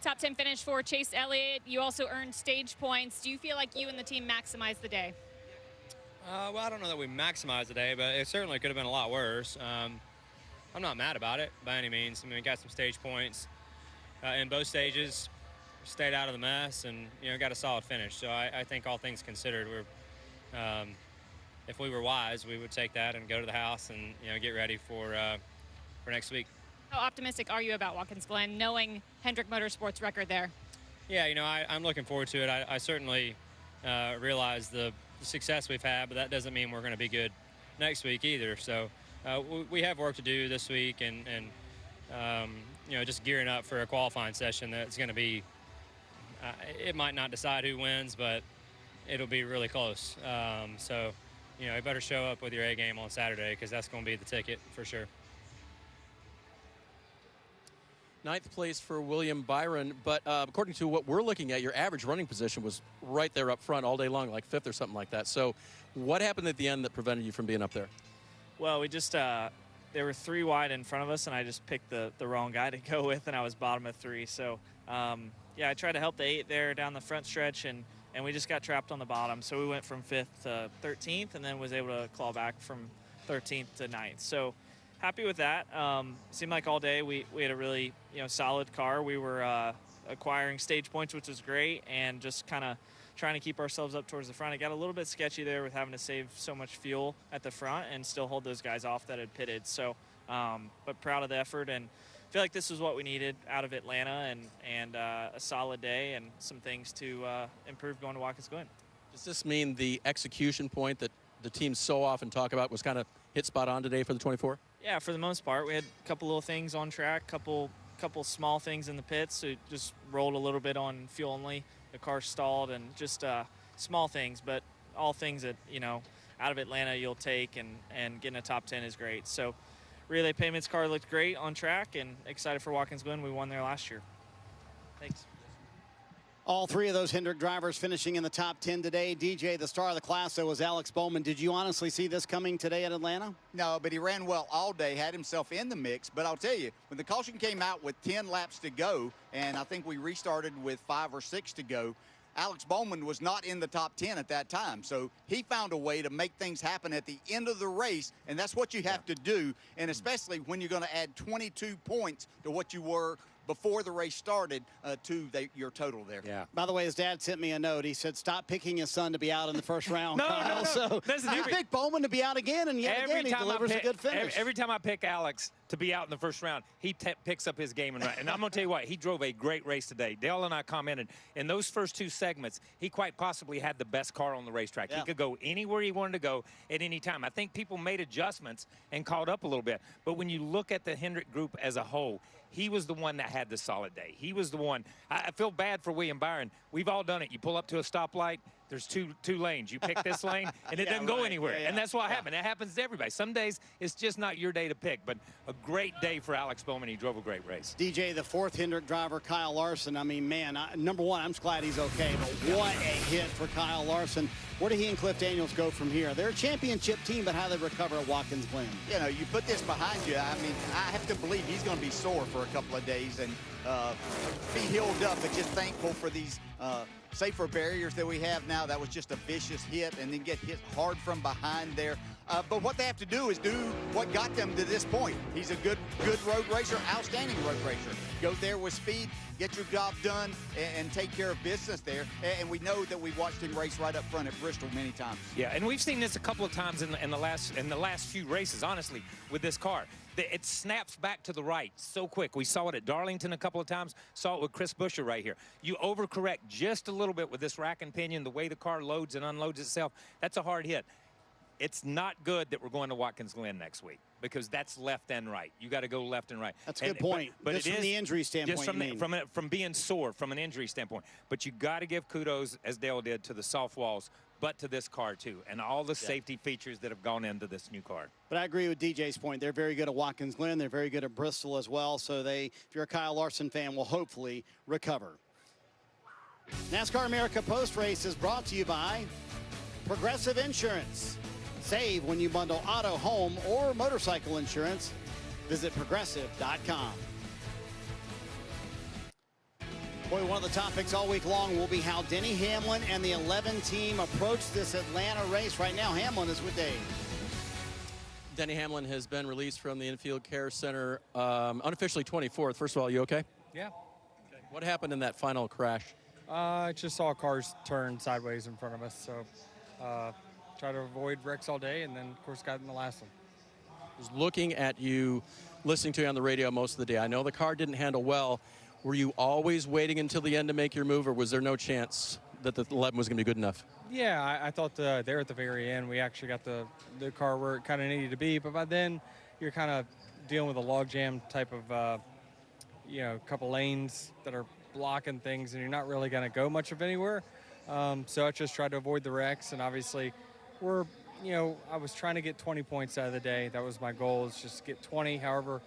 Top 10 finish for Chase Elliott. You also earned stage points. Do you feel like you and the team maximized the day? Well, I don't know that we maximized the day, but it certainly could have been a lot worse. I'm not mad about it by any means. I mean, we got some stage points in both stages, stayed out of the mess, and, you know, got a solid finish. So I think all things considered, if we were wise, we would take that and go to the house and, you know, get ready for next week. How optimistic are you about Watkins Glen, knowing Hendrick Motorsports' record there? Yeah, you know, I'm looking forward to it. I certainly realize the success we've had, but that doesn't mean we're going to be good next week either. So we have work to do this week, and you know, just gearing up for a qualifying session that's going to be, it might not decide who wins, but it'll be really close. So, you know, you better show up with your A game on Saturday, because that's going to be the ticket for sure. 9th place for William Byron, but according to what we're looking at, your average running position was right there up front all day long, like 5th or something like that. So what happened at the end that prevented you from being up there? Well, we just, there were 3 wide in front of us, and I just picked the wrong guy to go with, and I was bottom of 3. So, yeah, I tried to help the 8 there down the front stretch, and we just got trapped on the bottom. So we went from 5th to 13th, and then was able to claw back from 13th to 9th. So happy with that. Seemed like all day we had a really, you know, solid car. We were acquiring stage points, which was great, and just kind of trying to keep ourselves up towards the front. It got a little bit sketchy there with having to save so much fuel at the front and still hold those guys off that had pitted. So, but proud of the effort, and feel like this was what we needed out of Atlanta, and a solid day and some things to improve going to Watkins Glen. Does this mean the execution point that the teams so often talk about was kind of hit spot on today for the 24? Yeah, for the most part. We had a couple little things on track, couple small things in the pits. So it just rolled a little bit on fuel only. The car stalled, and just small things, but all things that, you know, out of Atlanta you'll take, and getting a top 10 is great. So Relay Payments car looked great on track, and excited for Watkins Glen. We won there last year. Thanks. All 3 of those Hendrick drivers finishing in the top 10 today. DJ, the star of the class, though, was Alex Bowman. Did you honestly see this coming today at Atlanta? No, but he ran well all day, had himself in the mix. But I'll tell you, when the caution came out with 10 laps to go, and I think we restarted with 5 or 6 to go, Alex Bowman was not in the top 10 at that time. So he found a way to make things happen at the end of the race, and that's what you have to do, and especially when you're going to add 22 points to what you were before the race started to your total there. Yeah. By the way, his dad sent me a note. He said, stop picking his son to be out in the first round, Kyle. No. So Listen, you picked Bowman to be out again, and yet again he delivers a good finish. Every time I pick Alex to be out in the first round, he picks up his game. And I'm going to tell you what, he drove a great race today. Dale and I commented, in those first 2 segments, he quite possibly had the best car on the racetrack. Yeah. He could go anywhere he wanted to go at any time. I think people made adjustments and caught up a little bit. But when you look at the Hendrick group as a whole, he was the one that had the solid day. He was the one. I feel bad for William Byron. We've all done it. You pull up to a stoplight, There's two lanes. You pick this lane, and it doesn't go anywhere. And that's what happened. That happens to everybody. Some days, it's just not your day to pick. But a great day for Alex Bowman. He drove a great race. DJ, the fourth Hendrick driver, Kyle Larson. I mean, man, number one, I'm just glad he's okay. But what a hit for Kyle Larson. Where do he and Cliff Daniels go from here? They're a championship team, but how they recover at Watkins Glen? You know, you put this behind you. I mean, I have to believe he's going to be sore for a couple of days and be healed up, but just thankful for these safer barriers that we have now. That was just a vicious hit, and then get hit hard from behind there. But what they have to do is do what got them to this point. He's a good road racer, outstanding road racer. Go there with speed, get your job done, and take care of business there. And we know that we watched him race right up front at Bristol many times. Yeah, and we've seen this a couple of times in the last few races, honestly, with this car. It snaps back to the right so quick. We saw it at Darlington a couple of times, saw it with Chris Buescher right here. You overcorrect just a little bit with this rack and pinion, the way the car loads and unloads itself. That's a hard hit. It's not good that we're going to Watkins Glen next week, because that's left and right. You got to go left and right. That's a good point. But just from the injury standpoint, just from being sore, from an injury standpoint. But you got to give kudos, as Dale did, to the soft walls, but to this car too, and all the safety features that have gone into this new car. But I agree with DJ's point. They're very good at Watkins Glen. They're very good at Bristol as well. So they, if you're a Kyle Larson fan, will hopefully recover. NASCAR America Post Race is brought to you by Progressive Insurance. Save when you bundle auto, home, or motorcycle insurance. Visit progressive.com. Boy, one of the topics all week long will be how Denny Hamlin and the 11 team approach this Atlanta race. Right now, Hamlin is with Dave. Denny Hamlin has been released from the Infield Care Center, unofficially 24th. First of all, you okay? Yeah. Okay. What happened in that final crash? I just saw cars turn sideways in front of us, so try to avoid wrecks all day, and then, of course, got in the last one. I was looking at you, listening to you on the radio most of the day. I know the car didn't handle well. Were you always waiting until the end to make your move, or was there no chance that the 11 was going to be good enough? Yeah, I thought there at the very end, we actually got the car where it kind of needed to be, but by then you're kind of dealing with a logjam type of, couple lanes that are blocking things, and you're not really going to go much of anywhere. So I just tried to avoid the wrecks, and obviously I was trying to get 20 points out of the day. That was my goal, is just get 20 however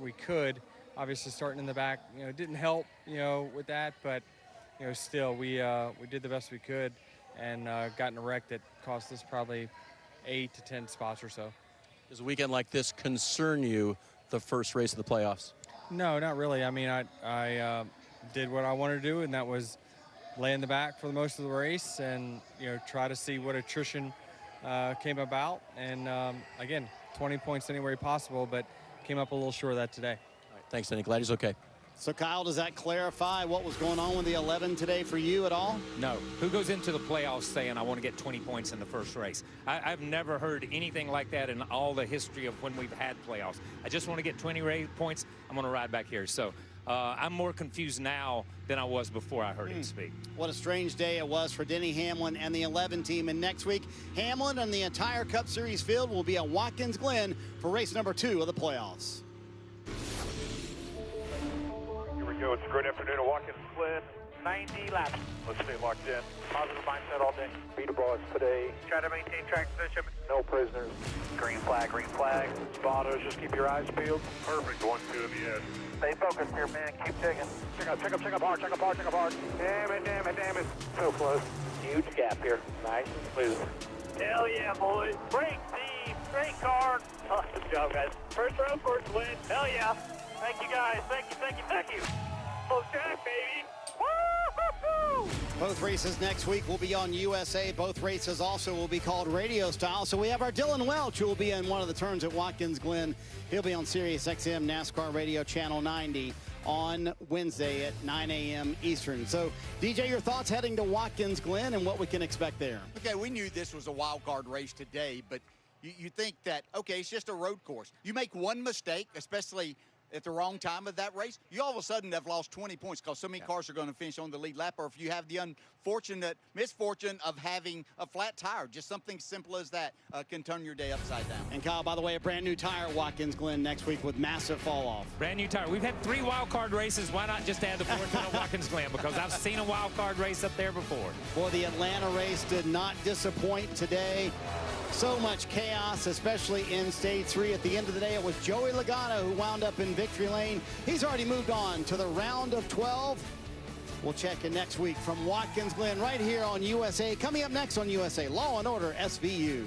we could. Obviously starting in the back, didn't help, with that, but, still we did the best we could, and got in a wreck that cost us probably 8 to 10 spots or so. Does a weekend like this concern you, the first race of the playoffs? No, not really. I mean, I did what I wanted to do, and that was lay in the back for the most of the race and, try to see what attrition came about. And, again, 20 points any way possible, but came up a little short of that today. All right, thanks, Denny. Glad he's okay. So, Kyle, does that clarify what was going on with the 11 today for you at all? No. Who goes into the playoffs saying, I want to get 20 points in the first race? I've never heard anything like that in all the history of when we've had playoffs. I just want to get 20 points. I'm going to ride back here. So I'm more confused now than I was before I heard him speak. What a strange day it was for Denny Hamlin and the 11 team. And next week, Hamlin and the entire Cup Series field will be at Watkins Glen for race number 2 of the playoffs. Go. It's a great afternoon at Watkins Glen. 90 laps. Let's stay locked in. Positive mindset all day. Beat a boss today. Try to maintain track position. No prisoners. Green flag, green flag. Spotters, just keep your eyes peeled. Perfect. 1-2 in the end. Stay focused here, man. Keep digging. Check up hard, check up hard, check up hard. Damn it. So close. Huge gap here. Nice and smooth. Hell yeah, boys. Great team. Great car. Awesome job, guys. First round, first win. Hell yeah. Thank you, guys. Thank you. Full track, baby. Woo-hoo-hoo! Both races next week will be on USA. Both races also will be called radio style. So we have our Dylan Welch, who will be in one of the turns at Watkins Glen. He'll be on Sirius XM NASCAR Radio Channel 90 on Wednesday at 9 a.m. Eastern. So, DJ, your thoughts heading to Watkins Glen and what we can expect there? Okay, we knew this was a wild card race today, but you think that, okay, it's just a road course. You make one mistake, especially at the wrong time of that race, you all of a sudden have lost 20 points because so many cars are going to finish on the lead lap, or if you have the unfortunate misfortune of having a flat tire, just something simple as that can turn your day upside down. And Kyle, by the way, a brand new tire at Watkins Glen next week with massive fall off. Brand new tire. We've had 3 wild card races. Why not just add the 4th one at Watkins Glen? Because I've seen a wild card race up there before. Boy, the Atlanta race did not disappoint today. So much chaos, especially in Stage 3. At the end of the day, it was Joey Logano who wound up in victory lane. He's already moved on to the round of 12. We'll check in next week from Watkins Glen right here on USA. Coming up next on USA, Law & Order SVU.